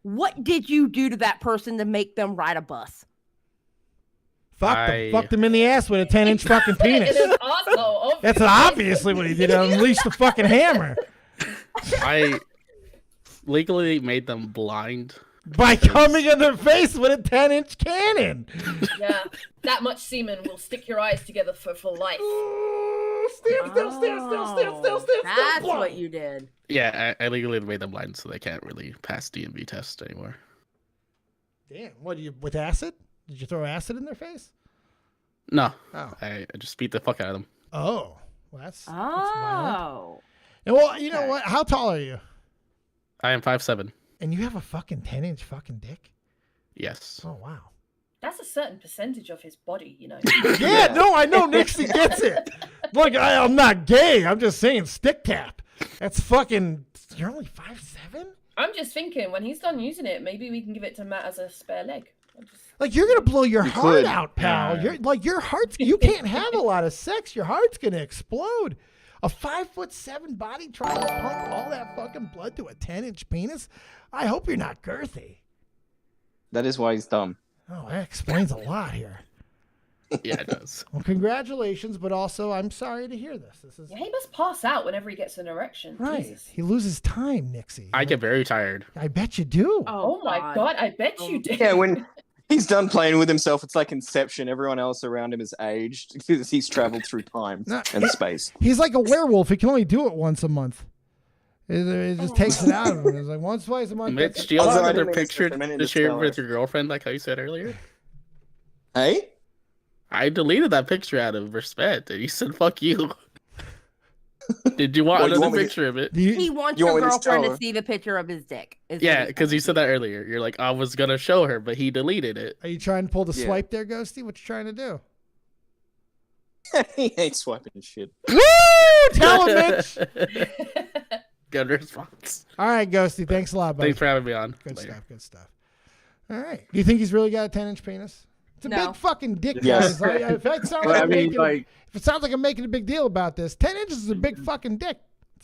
What did you do to that person to make them ride a bus? Fucked him in the ass with a 10-inch fucking Put it penis. in his arsehole, That's obviously what he did. Unleash the fucking hammer I legally made them blind. by coming in their face with a 10-inch cannon. Yeah, that much semen will stick your eyes together for life. Stand still. That's what you did. Yeah, I legally made them blind, so they can't really pass DMV tests anymore. Damn, what, with acid? Did you throw acid in their face? No, Oh. I just beat the fuck out of them. Oh, well, that's violent. Oh. And well, you know what? How tall are you? I am 5'7". And you have a fucking 10-inch fucking dick? Yes. Oh, wow. That's a certain percentage of his body, you know. Yeah, no, I know Nixie gets it. Look, I'm not gay. I'm just saying stick tap. That's fucking, you're only 5'7"? I'm just thinking, when he's done using it, maybe we can give it to Matt as a spare leg. Like, you're going to blow your heart could. out, pal. Yeah. You're like, your heart's, you can't have a lot of sex. Your heart's going to explode. A 5'7" body trying to pump all that fucking blood to a 10-inch penis? I hope you're not girthy. That is why he's dumb. Oh, that explains a lot here. Yeah, it does. Well, congratulations, but also I'm sorry to hear this. This is Yeah, he must pass out whenever he gets an erection. right. Jesus. He loses time, Nixie. I get very tired. I bet you do. Oh my God, I bet you do. Yeah, when he's done playing with himself, it's like Inception. Everyone else around him is aged because he's traveled through time and space. He's like a werewolf. He can only do it once a month. It just takes it out of him. It's like once, twice a month. Mitch, do you have another picture to share with your girlfriend, like how you said earlier? Hey? I deleted that picture out of respect, and you said, fuck you. Did you want another picture of it? He wants your girlfriend to see the picture of his dick. Yeah, because you said that earlier. You're like, I was going to show her, but he deleted it. Are you trying to pull the swipe there, Ghosty? What you trying to do? He ain't swiping shit. Woo! Tell him, Mitch. Good response. All right, Ghosty. Thanks a lot, buddy. Thanks for having me on. Good stuff. Good stuff. All right. Do you think he's really got a 10-inch penis? It's a big fucking dick, Yes. guys. If it sounds like if it sounds like I'm making a big deal about this, 10 inches is a big fucking dick.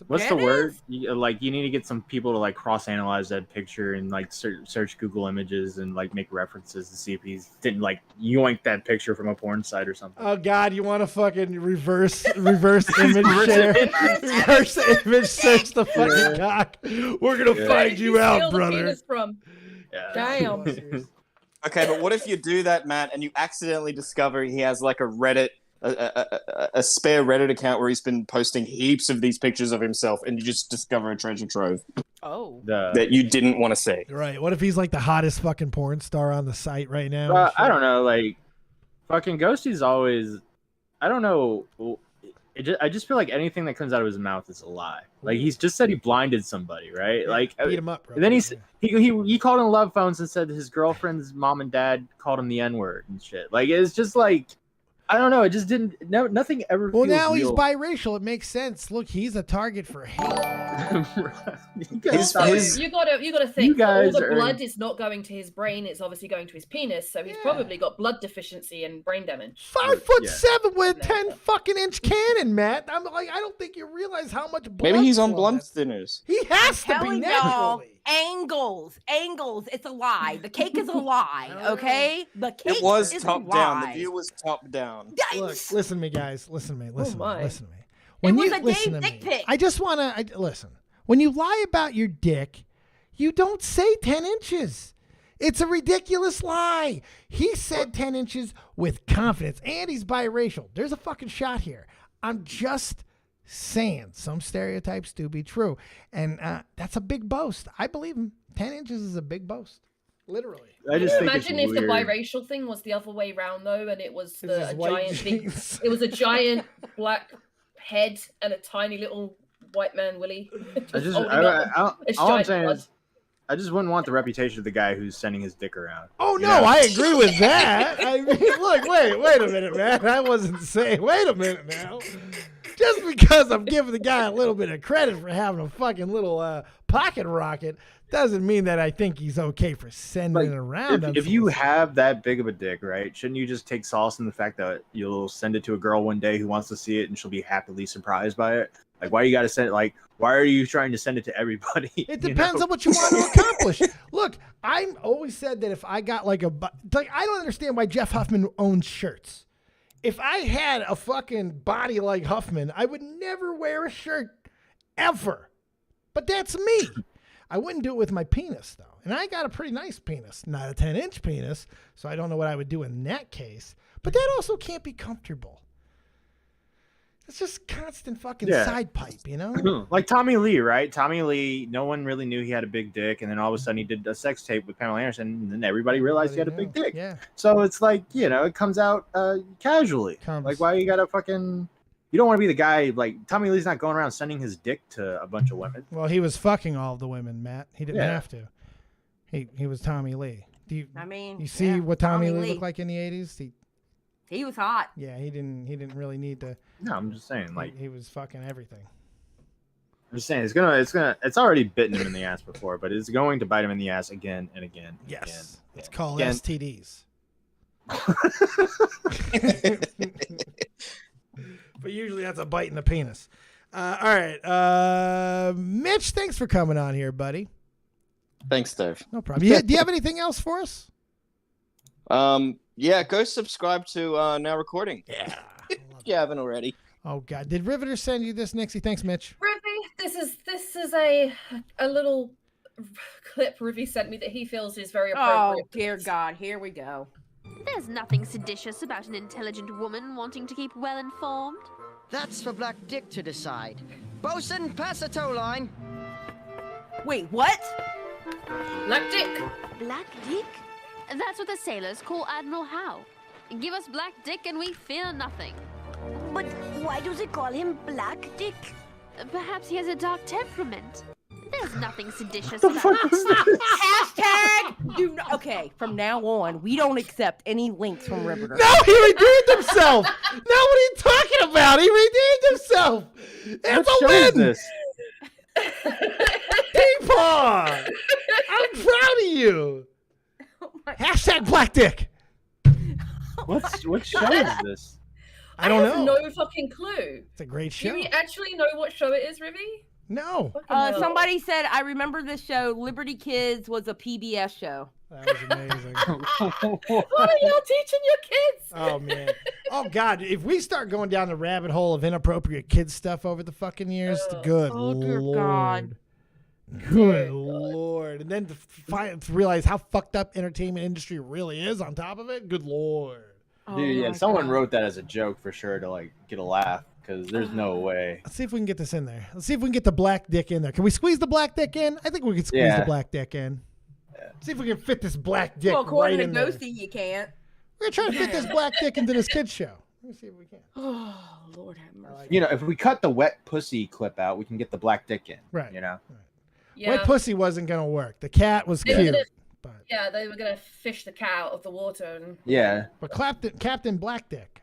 What's the word? You need to get some people to like cross-analyze that picture and like search Google Images and like make references to see if he's didn't like yoink that picture from a porn site or something. Oh God, you want to fucking reverse image share, reverse image search the fucking cock. We're gonna find you out, brother. Damn. Okay, but what if you do that, Matt, and you accidentally discover he has like a Reddit, a spare Reddit account where he's been posting heaps of these pictures of himself, and you just discover a treasure trove that you didn't want to see. Right. What if he's like the hottest fucking porn star on the site right now? I don't know. Like, fucking Ghosty's always. I don't know. I just feel like anything that comes out of his mouth is a lie. Like he's just said he blinded somebody, right? Like beat him up, bro. And then he called in love phones and said his girlfriend's mom and dad called him the N-word and shit. Like it's just like I don't know. It just didn't. Nothing ever. Well, feels now he's real. biracial. It makes sense. Look, he's a target for hate. You gotta think. You guys all the are- blood is not going to his brain. It's obviously going to his penis. So he's probably got blood deficiency and brain damage. 5'7" with a 10 fucking inch cannon, Matt. I'm like, I don't think you realize how much blood. Maybe he's on flow blood that's- thinners. He has to be Telling y'all, naturally. angles. It's a lie. The cake is a lie. Okay, the cake It was is top a down. The lie. view was top down. Look, listen to me, guys. Listen to me. Listen to me. my. Listen to me. It was you a listen gay to dick me, pic. I just want to listen. When you lie about your dick, you don't say 10 inches. It's a ridiculous lie. He said 10 inches with confidence, and he's biracial. There's a fucking shot here. I'm just saying some stereotypes do be true, and that's a big boast. I believe him. 10 inches is a big boast. Literally. I just think Imagine it's if the weird. biracial thing was the other way round though, and it was This is a white giant big. jeans. It was a giant black head and a tiny little white man willy. I just holding all up I'm giant saying blood. is I just wouldn't want the reputation of the guy who's sending his dick around. Oh You no, know? I agree with that. I mean, look, wait a minute, man. I wasn't saying. Wait a minute now. Just because I'm giving the guy a little bit of credit for having a fucking little pocket rocket doesn't mean that I think he's okay for sending it around. If you have that big of a dick, right? Shouldn't you just take solace in the fact that you'll send it to a girl one day who wants to see it and she'll be happily surprised by it? Like, why you got to send it? Like, why are you trying to send it to everybody? It depends on what you want to accomplish. Look, I've always said that if I got like I don't understand why Jeff Huffman owns shirts. If I had a fucking body like Huffman, I would never wear a shirt ever. But that's me. I wouldn't do it with my penis though. And I got a pretty nice penis, not a 10-inch penis, so I don't know what I would do in that case. But that also can't be comfortable. It's just constant fucking side pipe, you know? Like Tommy Lee, right? Tommy Lee, no one really knew he had a big dick, and then all of a sudden he did a sex tape with Pamela Anderson, and then everybody realized he had a big dick. Yeah. So it's like, you know, it comes out casually. Like, why you gotta fucking... You don't want to be the guy, like, Tommy Lee's not going around sending his dick to a bunch of women. Well, he was fucking all of the women, Matt. He didn't Yeah. have to. He was Tommy Lee. I mean, you see what Tommy Lee looked like in the 80s? He was hot. Yeah, he didn't really need to. No, I'm just saying, like, he was fucking everything. I'm just saying, it's already bitten him in the ass before, but it's going to bite him in the ass again and again. Yes. Again, It's called again. STDs. But usually that's a bite in the penis. All right. Mitch, thanks for coming on here, buddy. Thanks, Dave. No problem. Do you have anything else for us? Yeah, go subscribe to Now Recording. Yeah. If you haven't already. Oh God, did Riveter send you this, Nixie? Thanks, Mitch. Rivy, this is a little clip Rivy sent me that he feels is very appropriate. Oh dear God, here we go. There's nothing seditious about an intelligent woman wanting to keep well informed. That's for Black Dick to decide. Bosun, pass the tow line. Wait, what? Black Dick. Black Dick? That's what the sailors call Admiral Howe. Give us Black Dick and we fear nothing. But why do they call him Black Dick? Perhaps he has a dark temperament. There's nothing seditious about Hashtag do not. Okay, from now on, we don't accept any links from Riveter. No, he redeemed himself. No, what are you talking about? He redeemed himself. It's a win. This? PeePaw, I'm proud of you. Hashtag Black Dick. What show is this? I don't have know. No fucking clue. It's a great show. Do you actually know what show it is, Rivy? No. Somebody said, I remember this show, Liberty Kids was a PBS show. That was amazing. What are y'all teaching your kids? Oh, man. Oh, God. If we start going down the rabbit hole of inappropriate kids stuff over the fucking years, good dear Lord. God. Good Lord. And then to realize how fucked up entertainment industry really is on top of it, good Lord. Dude, yeah, someone wrote that as a joke for sure to like get a laugh because there's no way. Let's see if we can get this in there. Let's see if we can get the Black Dick in there. Can we squeeze the Black Dick in? I think we can squeeze the Black Dick in. Yeah. See if we can fit this Black Dick well, according right in to there. Ghosty, you can't. We're going to try to fit this Black Dick into this kid's show. Let me see if we can. Oh, Lord have mercy. You know, if we cut the wet pussy clip out, we can get the Black Dick in. Right. You know? Right. Yeah. Wet pussy wasn't going to work. The cat was cute. Yeah, they were gonna fish the cat out of the water. And... Yeah. But Captain Black Dick,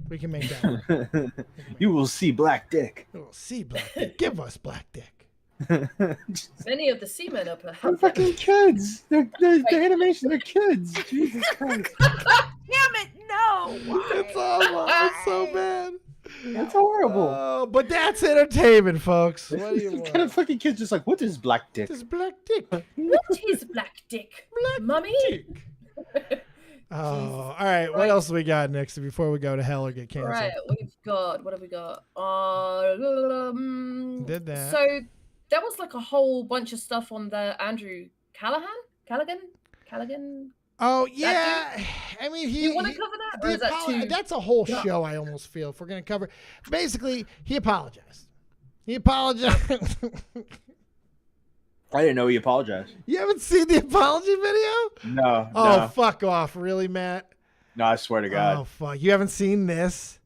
we can make that one. You will see Black Dick. You will see Black Dick. Give us Black Dick. Many of the seamen are They're fucking kids. The animation, they're kids. Jesus Christ. Damn it, no. It's awful. It's so bad. That's horrible. Oh, but that's entertainment, folks. What do you want? Kind of fucking kids just like, what is Black Dick? What is Black Dick? What is Black Dick? Mummy? Dick. Oh, all right. What else we got next before we go to hell or get canceled? Right, we've got, what have we got? Did that. So there was like a whole bunch of stuff on the Andrew Callaghan? Oh, yeah. I mean, you want to cover that? Or is that too... That's a whole show, I almost feel, if we're going to cover. Basically, he apologized. He apologized. I didn't know he apologized. You haven't seen the apology video? No. Oh, no. fuck off. Really, Matt? No, I swear to God. Oh, fuck. You haven't seen this?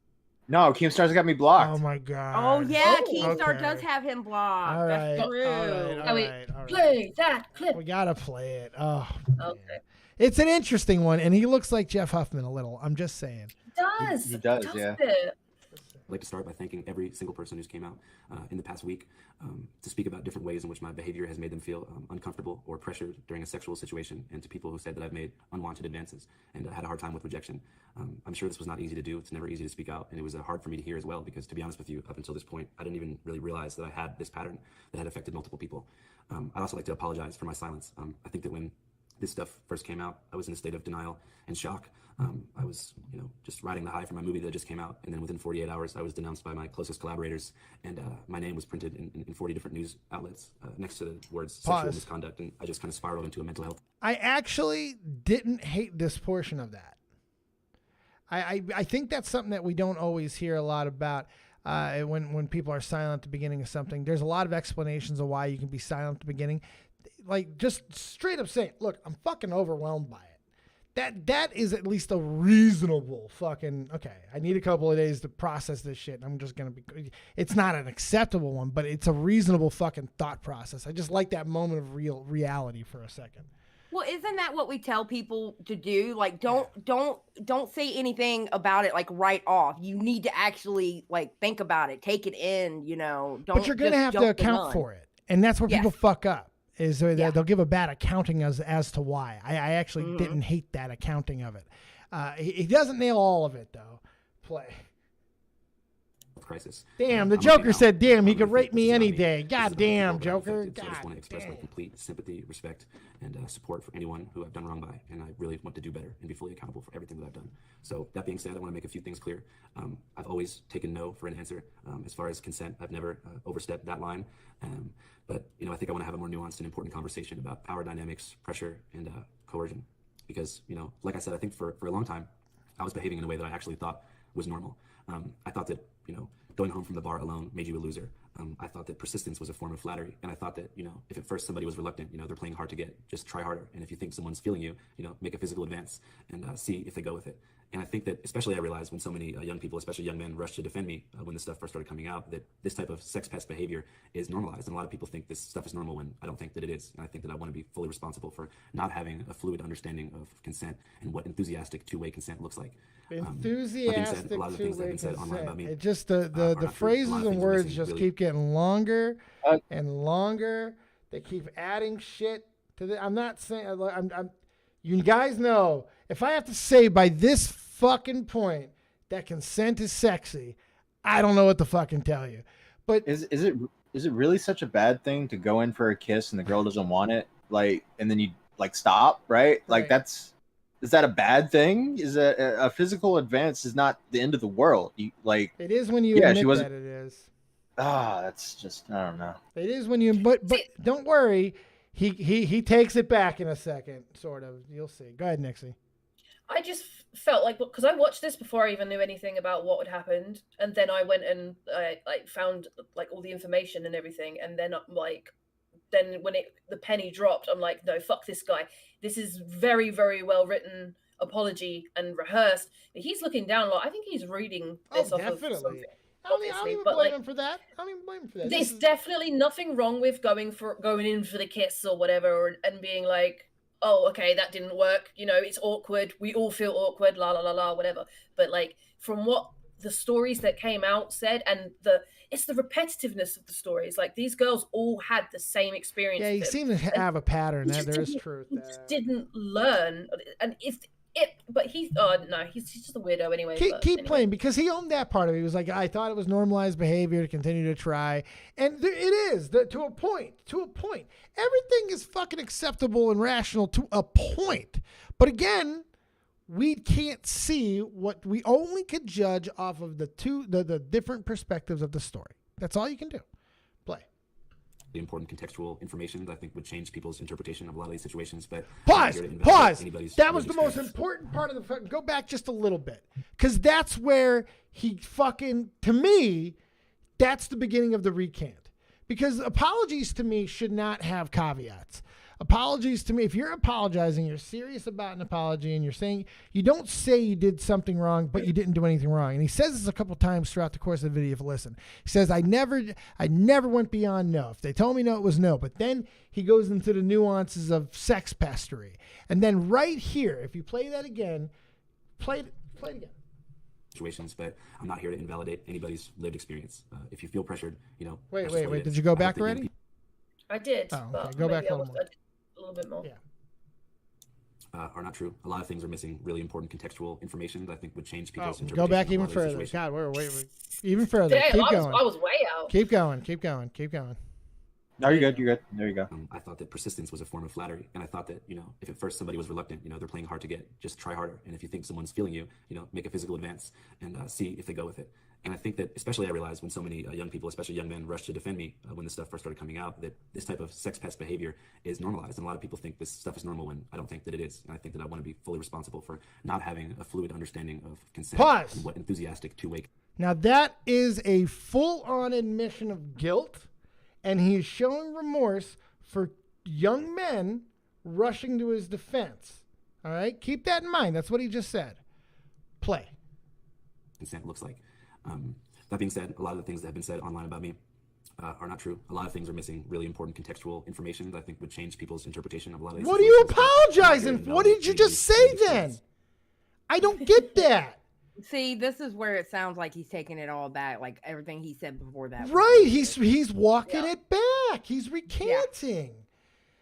No, Keemstar's got me blocked. Oh, my God. Oh, yeah. Keemstar okay. does have him blocked. All right. That's true. All right. Play that clip. We got to play it. Oh, okay. Man. It's an interesting one, and he looks like Jeff Huffman a little. I'm just saying. He does, yeah. I'd like to start by thanking every single person who's came out in the past week to speak about different ways in which my behavior has made them feel uncomfortable or pressured during a sexual situation, and to people who said that I've made unwanted advances and had a hard time with rejection. I'm sure this was not easy to do. It's never easy to speak out, and it was hard for me to hear as well because, to be honest with you, up until this point, I didn't even really realize that I had this pattern that had affected multiple people. I'd also like to apologize for my silence. I think that when this stuff first came out, I was in a state of denial and shock. I was, just riding the high from my movie that just came out, and then within 48 hours, I was denounced by my closest collaborators, and my name was printed in 40 different news outlets next to the words sexual misconduct, and I just kind of spiraled into a mental health. I actually didn't hate this portion of that. I think that's something that we don't always hear a lot about. When people are silent at the beginning of something, there's a lot of explanations of why you can be silent at the beginning. Like, just straight up saying, look, I'm fucking overwhelmed by it. That is at least a reasonable fucking, okay, I need a couple of days to process this shit. I'm just going to be, it's not an acceptable one, but it's a reasonable fucking thought process. I just like that moment of reality for a second. Well, isn't that what we tell people to do? Like, don't say anything about it like right off. You need to actually like think about it, take it in, Don't. But you're going to have to account for it, and that's where people fuck up. Is they'll give a bad accounting as to why. I actually didn't hate that accounting of it. He doesn't nail all of it though. Play. crisis. Damn, the I'm looking Joker out. said, damn, he I'm could looking rape me at any this day. is God about the people damn, that are Joker. affected. So I just God want to express my damn. complete sympathy, respect, and support for anyone who I've done wrong by, and I really want to do better and be fully accountable for everything that I've done. So that being said, I want to make a few things clear. I've always taken no for an answer. As far as consent, I've never overstepped that line. But I think I want to have a more nuanced and important conversation about power dynamics, pressure, and coercion. Because like I said, I think for a long time, I was behaving in a way that I actually thought was normal. I thought that going home from the bar alone made you a loser. I thought that persistence was a form of flattery, and I thought that if at first somebody was reluctant, they're playing hard to get, just try harder. And if you think someone's feeling you, make a physical advance and see if they go with it. And I think that especially I realized when so many young people, especially young men, rushed to defend me when this stuff first started coming out, that this type of sex pest behavior is normalized. And a lot of people think this stuff is normal when I don't think that it is. And I think that I want to be fully responsible for not having a fluid understanding of consent and what enthusiastic two-way consent looks like. Enthusiastic a lot of the things that have been said online about me. It just the phrases and words just keep getting longer and longer. They keep adding shit to the. I'm not saying. You guys know if I have to say by this fucking point that consent is sexy, I don't know what to fucking tell you. But is it really such a bad thing to go in for a kiss and the girl doesn't want it, and then you stop, right? Is that a bad thing? Is a physical advance is not the end of the world. It is when you admit that it is. That's just, I don't know. It is when you, but don't worry, he takes it back in a second, sort of. You'll see. Go ahead, Nixie. I just felt like, because I watched this before I even knew anything about what had happened, and then I went and found all the information and everything, and then then when the penny dropped, I'm like, no, fuck this guy. This is very, very well written apology and rehearsed. He's looking down. I think he's reading this off of something. I don't even blame him for that. I don't even blame him for that. There's definitely nothing wrong with going in for the kiss or whatever, and being like, oh, okay, that didn't work. It's awkward. We all feel awkward. La la la la, whatever. But from what the stories that came out said, and it's the repetitiveness of the stories. These girls all had the same experience. Yeah, you seem to have a pattern. There is truth there. Didn't learn, and but he's just a weirdo anyway. Keep playing, because he owned that part of it. He was like, I thought it was normalized behavior to continue to try, and it is to a point. Everything is fucking acceptable and rational to a point, but again, we can't see what we only could judge off of the different perspectives of the story. That's all you can do. Play. The important contextual information that I think would change people's interpretation of a lot of these situations. But pause. That was the most important part of the fucking. Go back just a little bit, because that's where he fucking, to me, that's the beginning of the recant. Because apologies to me should not have caveats. Apologies to me, if you're apologizing, you're serious about an apology, and you're saying, you don't say you did something wrong, but you didn't do anything wrong. And he says this a couple times throughout the course of the video, if you listen. He says, I never went beyond no. If they told me no, it was no. But then he goes into the nuances of sex pestery. And then right here, if you play that again, play it again. Situations, but I'm not here to invalidate anybody's lived experience. If you feel pressured, Wait. Did you go back already? I did. Oh, okay. But Go back a little bit more. Yeah. Are not true. A lot of things are missing really important contextual information that I think would change people's interpretation. Go back of a lot even of these further. situations. God, wait. Even further. Damn, Keep going. I was way out. Keep going. No, you're good. There you go. I thought that persistence was a form of flattery, and I thought that if at first somebody was reluctant, they're playing hard to get, just try harder. And if you think someone's feeling you, make a physical advance and see if they go with it. And I think that especially I realized when so many young people, especially young men, rushed to defend me when this stuff first started coming out, that this type of sex pest behavior is normalized. And a lot of people think this stuff is normal when I don't think that it is. And I think that I want to be fully responsible for not having a fluid understanding of consent. Pause. And what enthusiastic two-way. Now that is a full-on admission of guilt, and he is showing remorse for young men rushing to his defense. All right? Keep that in mind. That's what he just said. Play. Consent looks like. That being said, a lot of the things that have been said online about me are not true. A lot of things are missing really important contextual information that I think would change people's interpretation of a lot of these. What are you apologizing for? What did you just say then? I don't get that. See, this is where it sounds like he's taking it all back, like everything he said before that. Right, he's walking it back. He's recanting.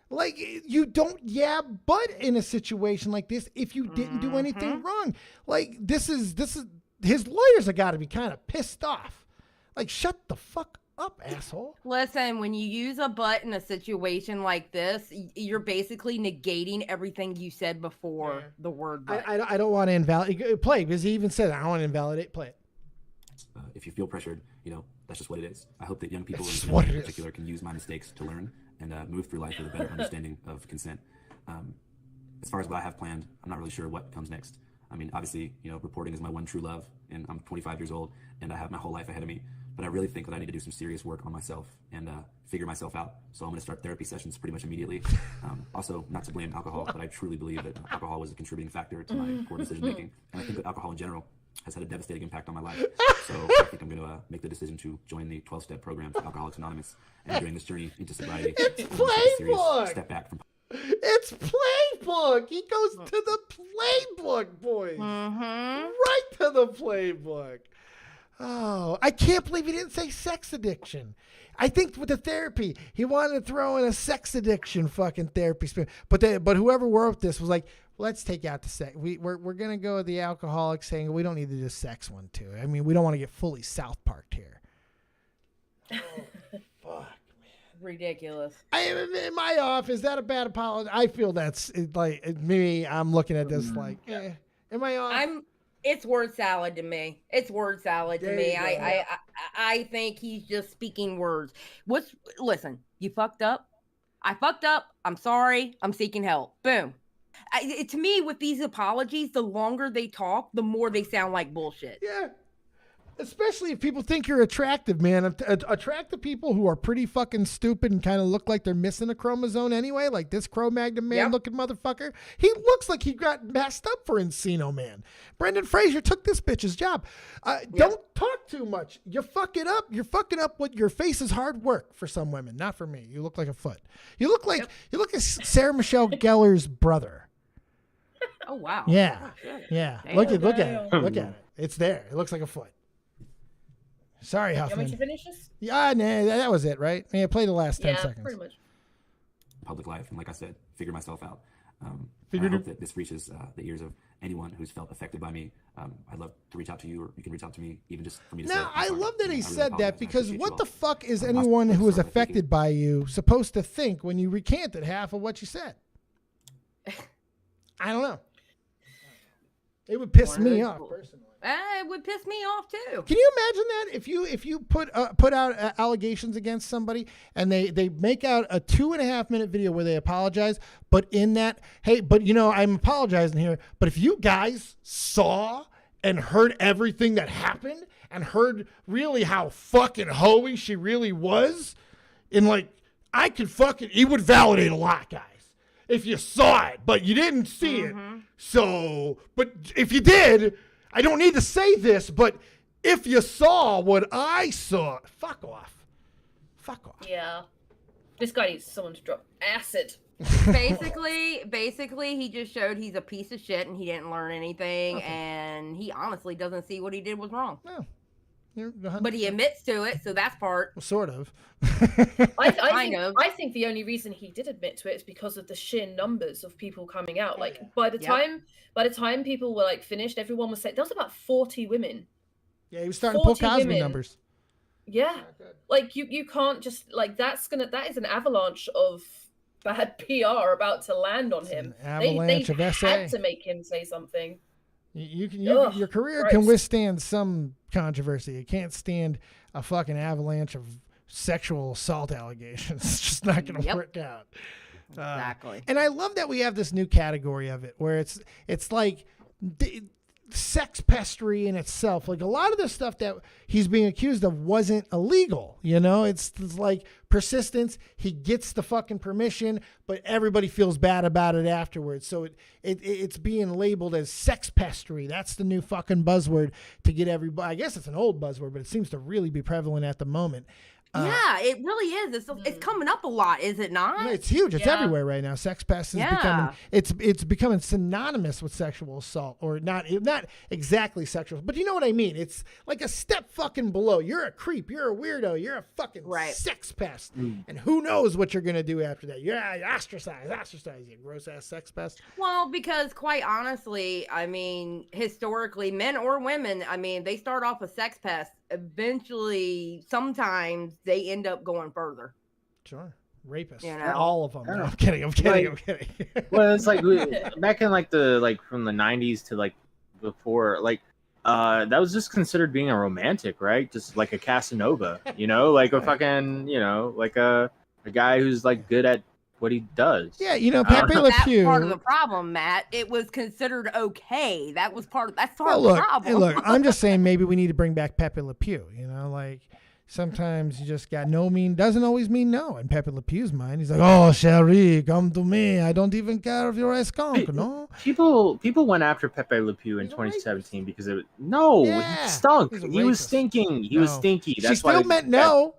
Like, you don't but in a situation like this if you didn't do anything wrong. Like, this is his lawyers have got to be kind of pissed off. Like, shut the fuck up, asshole. Listen, when you use a but in a situation like this, you're basically negating everything you said before the word but. I don't want to invalidate. Play, because he even said, I don't want to invalidate. Play it. If you feel pressured, that's just what it is. I hope that young people That's in what it is. particular can use my mistakes to learn and move through life with a better understanding of consent. As far as what I have planned, I'm not really sure what comes next. I mean, obviously, reporting is my one true love, and I'm 25 years old, and I have my whole life ahead of me. But I really think that I need to do some serious work on myself and figure myself out. So I'm going to start therapy sessions pretty much immediately. Also, not to blame alcohol, but I truly believe that alcohol was a contributing factor to my poor decision making. And I think that alcohol in general has had a devastating impact on my life. So I think I'm going to make the decision to join the 12-step program for Alcoholics Anonymous. And during this journey into sobriety, It's I'm gonna take a serious Playbook. step back from. It's Playbook. He goes to the Playbook, boys. Right to the Playbook. Oh, I can't believe he didn't say sex addiction. I think with the therapy, he wanted to throw in a sex addiction fucking therapy spin. But whoever wrote this was like, let's take out the sex. We're gonna go with the alcoholic saying we don't need to do the sex one too. I mean, we don't want to get fully South Parked here. Oh, fuck. Ridiculous. Am I off? Is that a bad apology? I feel that's like me. I'm looking at this like, am I off? It's word salad to me. It's word salad to There me. you go. I think he's just speaking words. Listen, you fucked up. I fucked up. I'm sorry. I'm seeking help. Boom. To me, with these apologies, the longer they talk, the more they sound like bullshit. Yeah. Especially if people think you're attractive, man. Attractive people who are pretty fucking stupid and kind of look like they're missing a chromosome anyway, like this Cro-Magnon man looking motherfucker. He looks like he got messed up for Encino Man. Brendan Fraser took this bitch's job. Don't talk too much. You fuck it up. You're fucking up what your face is hard work for some women, not for me. You look like a foot. You look like Sarah Michelle Gellar's brother. Oh wow. Yeah. Oh, shit. Yeah. Damn. Look at it. Look at it. It's there. It looks like a foot. Sorry, You want Huffman. me to finish this? Yeah, nah, that was it, right? Yeah, play the last 10 seconds. Pretty much. Public life, and like I said, figure myself out. I Figured hope that this reaches the ears of anyone who's felt affected by me. I'd love to reach out to you, or you can reach out to me, even just for me to say. Now, I love that he really said that, because what the fuck is Also, anyone who is start by thinking- affected by you supposed to think when you recanted half of what you said? I don't know. It would piss me off personally. It would piss me off too. Can you imagine that if you put out allegations against somebody and they make out a 2.5 minute video where they apologize, but in that, hey, but I'm apologizing here, but if you guys saw and heard everything that happened and heard really how fucking hoey she really was, and like it would validate a lot, guys. If you saw it, but you didn't see it. So, but if you did, I don't need to say this, but if you saw what I saw, fuck off. Fuck off. Yeah. This guy needs someone to drop acid. Basically, he just showed he's a piece of shit and he didn't learn anything, and he honestly doesn't see what he did was wrong. No. But he admits to it, so that's part. Sort of. I think the only reason he did admit to it is because of the sheer numbers of people coming out. Like by the time people were like finished, everyone was saying there was about 40 women. Yeah, he was starting to pull 40 Cosby women. numbers. Yeah. Like you can't just like that is an avalanche of bad PR about to land on him. avalanche they of had SA. to make him say something. Your career can withstand some controversy. It can't stand a fucking avalanche of sexual assault allegations. It's just not going to work out. Exactly. And I love that we have this new category of it where it's like sex pestery in itself. Like a lot of the stuff that he's being accused of wasn't illegal. It's like persistence. He gets the fucking permission, but everybody feels bad about it afterwards. So it's being labeled as sex pestery. That's the new fucking buzzword to get everybody. I guess it's an old buzzword, but it seems to really be prevalent at the moment. Yeah, it really is. It's coming up a lot, is it not? It's huge. It's everywhere right now. Sex pest is becoming synonymous with sexual assault, or not exactly sexual, but you know what I mean. It's like a step fucking below. You're a creep. You're a weirdo. You're a fucking sex pest, and who knows what you're gonna do after that? You're ostracized, you gross ass sex pest. Well, because quite honestly, I mean, historically, men or women, I mean, they start off as sex pests eventually, sometimes they end up going further. Sure. Rapists. You know? All of them. No, I'm kidding. I'm kidding. I'm kidding. Well, it's like back in like from the 90s to like before, like that was just considered being a romantic, right? Just like a Casanova, you know, like a fucking, you know, like a guy who's like good at what he does. Yeah, you know, Pepe Le Pew. That's part of the problem, Matt. It was considered okay. That's part of the problem. Hey, look, I'm just saying maybe we need to bring back Pepe Le Pew, you know, like sometimes you just got no doesn't always mean no. In Pepe Le Pew's mind, he's like, oh, Cherie, come to me. I don't even care if you're a skunk, no? People went after Pepe Le Pew in 2017 because he stunk. He was stinking. He was stinky. That's she still meant no.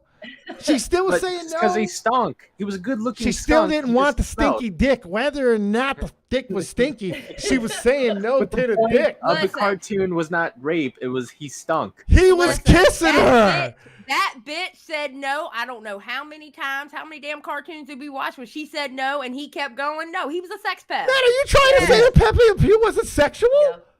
She still was saying no. Because he stunk. He was a good looking. She still didn't want the stinky dick, whether or not the dick was stinky. She was saying no to the dick. Of the cartoon was not rape. It was he stunk. He was kissing her. That bitch said no. I don't know how many times, how many damn cartoons did we watch where she said no and he kept going? No, he was a sex pest. Man, are you trying to say that Pepe Le Pew wasn't sexual?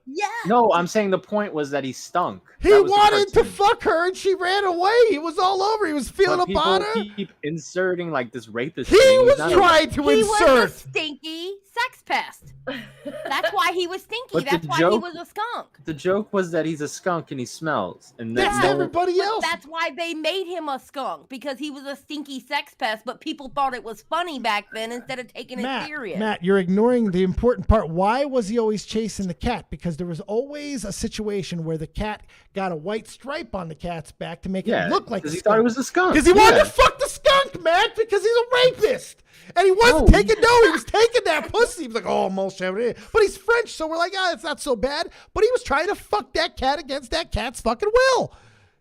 Yeah. No, I'm saying the point was that he stunk. He wanted to fuck her and she ran away. He was all over. He was feeling up on her. Keep inserting like this rapist. He was trying to insert. He was a stinky sex pest. That's why he was stinky. But that's why he was a skunk. The joke was that he's a skunk and he smells. And that's everybody else. That's why they made him a skunk, because he was a stinky sex pest, but people thought it was funny back then instead of taking it serious. Matt, you're ignoring the important part. Why was he always chasing the cat? Because there was always a situation where the cat got a white stripe on the cat's back to make it look like a skunk. Because he thought it was a skunk. Because he wanted to fuck the skunk, Matt, because he's a rapist. And he wasn't taking he was taking that pussy. He was like, oh, mon chéri. But he's French, so we're like, it's not so bad. But he was trying to fuck that cat against that cat's fucking will.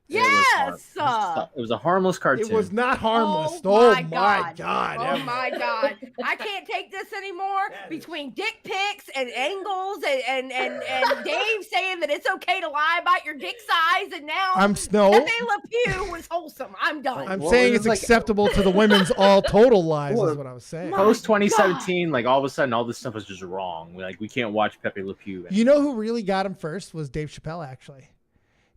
Yes. It was a harmless cartoon. It was not harmless. Oh my God. Oh my God. I can't take this anymore. Between dick pics and angles and Dave saying that it's okay to lie about your dick size, and now Pepe Le Pew was wholesome. I'm done. I'm saying it's acceptable to the women's all total lies is what I was saying. Post 2017, like all of a sudden all this stuff was just wrong. Like we can't watch Pepe Le Pew anymore. You know who really got him first was Dave Chappelle, actually.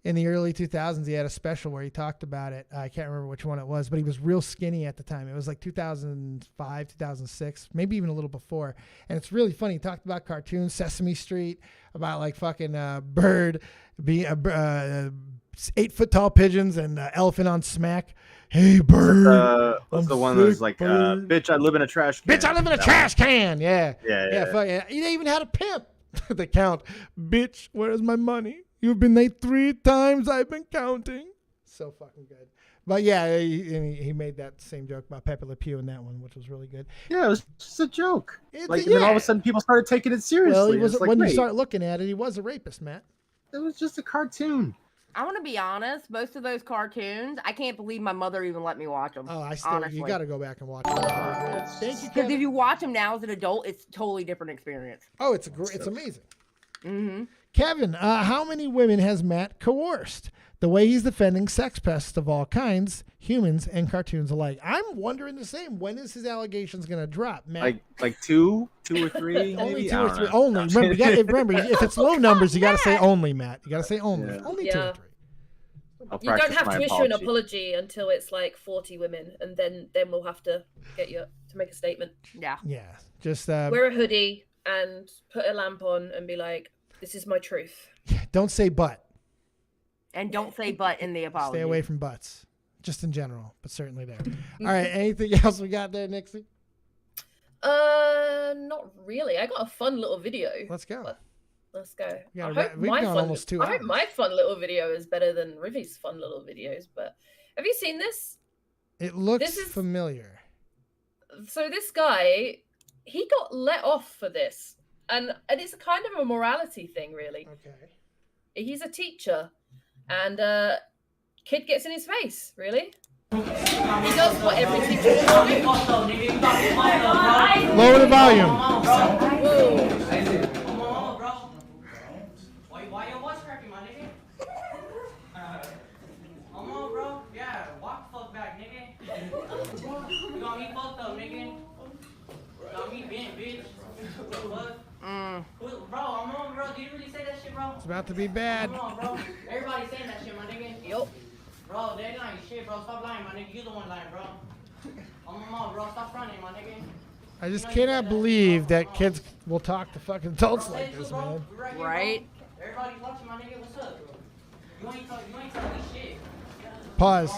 In the early 2000s, he had a special where he talked about it. I can't remember which one it was, but he was real skinny at the time. It was like 2005, 2006, maybe even a little before. And it's really funny. He talked about cartoons, Sesame Street, about like fucking bird, being 8-foot tall pigeons and elephant on smack. Hey, bird. What's the one that's like, bitch, I live in a trash can. Bitch, I live in a trash can. Yeah. Yeah. He even had a pimp. The count. Bitch, where's my money? You've been late 3 times. I've been counting. So fucking good. But yeah, he made that same joke about Pepe Le Pew in that one, which was really good. Yeah, it was just a joke. And then all of a sudden people started taking it seriously. Well, he was, when you start looking at it, he was a rapist, Matt. It was just a cartoon. I want to be honest. Most of those cartoons, I can't believe my mother even let me watch them. Oh, you got to go back and watch them. Thank you, because if you watch them now as an adult, it's a totally different experience. Oh, it's amazing. Mm-hmm. Kevin, how many women has Matt coerced? The way he's defending sex pests of all kinds, humans and cartoons alike. I'm wondering the same. When is his allegations going to drop, Matt? Like two or three? Only 2 or 3. Only. Remember, if it's low numbers, you got to say only, Matt. You got to say only. Yeah. Only 2 or 3. You don't have to issue an apology until it's like 40 women, and then we'll have to get you to make a statement. Yeah. Yeah. Just wear a hoodie and put a lamp on and be like, this is my truth. Don't say but. And don't say but in the apology. Stay away from butts. Just in general, but certainly there. All right. Anything else we got there, Nixie? Not really. I got a fun little video. Let's go. Let's go. Yeah, we've gone almost 2 hours. I hope my fun little video is better than Rivy's fun little videos. But have you seen this? It looks familiar. So this guy, he got let off for this. And it's kind of a morality thing, really. Okay. He's a teacher, and kid gets in his face, really. He does what every teacher does. Lower the volume. Whoa. Why your voice cracking, my nigga? Come on, bro. Yeah, walk the fuck back, nigga. You got me fucked up, nigga. Got me bent, bitch. What? Bro, I'm on, bro. Did you really say that shit, bro? It's about to be bad. Come on, bro. Everybody's saying that shit, my nigga. Yup. Bro, they ain't lying shit, bro. Stop lying, my nigga. You the one lying, bro. On my mom, bro. Stop fronting, my nigga. I just cannot believe that kids will talk to fucking adults like this, man. Right? Everybody's watching, my nigga. What's up, bro? You ain't talking shit. Pause.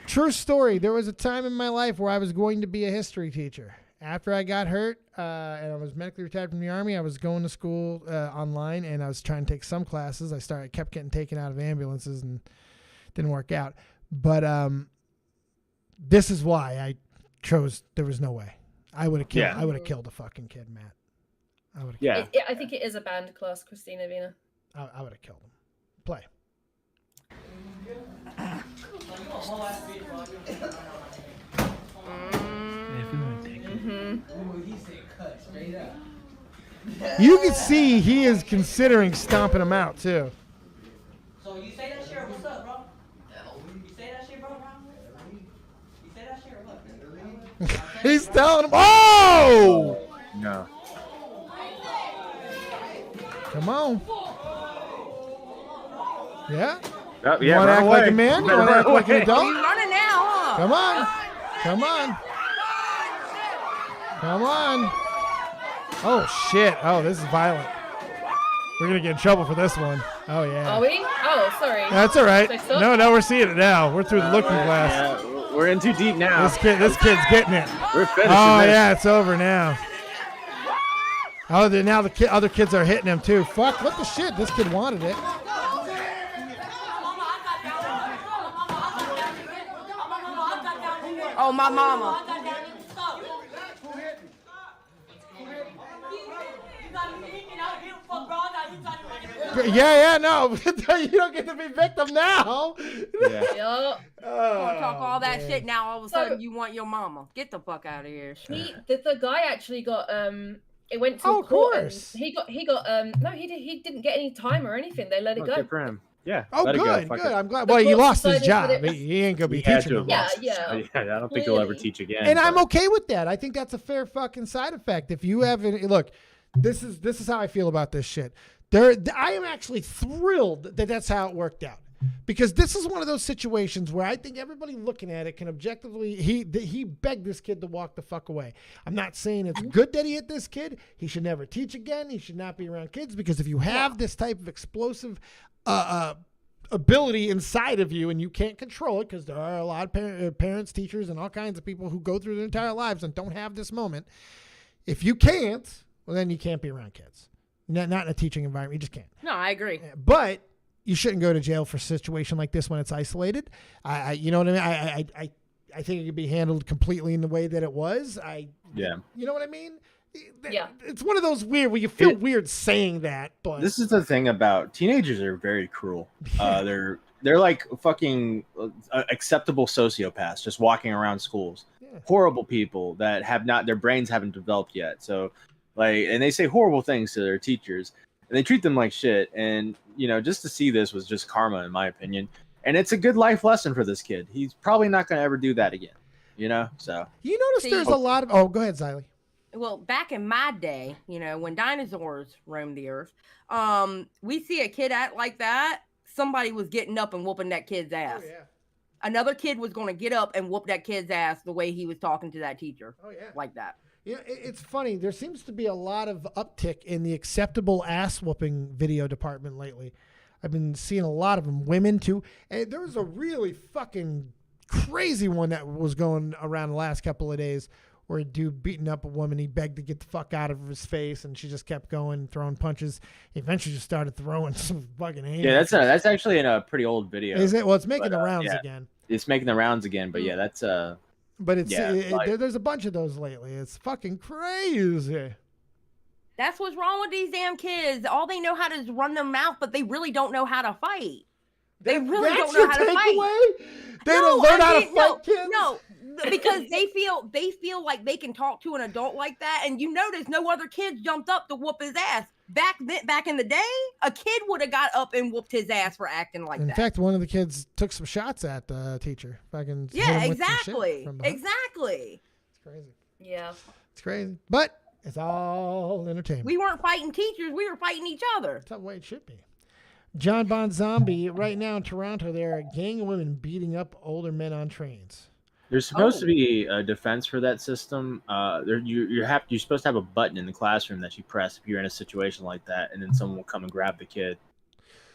True story. There was a time in my life where I was going to be a history teacher. After I got hurt and I was medically retired from the Army, I was going to school online, and I was trying to take some classes. I kept getting taken out of ambulances and didn't work out. But this is why I chose. There was no way I would have killed. I would have killed a fucking kid, Matt. I would have. Yeah. I think it is a banned class, Christina Vina. I would have killed him. Play. You can see he is considering stomping him out too. So you say that shit or what's up, bro? You say that shit, bro? You say that shit or what? He's telling him, oh! No. Come on. Yeah? Oh, yeah, You want to act away. like a man? You want to act like an adult? You running now, huh? Come on. Come on. Come on. Oh, shit. Oh, this is violent. We're going to get in trouble for this one. Oh, yeah. Are we? Oh, sorry. That's all right. They suck? No, we're seeing it now. We're through the looking glass. Yeah, we're in too deep now. This kid's getting it. We're finishing Oh, this. yeah, it's over now. Oh, now the other kids are hitting him, too. Fuck, what the shit? This kid wanted it. Oh, my mama. Yeah, no. You don't get to be victim now. Yup. Gonna talk all that shit now. All of a sudden, you want your mama. Get the fuck out of here. The guy actually got it went to Oh, of court. course. And he got no, he didn't get any time or anything. They let it go. Good for him. Yeah. Oh, let it go. good, Fuck good. it. I'm glad. The Well, he court lost his decided job. that it- He ain't gonna be He had teaching to no have more. Yeah, lost. I don't think he'll ever teach again. And I'm but- okay with that. I think that's a fair fucking side effect. If you have any, look, this is how I feel about this shit. I am actually thrilled that that's how it worked out, because this is one of those situations where I think everybody looking at it can objectively. He begged this kid to walk the fuck away. I'm not saying it's good that he hit this kid. He should never teach again. He should not be around kids, because if you have this type of explosive ability inside of you and you can't control it, because there are a lot of parents, teachers, and all kinds of people who go through their entire lives and don't have this moment. If you can't, well, then you can't be around kids. Not in a teaching environment. You just can't. No, I agree. But you shouldn't go to jail for a situation like this when it's isolated. You know what I mean? I think it could be handled completely in the way that it was. Yeah. You know what I mean? Yeah. It's one of those weird where you feel weird saying that, but This is the thing about teenagers are very cruel. They're like fucking acceptable sociopaths just walking around schools. Yeah. Horrible people that have not, their brains haven't developed yet. So like, and they say horrible things to their teachers and they treat them like shit. And, you know, just to see this was just karma, in my opinion. And it's a good life lesson for this kid. He's probably not going to ever do that again, you know? So you notice See- there's a lot of, oh, go ahead, Xylee. Well, back in my day, you know, when dinosaurs roamed the earth, we see a kid act like that, somebody was getting up and whooping that kid's ass. Oh, yeah. Another kid was going to get up and whoop that kid's ass the way he was talking to that teacher. Oh, yeah. Like that. Yeah, it's funny. There seems to be a lot of uptick in the acceptable ass whooping video department lately. I've been seeing a lot of them, women too. And there was a really fucking crazy one that was going around the last couple of days, where a dude beating up a woman. He begged to get the fuck out of his face, and she just kept going, throwing punches. He eventually just started throwing some fucking hands. yeah, that's actually in a pretty old video. Is it? Well, it's making But, the rounds yeah. again. It's making the rounds again, but yeah, that's But it's Yeah, like- there's a bunch of those lately. It's fucking crazy. That's what's wrong with these damn kids. All they know how to is run their mouth, but they really don't know how to fight. They really That's don't know your how to fight. takeaway? They don't learn how to fight, kids? No, because they feel like they can talk to an adult like that. And you notice no other kids jumped up to whoop his ass. Back in the day, a kid would have got up and whooped his ass for acting like In that. fact, one of the kids took some shots at the teacher. Fucking hit Yeah, him with some shit exactly. from behind. Exactly. It's crazy. Yeah. It's crazy. But it's all entertainment. We weren't fighting teachers, we were fighting each other. That's the way it should be. John Bon Zombie, right now in Toronto, there are a gang of women beating up older men on trains. There's supposed to be a defense for that system. You're supposed to have a button in the classroom that you press if you're in a situation like that, and then someone will come and grab the kid.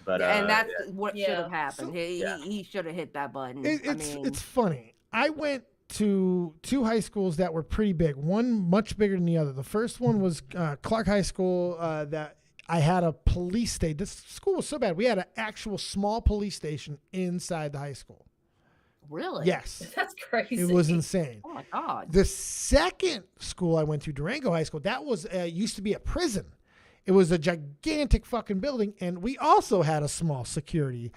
But and that's what should have happened. He should have hit that button. It's funny. I went to 2 high schools that were pretty big. One much bigger than the other. The first one was Clark High School. That I had a police station. This school was so bad. We had an actual small police station inside the high school. Really? Yes. That's crazy. It was insane. Oh my God. The second school I went to, Durango High School, that was used to be a prison. It was a gigantic fucking building, and we also had a small security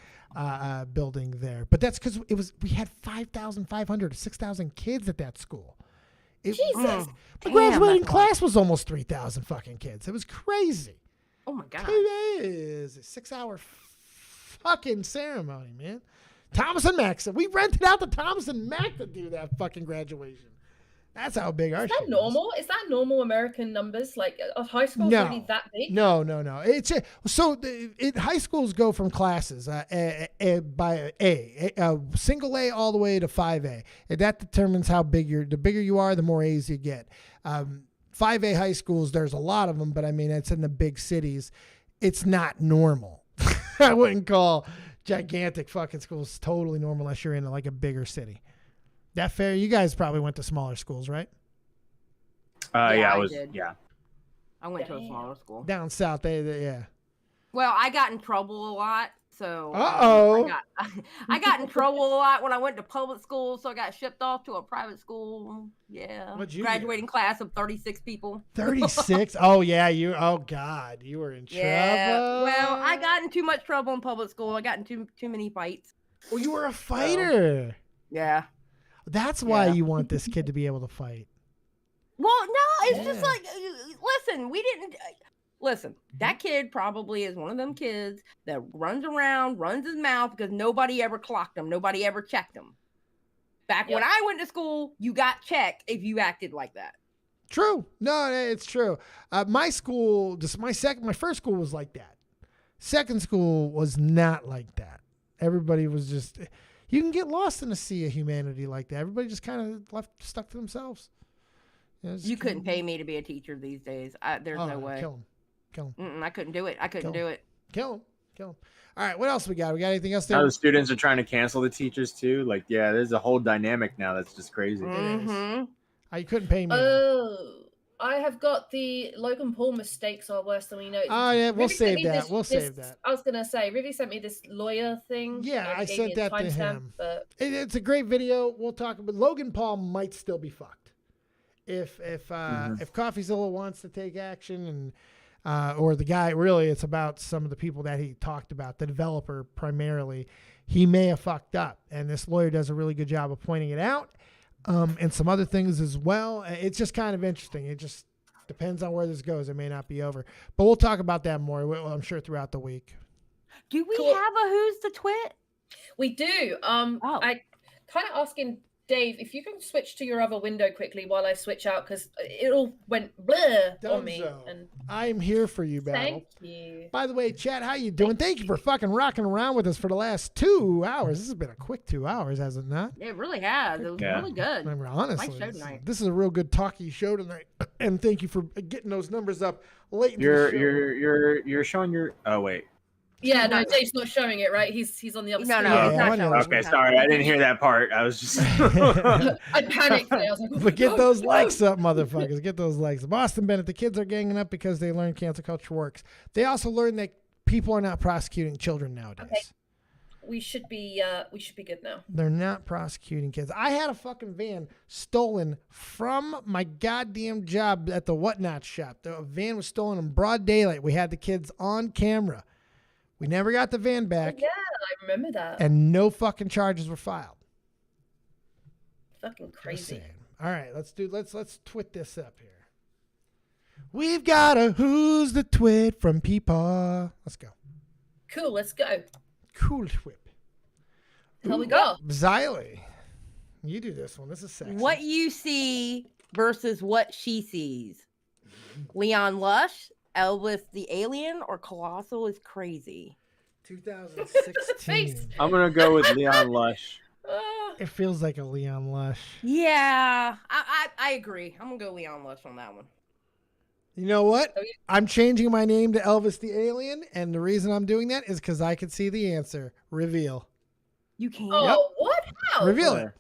building there. But that's because we had 5,500 to 6,000 kids at that school. Jesus. The graduating class was almost 3,000 fucking kids. It was crazy. Oh my God. It is a 6-hour fucking ceremony, man. Thomas and Mack. We rented out the Thomas and Mack to do that fucking graduation. That's how big our shit is. Is that normal? Is that normal American numbers? Like, are high schools really that big? No. It's high schools go from classes by single A all the way to 5A. And that determines how big the bigger you are, the more A's you get. 5A high schools, there's a lot of them, but I mean, it's in the big cities. It's not normal. I wouldn't call gigantic fucking schools totally normal unless you're in like a bigger city. That fair? You guys probably went to smaller schools, right? I went to a smaller school down south. Yeah. Well, I got in trouble a lot, so I got in trouble a lot when I went to public school, so I got shipped off to a private school. Yeah. Graduating class of 36 people. 36? Oh yeah, oh God, you were in trouble. Well, I got in too much trouble in public school. I got in too many fights. Well, you were a fighter. Yeah. That's why you want this kid to be able to fight. Well, no, it's just like, listen, that kid probably is one of them kids that runs around, runs his mouth because nobody ever clocked him. Nobody ever checked him. Back when I went to school, you got checked if you acted like that. True. No, it's true. My school, my first school was like that. Second school was not like that. Everybody was just... You can get lost in a sea of humanity like that. Everybody just kind of stuck to themselves. You couldn't pay me to be a teacher these days. There's no way. Kill him. I couldn't do it. Kill him. All right, what else we got? We got anything else there? Now the students are trying to cancel the teachers too. Like, there's a whole dynamic now that's just crazy. Mm-hmm. You couldn't pay me. I have got the Logan Paul mistakes are worse than we know. Oh yeah, we'll save that. Save that. I was gonna say, Rivi sent me this lawyer thing. Yeah, I sent that to him. But it's a great video. We'll talk about Logan Paul might still be fucked if CoffeeZilla wants to take action and or the guy. Really, it's about some of the people that he talked about. The developer primarily, he may have fucked up, and this lawyer does a really good job of pointing it out. And some other things as well. It's just kind of interesting. It just depends on where this goes. It may not be over. But we'll talk about that more, I'm sure, throughout the week. Do we have a Who's the Twit? We do. I kind of asking Dave if you can switch to your other window quickly while I switch out, because it all went blur on me. And I'm here for you, Battle. Thank you. By the way, chat, how you doing? Thank you for fucking rocking around with us for the last 2 hours. This has been a quick 2 hours, has it not? It really has. It was really good. I mean, honestly, nice show tonight. This is a real good talky show tonight. And thank you for getting those numbers up late in the show. You're showing your... Oh, wait. Yeah, no, Dave's not showing it, right? He's on the other screen. Okay, sorry, I didn't hear that part. I was just... I panicked. I was like, but get those likes up, motherfuckers. Get those likes. Boston Bennett, the kids are ganging up because they learned cancel culture works. They also learned that people are not prosecuting children nowadays. Okay. We should be good now. They're not prosecuting kids. I had a fucking van stolen from my goddamn job at the Whatnot shop. The van was stolen in broad daylight. We had the kids on camera. We never got the van back. Yeah, I remember that. And no fucking charges were filed. Fucking crazy. All right, let's twit this up here. We've got a Who's the Twit from PeePaw. Let's go. Cool, let's go. Cool twit. Here we go. Xylee, you do this one. This is sexy. What you see versus what she sees. Leon Lush, Elvis the Alien, or Colossal is crazy. 2016. I'm gonna go with Leon Lush. It feels like a Leon Lush. Yeah, I agree. I'm gonna go Leon Lush on that one. You know what? I'm changing my name to Elvis the Alien, and the reason I'm doing that is because I could see the answer. Reveal. You can't. Oh, what? How? Reveal it.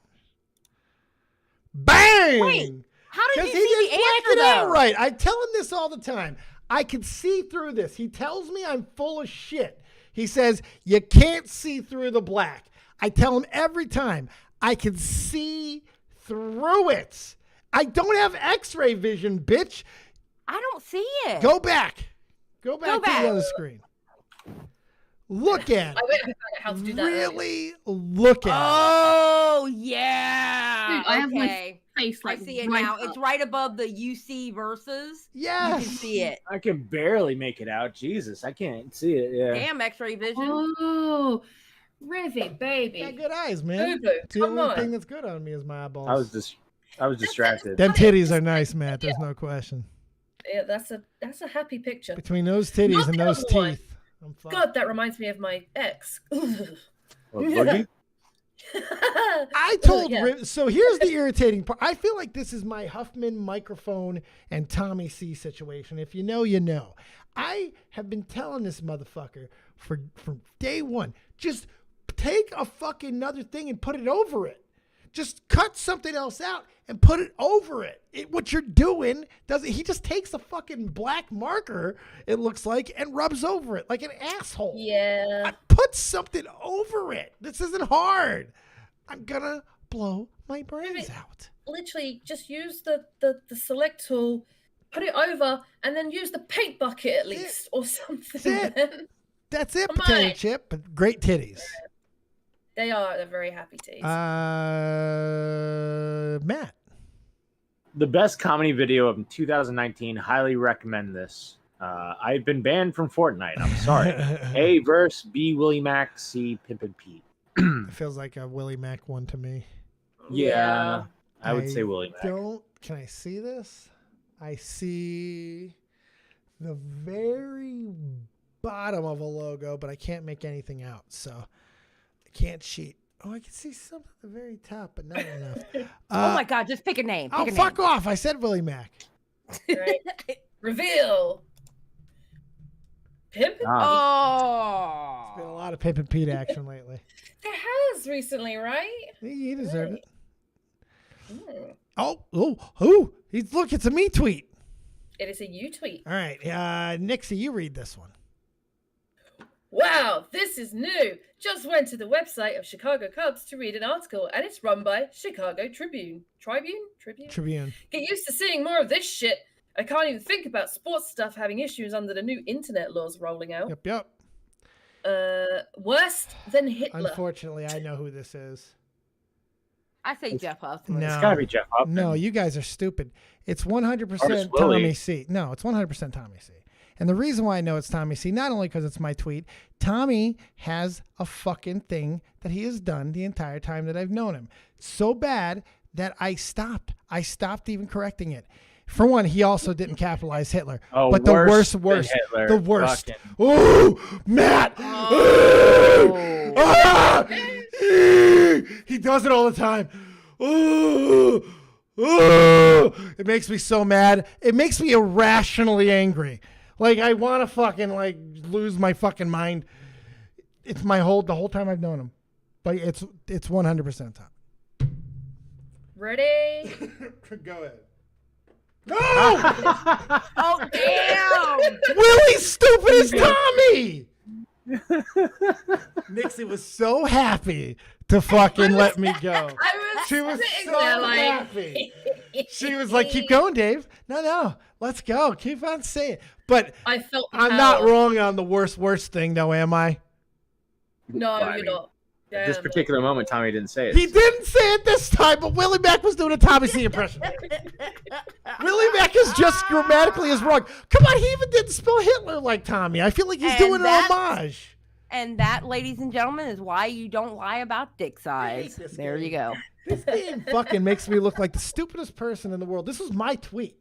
Bang! Wait, how did you he see didn't the black answer it out though? right. I tell him this all the time. I can see through this. He tells me I'm full of shit. He says, you can't see through the black. I tell him every time, I can see through it. I don't have x-ray vision, bitch. I don't see it. Go back. Go back to the other screen. Look at I it. went and found out how to do that. Really look at Oh yeah. Dude, I have my okay. face like I see it right now. up. It's right above the UC versus. Yes. You can see it. I can barely make it out. Jesus, I can't see it. Yeah. Damn X-ray vision. Oh, Rivy, baby. it. Got good eyes, man. Boo-boo, The come only on. thing that's good on me is my eyeballs. I was distracted. Them titties are nice, Matt. There's no question. Yeah, that's a happy picture. Between those titties Not and the those other one. teeth. I'm fine. God, that reminds me of my ex. Boogie? I told Yeah. Riv, so here's the irritating part. I feel like this is my Huffman microphone and Tommy C situation. If you know, you know. I have been telling this motherfucker from day one, just take a fucking another thing and put it over it. Just cut something else out and put it over it. What you're doing doesn't. He just takes a fucking black marker, it looks like, and rubs over it like an asshole. Yeah. Put something over it. This isn't hard. I'm gonna blow my brains out. Literally, just use the select tool, put it over, and then use the paint bucket at least, or something. That's it, Come potato on. chip, but great titties. They're very happy teeth. Matt. The best comedy video of 2019. Highly recommend this. I've been banned from Fortnite. I'm sorry. A verse, B Willie Mac, C Pimpin' Pete. It feels like a Willie Mac one to me. Yeah, I would say Willie Mac. Can I see this? I see the very bottom of a logo, but I can't make anything out, so I can't cheat. Oh, I can see something at the very top, but not enough. Oh my God, just pick a name. Pick a name. Fuck off. I said Willie Mac. Right? Reveal. Pimp? Oh. There's been a lot of Pimp and Pete action lately. There has recently, right? He deserved it. Mm. Look, it's a me tweet. It is a you tweet. All right, Nixie, you read this one. Wow, this is new. Just went to the website of Chicago Cubs to read an article, and it's run by Chicago Tribune. Tribune. Get used to seeing more of this shit. I can't even think about sports stuff having issues under the new internet laws rolling out. Yep. Worse than Hitler. Unfortunately, I know who this is. I say Jeff Huffman. No. It's gotta be Jeff Huffman. No, you guys are stupid. It's 100% Artist Tommy Willie. C. No, it's 100% Tommy C. And the reason why I know it's Tommy C, not only because it's my tweet, Tommy has a fucking thing that he has done the entire time that I've known him. So bad that I stopped. I stopped even correcting it. For one, he also didn't capitalize Hitler. Oh, but the worse worst. than Hitler. The worst. Fucking- Ooh, Matt. Oh. Ah! He does it all the time. Ooh. Ooh. It makes me so mad. It makes me irrationally angry. Like I want to fucking like lose my fucking mind. It's the whole time I've known him, but it's 100% Tom. Ready? Go ahead. No! Oh damn! Willie's stupid as Tommy. Nixie was so happy to fucking let me go. She was sitting so there like- happy. She was like, "Keep going, Dave. No, let's go. Keep on saying." But I felt the I'm not power. wrong on the worst thing, though, am I? No, Well, I you're mean, not. At this Damn. particular moment, Tommy didn't say it. He didn't say it this time, but Willie Mac was doing a Tommy C impression. Willie Mac is just grammatically as wrong. Come on, he even didn't spell Hitler like Tommy. I feel like he's And doing an that's- homage. And that, ladies and gentlemen, is why you don't lie about dick size. There you go. This game fucking makes me look like the stupidest person in the world. This was my tweet.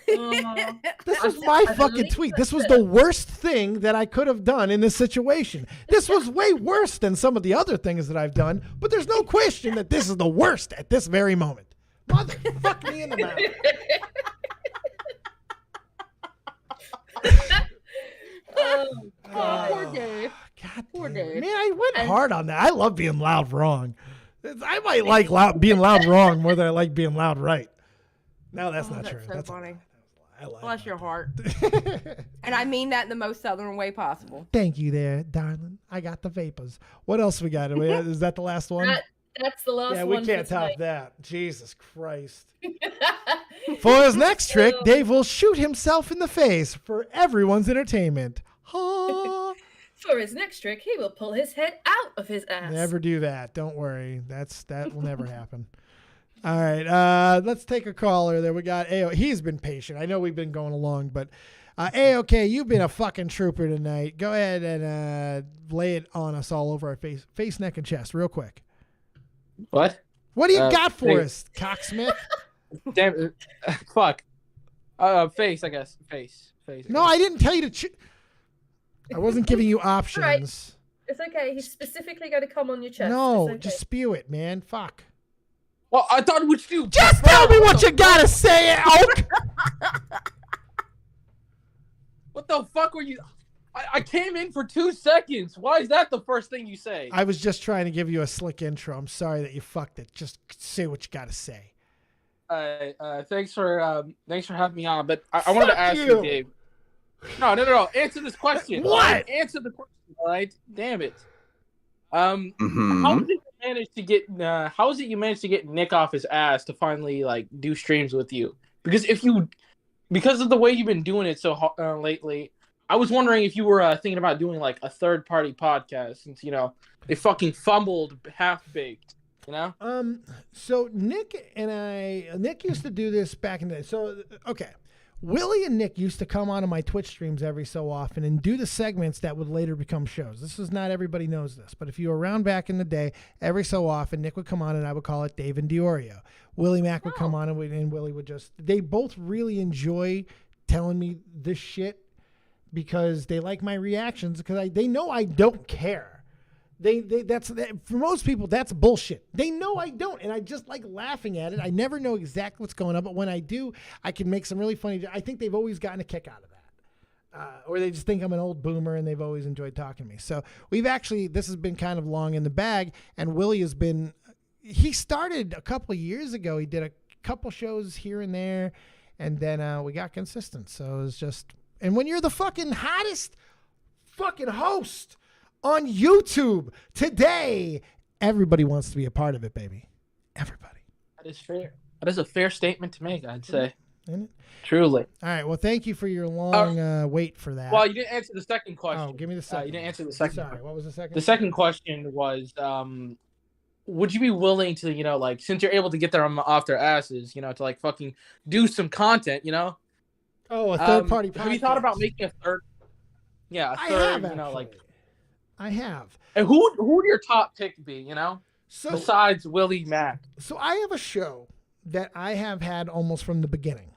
This was my fucking tweet. This was the worst thing that I could have done in this situation. This was way worse than some of the other things that I've done, but there's no question that this is the worst at this very moment. Motherfuck me in the mouth. Poor Dave. God poor Dave. Man, I went hard on that. I love being loud wrong. I might like being loud wrong more than I like being loud right. No, that's not true. So That's funny. like Bless your heart. And I mean that in the most southern way possible. Thank you there, darling. I got the vapors. What else we got? Is that the last one? That's the last one. Yeah, we can't for top tonight. that. Jesus Christ. For his next trick, Dave will shoot himself in the face for everyone's entertainment. Ha. For his next trick, he will pull his head out of his ass. Never do that. Don't worry. That will never happen. All right. Let's take a caller there. We got AO. He's been patient. I know we've been going along, but AOK, you've been a fucking trooper tonight. Go ahead and lay it on us all over our face, neck, and chest real quick. What? What do you got for us, Cocksmith? Damn it. Fuck. Face, I guess. Face. No, I didn't tell you to I wasn't giving you options. Right. It's okay. He's specifically going to come on your chest. No, It's okay. just spew it, man. Fuck. Well, I thought it was you. Just tell me what you gotta say, Oak. What the fuck were you? I came in for 2 seconds. Why is that the first thing you say? I was just trying to give you a slick intro. I'm sorry that you fucked it. Just say what you gotta say. Thanks for having me on. But I wanted to ask you, Dave. No. Answer this question. What? Answer the question. All right. Damn it. How did you manage to get? How is it you managed to get Nick off his ass to finally like do streams with you? Because because of the way you've been doing it so lately, I was wondering if you were thinking about doing like a third-party podcast, since they fucking fumbled half-baked. So Nick used to do this back in the day. So okay. Willie and Nick used to come onto my Twitch streams every so often and do the segments that would later become shows. This is not everybody knows this, but if you were around back in the day, every so often Nick would come on and I would call it Dave and Diorio. Willie Mack would come on and Willie would they both really enjoy telling me this shit because they like my reactions because they know I don't care. For most people, that's bullshit. They know I don't, and I just like laughing at it. I never know exactly what's going on, but when I do, I can make some really funny. I think they've always gotten a kick out of that, or they just think I'm an old boomer, and they've always enjoyed talking to me. So this has been kind of long in the bag, and Willie has been. He started a couple of years ago. He did a couple shows here and there, and then we got consistent. So it was just, and when you're the fucking hottest fucking host on YouTube today, everybody wants to be a part of it, baby. Everybody. That is fair. That is a fair statement to make, I'd say. Isn't it? Truly. All right. Well, thank you for your long wait for that. Well, you didn't answer the second question. Oh, give me the second. You didn't answer the second. Sorry, what was the second? The second question was, would you be willing to, since you're able to get them off their asses, to like fucking do some content, Oh, a third party podcast. Have you thought about making a third? Yeah, a third, I have. And who would your top pick be, besides Willie Mack? So I have a show that I have had almost from the beginning.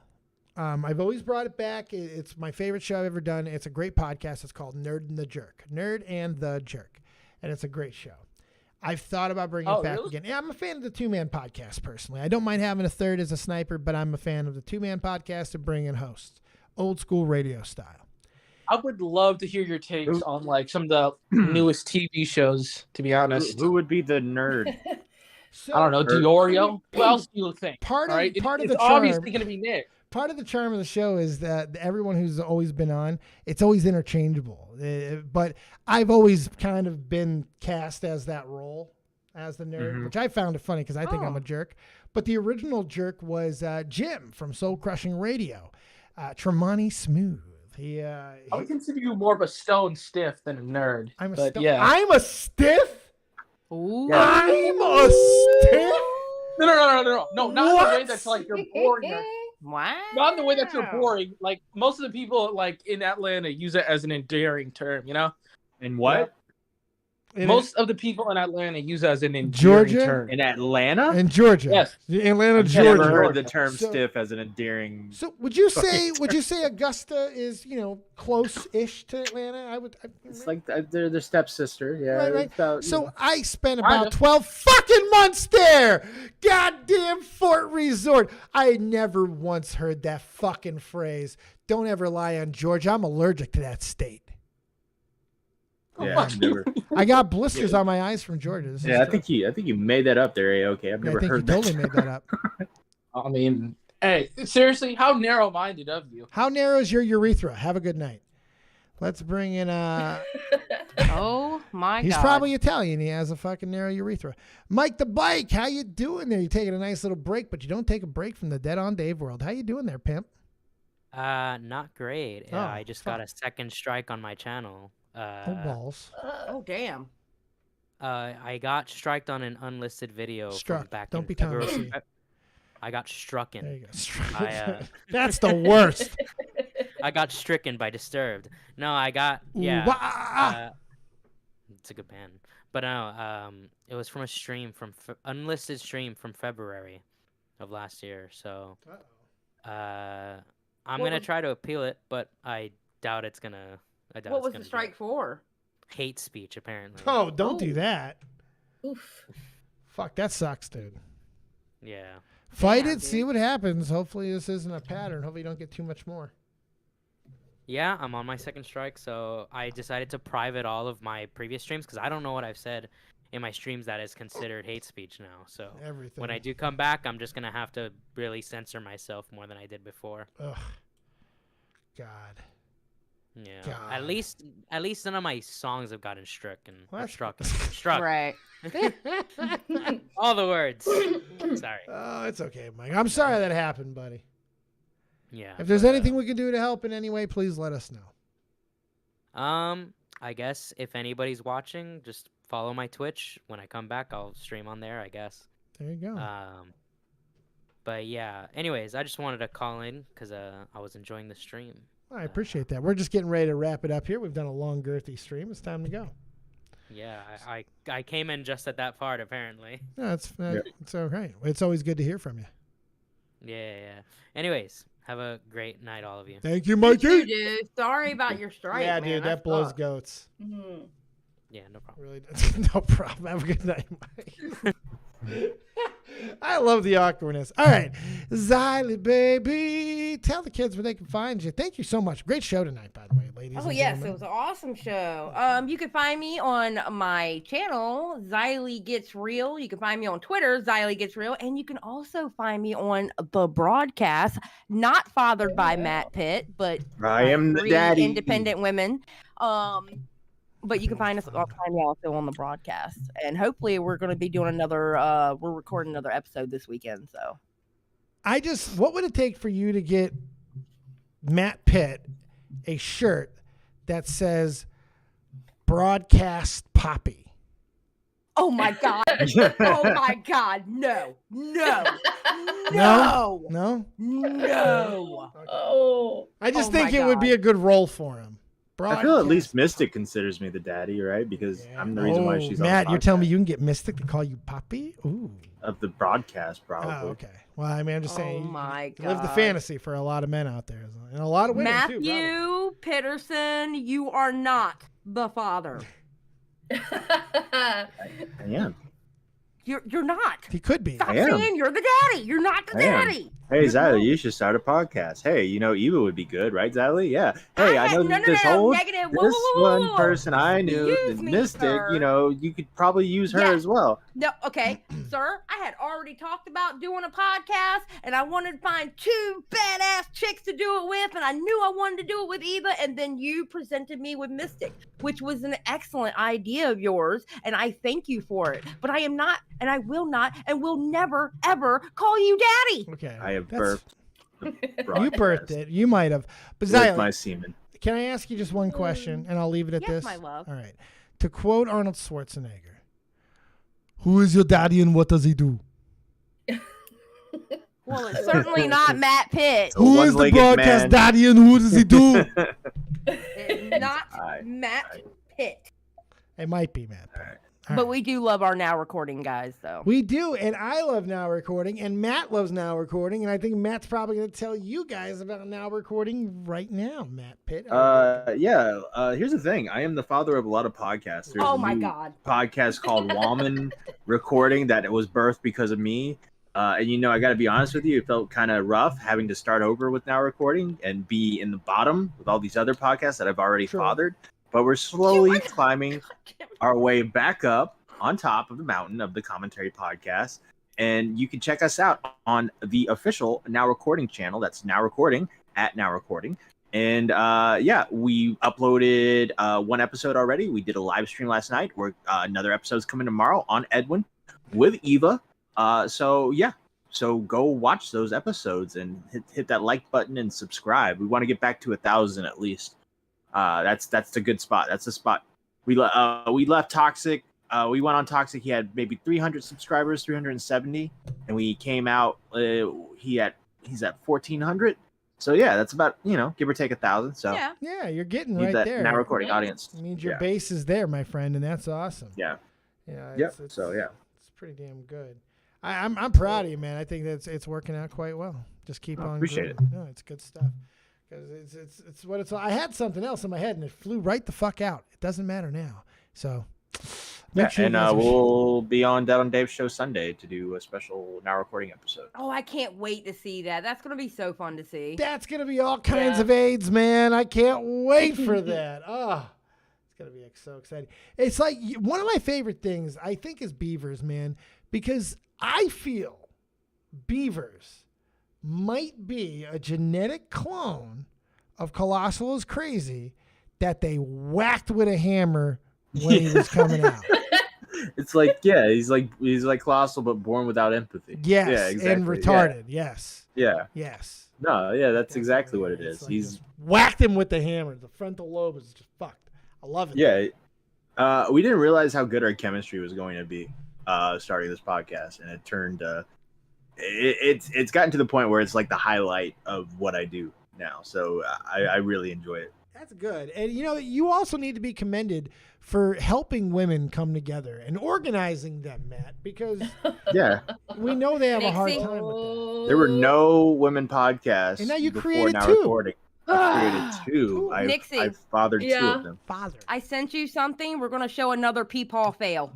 I've always brought it back. It's my favorite show I've ever done. It's a great podcast. It's called Nerd and the Jerk. Nerd and the Jerk. And it's a great show. I've thought about bringing it back again. Yeah, I'm a fan of the two-man podcast, personally. I don't mind having a third as a sniper, but I'm a fan of the two-man podcast and bringing hosts. Old school radio style. I would love to hear your takes on like some of the newest TV shows, to be honest. Who would be the nerd? So, I don't know, Diorio. Who else do you think? Part of it's the charm, obviously going to be Nick. Part of the charm of the show is that everyone who's always been on, it's always interchangeable. But I've always kind of been cast as that role, as the nerd, which I found it funny because I think I'm a jerk. But the original jerk was Jim from Soul Crushing Radio, Tremonti Smooth. I would consider you more of a stone stiff than a nerd. I'm a stiff. Ooh. Yeah. I'm a stiff. No, not the way that's like you're boring. What? Not the way that you're boring. Like most of the people like in Atlanta use it as an endearing term, And what? Most of the people in Atlanta use it as an endearing Georgia? term. In Atlanta? In Georgia. Yes. Atlanta, I've Georgia. never heard the term So- stiff as an endearing. So would you say Augusta is close-ish to Atlanta? It's like they're their stepsister. Yeah. Right. it's about, So I spent Kinda. about 12 fucking months there. Goddamn Fort Resort. I never once heard that fucking phrase. Don't ever lie on Georgia. I'm allergic to that state. Yeah, I've never. I got blisters on my eyes from Georgia. This is Yeah, I true. think you made that up there, A-OK. I've I never think heard you that. totally made that up. I mean, hey, seriously, how narrow-minded of you? How narrow is your urethra? Have a good night. Let's bring in Oh my He's god. probably Italian. He has a fucking narrow urethra. Mike the Bike, how you doing there? You're taking a nice little break, but you don't take a break from the Dead on Dave world. How you doing there, pimp? Not great. Oh, I just got a second strike on my channel. Oh, balls. Oh damn. I got striked on an unlisted video. From Struck. back Don't in be telling February. me. I got strucken. There you go. I, That's the worst. I got stricken by Disturbed. No, I got it's a good band, but no, it was from a stream from unlisted stream from February of last year. So, I'm gonna try to appeal it, but I doubt it's gonna. What was the strike for? Hate speech, apparently. Oh, don't do that. Oof. Fuck, that sucks, dude. Yeah. Fight it, see what happens. Hopefully this isn't a pattern. Hopefully you don't get too much more. Yeah, I'm on my second strike, so I decided to private all of my previous streams because I don't know what I've said in my streams that is considered hate speech now. So Everything. when I do come back, I'm just gonna have to really censor myself more than I did before. Ugh. God. Yeah. God. At least none of my songs have gotten struck. Struck. Right. All the words. Sorry. Oh, it's okay, Mike. I'm sorry that happened, buddy. Yeah. If there's anything we can do to help in any way, please let us know. I guess if anybody's watching, just follow my Twitch. When I come back, I'll stream on there, I guess. There you go. But yeah. Anyways, I just wanted to call in because I was enjoying the stream. I appreciate that. We're just getting ready to wrap it up here. We've done a long, girthy stream. It's time to go. Yeah, I came in just at that part, apparently. No, it's all right. It's always good to hear from you. Yeah. Anyways, have a great night, all of you. Thank you, Mikey. You do, dude. Sorry about your strike. Yeah, man. dude, that blows sucks. goats. Mm-hmm. Yeah, no problem. Really, no problem. Have a good night, Mike. I love the awkwardness. All right, Xylee, baby, tell the kids where they can find you. Thank you so much. Great show tonight, by the way, ladies. Oh and yes, gentlemen. it was an awesome show. You can find me on my channel, Xylee Gets Real. You can find me on Twitter, Xylee Gets Real, and you can also find me on the broadcast, not fathered by MattPitt, but I am the 3 daddy. independent women. But you can find us. I'll find me also on the broadcast, and hopefully we're going to be doing another. We're recording another episode this weekend. So, what would it take for you to get MattPitt a shirt that says "Broadcast Poppy"? oh my god, oh my god, no. Oh. I just Oh think my it would be God. a good role for him. I feel at least Mystic considers me the daddy, right? Because I'm the reason why she's on Matt, the you're podcast. telling me you can get Mystic to call you Poppy? Ooh. Of the broadcast, probably. Oh, okay. Well, I mean, I'm just saying. Oh my you live the God. fantasy for a lot of men out there, and a lot of women too. probably. Matthew Pitterson, you are not the father. I am. You're not. He could be. Stop I am. saying you're the daddy. You're not the I am. daddy. Hey, Xylee, you should start a podcast. Hey, Eva would be good, right, Xylee? Yeah. Hey, I know no, this no, whole negative. Whoa, this whoa, whoa, one whoa. person I knew, Use the me, Mystic. sir. You could probably use her Yeah. as well. No, okay, sir. I had already talked about doing a podcast, and I wanted to find 2 badass chicks to do it with, and I knew I wanted to do it with Eva, and then you presented me with Mystic, which was an excellent idea of yours, and I thank you for it. But I am not, and I will not, and will never, ever call you daddy. Okay. I have That's- burped. You birthed it. You might have. But With Xylee, my semen. can I ask you just one question, and I'll leave it at Yes, this? my love. All right. To quote Arnold Schwarzenegger, "Who is your daddy and what does he do?" Well, it's certainly not Matt Pitt. Who is the broadcast daddy and who does he do? It's not Matt Pitt. It might be Matt. But we do love our now recording guys, though. We do, and I love now recording, and Matt loves now recording, and I think Matt's probably going to tell you guys about now recording right now, MattPitt. Here's the thing. I am the father of a lot of podcasts. There's Oh a my new God. podcast called Woman Recording that was birthed because of me. And I got to be honest with you, it felt kind of rough having to start over with now recording and be in the bottom with all these other podcasts that I've already fathered. But we're slowly climbing our way back up on top of the mountain of the Commentary Podcast. And you can check us out on the official Now Recording channel. That's Now Recording at Now Recording. And we uploaded one episode already. We did a live stream last night. Another episode's coming tomorrow on Edwin with Eva. So go watch those episodes and hit that like button and subscribe. We want to get back to 1,000 at least. That's the good spot. That's the spot. We left Toxic. We went on Toxic. He had maybe 300 subscribers, 370, and we came out. He's at 1,400. So yeah, that's about give or take 1,000. So yeah, you're getting need right that there. Now recording audience. It means your base is there, my friend, and that's awesome. Yeah. It's pretty damn good. I'm proud of you, man. I think it's working out quite well. Just keep on. Appreciate it. No, it's good stuff. Because it's what it's. I had something else in my head and it flew right the fuck out. It doesn't matter now. So make sure. And we'll be on Dead on Dave's show Sunday to do a special Now Recording episode. Oh, I can't wait to see that. That's gonna be so fun to see. That's gonna be all kinds of AIDS, man. I can't wait for that. Oh, it's gonna be so exciting. It's like one of my favorite things I think is beavers, man, because I feel beavers might be a genetic clone of Colossal is Crazy that they whacked with a hammer when he was coming out. It's like, he's like Colossal, but born without empathy. Yes, yeah, exactly. and retarded. Yes. Yeah. Yes. No, yeah, that's exactly what it is. Like He's whacked him with the hammer. The frontal lobe is just fucked. I love it. Yeah. We didn't realize how good our chemistry was going to be starting this podcast, and it turned. It's gotten to the point where it's like the highlight of what I do now. So I really enjoy it. That's good. And you also need to be commended for helping women come together and organizing them, Matt, because we know they have a hard time with that. There were no women podcasts. And now you before created Now two. Recording. I created two. Nixie. I've fathered two of them. I sent you something. We're gonna show another PeePaw fail.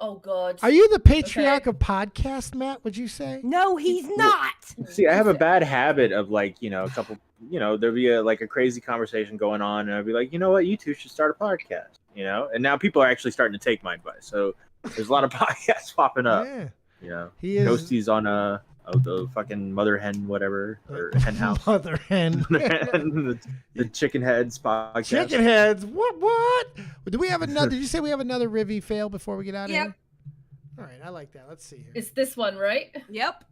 Oh God. Are you the patriarch of podcast, Matt? Would you say? No, he's not. See, I have a bad habit of a couple, there'll be a crazy conversation going on, and I'll be like, you know what, you two should start a podcast, and now people are actually starting to take my advice. So there's a lot of podcasts popping up. Yeah. Ghosties on the fucking Mother Hen, whatever, or Hen House. Mother Hen. the Chicken Heads podcast. Chicken Heads. What? Do we have another? Did you say we have another Rivy fail before we get out of here? All right, I like that. Let's see here. It's this one, right? Yep.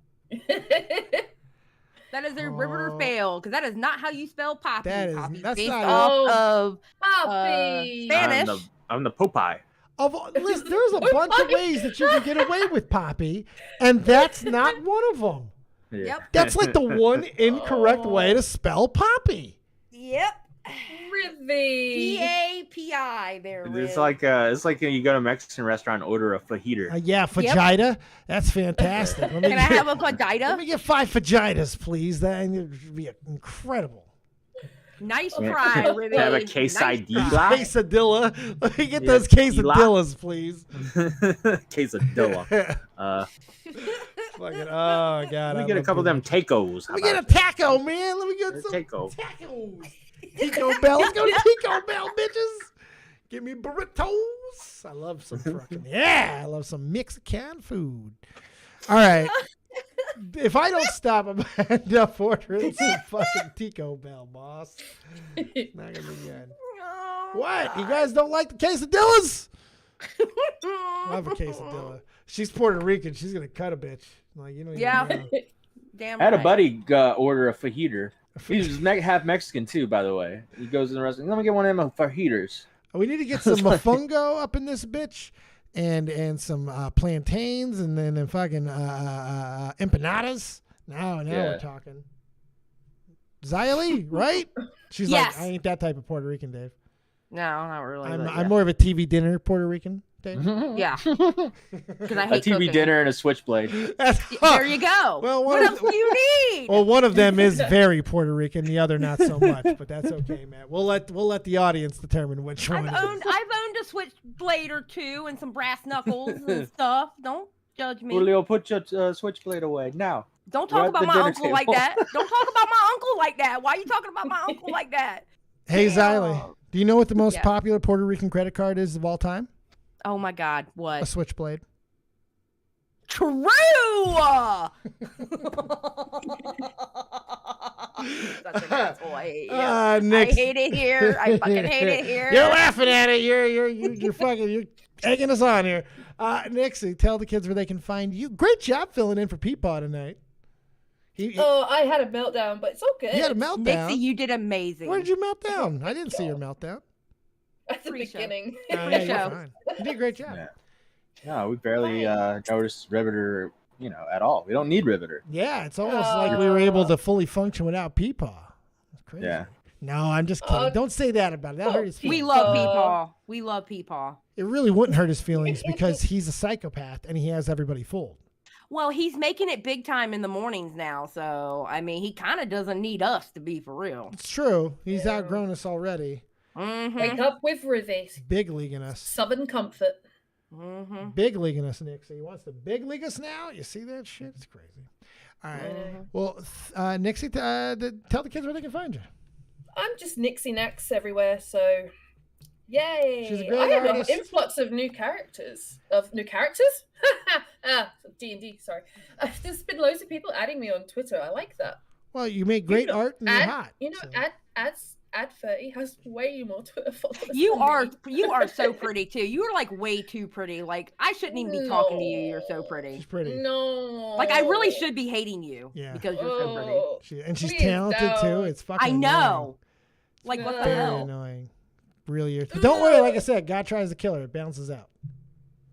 That is a riveter fail, because that is not how you spell Poppy. Poppy that's based not off of Poppy. Spanish. I'm the Popeye. Listen, there's a bunch of ways that you can get away with Poppy, and that's not one of them. Yep. That's like the one incorrect way to spell Poppy. Yep. Rivy. P-A-P-I there. It's like you go to a Mexican restaurant and order a fajita. Yeah, fajita. That's fantastic. Can I have a fajita? Let me get 5 fajitas, please. That would be incredible. Nice try, Rivy. Have a quesadilla. Quesadilla. Let me get those quesadillas, please. Quesadilla. Fucking, oh God. Let me get a couple of them tacos. Let me get a taco, man. Let me get some taco. tacos. Tico Bell. Let's go to Tico Bell, bitches. Give me burritos. I love some fucking, I love some Mexican food. All right. If I don't stop, I'm going to end up ordering some fucking Tico Bell, boss. Not going to be good. What? You guys don't like the quesadillas? I'll have a quesadilla. She's Puerto Rican. She's going to cut a bitch. Like, Damn. I had a buddy order a fajita. He's half Mexican too, by the way. He goes in the restaurant. Let me get one of them fajitas. We need to get some mofongo up in this bitch, and some plantains, and then fucking empanadas. Now we're talking. Xylee, right? She's like, I ain't that type of Puerto Rican, Dave. No, not really. but I'm more of a TV dinner Puerto Rican. Dave. yeah. Because I hate a TV cooking. dinner and a switchblade. There you go. Well, what else do you need? Well, one of them is very Puerto Rican, the other not so much, but that's okay, Matt. We'll let the audience determine which one. I've owned a switchblade or two and some brass knuckles and stuff. Don't judge me. Julio, put your switchblade away now. Don't We're talk at about the my dinner uncle table. like that. Don't talk about my uncle like that. Why are you talking about my uncle like that? Hey, Xylee, do you know what the most Yeah. popular Puerto Rican credit card is of all time? Oh my God, what? A switchblade. True. Such an asshole. I hate you. I hate it here. I fucking hate it here. You're laughing at it. You're fucking. You're egging us on here. Nixie, tell the kids where they can find you. Great job filling in for PeePaw tonight. I had a meltdown, but it's all good. You had a meltdown. Nixie, you did amazing. Where did you melt down? I didn't see your meltdown. At the beginning. Yeah, you're fine. You did a great job. No, we barely noticed Riveter, at all. We don't need Riveter. Yeah, it's almost like we were able to fully function without PeePaw. That's crazy. Yeah. No, I'm just kidding. Don't say that about it. That'll hurt his feelings. We love PeePaw. We love PeePaw. It really wouldn't hurt his feelings because he's a psychopath and he has everybody fooled. Well, he's making it big time in the mornings now, so I mean, he kind of doesn't need us to be for real. It's true. He's outgrown us already. Wake up with Rivets. Big leaguing us. Southern comfort. Big leaguing us, Nick. So he wants to big league us now? You see that shit? It's crazy. All right. Well, Nixie, tell the kids where they can find you. I'm just Nixie Nax everywhere, so yay! She's a great I have artist. an influx of new characters. D&D. Sorry. There's been loads of people adding me on Twitter. I like that. Well, you make great art and you're hot. Ad 30 has way more Twitter followers. You than me. are so pretty too. You are like way too pretty. Like I shouldn't even be talking to you. You're so pretty. She's pretty. No. Like I really should be hating you. Yeah. Because you're so pretty. And she's Please talented too. don't. It's fucking I know. Like what the Very hell? annoying. Really. But don't worry, like I said, God tries to kill her. It bounces out.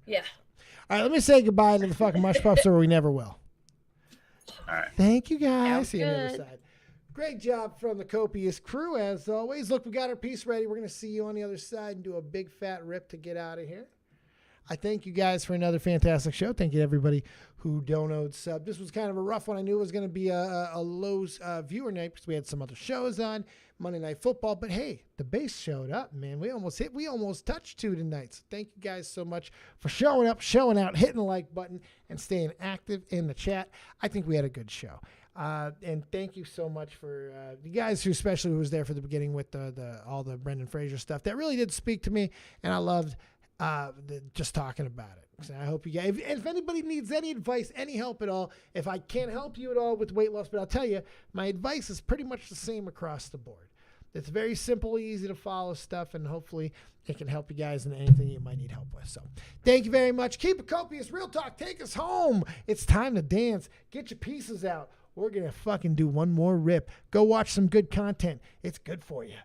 Yeah. All right, let me say goodbye to the fucking mush pups or we never will. All right. Thank you guys. Sounds See you on the other good. side. Great job from the copious crew as always. Look, we got our piece ready. We're going to see you on the other side and do a big fat rip to get out of here. I thank you guys for another fantastic show. Thank you to everybody who donated sub. This was kind of a rough one. I knew it was going to be a low viewer night because we had some other shows on, Monday Night Football. But hey, the base showed up, man. We almost touched 2 tonight. So thank you guys so much for showing up, showing out, hitting the like button, and staying active in the chat. I think we had a good show. And thank you so much for you guys who especially who was there for the beginning with all the Brendan Fraser stuff. That really did speak to me, and I loved just talking about it. So I hope you guys, if anybody needs any advice, any help at all, if I can't help you at all with weight loss, but I'll tell you, my advice is pretty much the same across the board. It's very simple, easy to follow stuff, and hopefully it can help you guys in anything you might need help with. So thank you very much. Keep it copious. Real Talk, take us home. It's time to dance. Get your pieces out. We're going to fucking do one more rip. Go watch some good content. It's good for you.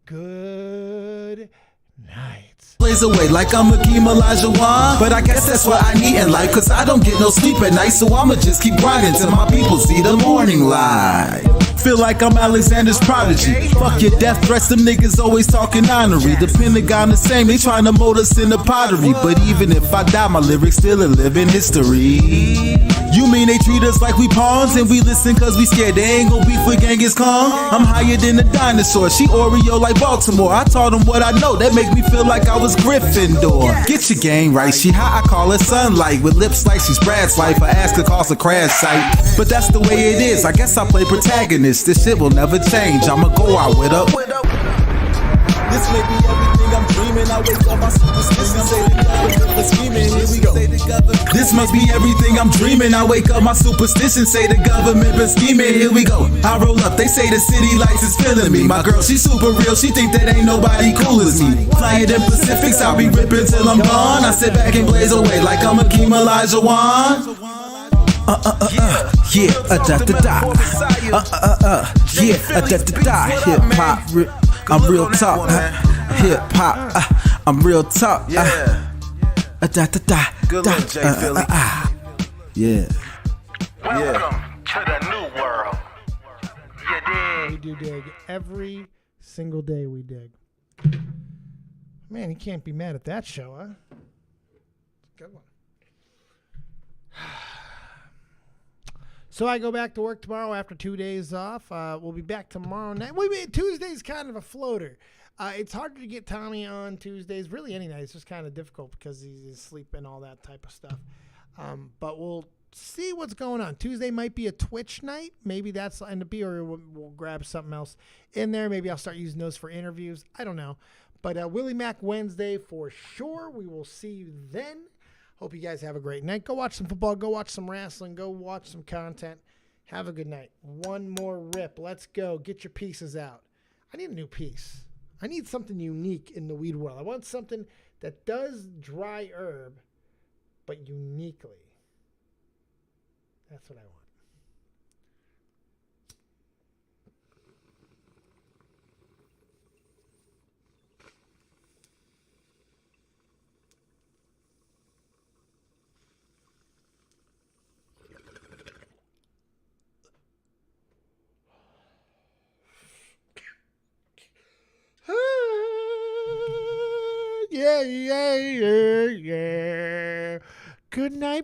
Good night. Blaze away like I'm Hakeem Olajuwon, but I guess that's what I need in life, cause I don't get no sleep at night, so I'ma just keep grinding till my people see the morning light. Feel like I'm Alexander's prodigy. Fuck your death threats, them niggas always talking honorary. The Pentagon the same, they trying to mold us in the pottery, but even if I die, my lyrics still a living history. You mean they treat us like we pawns and we listen cause we scared they ain't gon' beef with Genghis Khan? I'm higher than a dinosaur, she Oreo like Baltimore. I taught them what I know, that make me feel like I was Gryffindor. Get your game right, she hot, I call her sunlight. With lips like she's Brad's life, I ask her cost a crash site. But that's the way it is, I guess I play protagonist. This shit will never change, I'ma go out with her. This may be everything I'm dreaming. I wake up, my superstition say the government is scheming. Here we go. This must be everything I'm dreaming. I wake up, my superstition say the government been scheming. Here we go. I roll up, they say the city lights is feeling me. My girl, she super real. She think that ain't nobody cool as me. Flying in Pacifics, I'll be ripping till I'm gone. I sit back and blaze away like I'm Hakeem Olajuwon. Yeah, da-da-da. Yeah, da-da-da. Hip-hop, I'm real talk. Hip-hop, I'm real talk. Da-da-da. Good luck, Jay Philly. Yeah. Welcome to the new world. You dig? We do dig. Every single day we dig. Man, you can't be mad at that show, huh? It's a good one. So I go back to work tomorrow after 2 days off. We'll be back tomorrow night. Tuesday's kind of a floater. It's harder to get Tommy on Tuesdays. Really, any night. It's just kind of difficult because he's asleep and all that type of stuff. But we'll see what's going on. Tuesday might be a Twitch night. Maybe that's end up be, or we'll grab something else in there. Maybe I'll start using those for interviews. I don't know. But Willie Mac Wednesday for sure. We will see you then. Hope you guys have a great night. Go watch some football. Go watch some wrestling. Go watch some content. Have a good night. One more rip. Let's go. Get your pieces out. I need a new piece. I need something unique in the weed world. I want something that does dry herb, but uniquely. That's what I want. Yeah. Good night.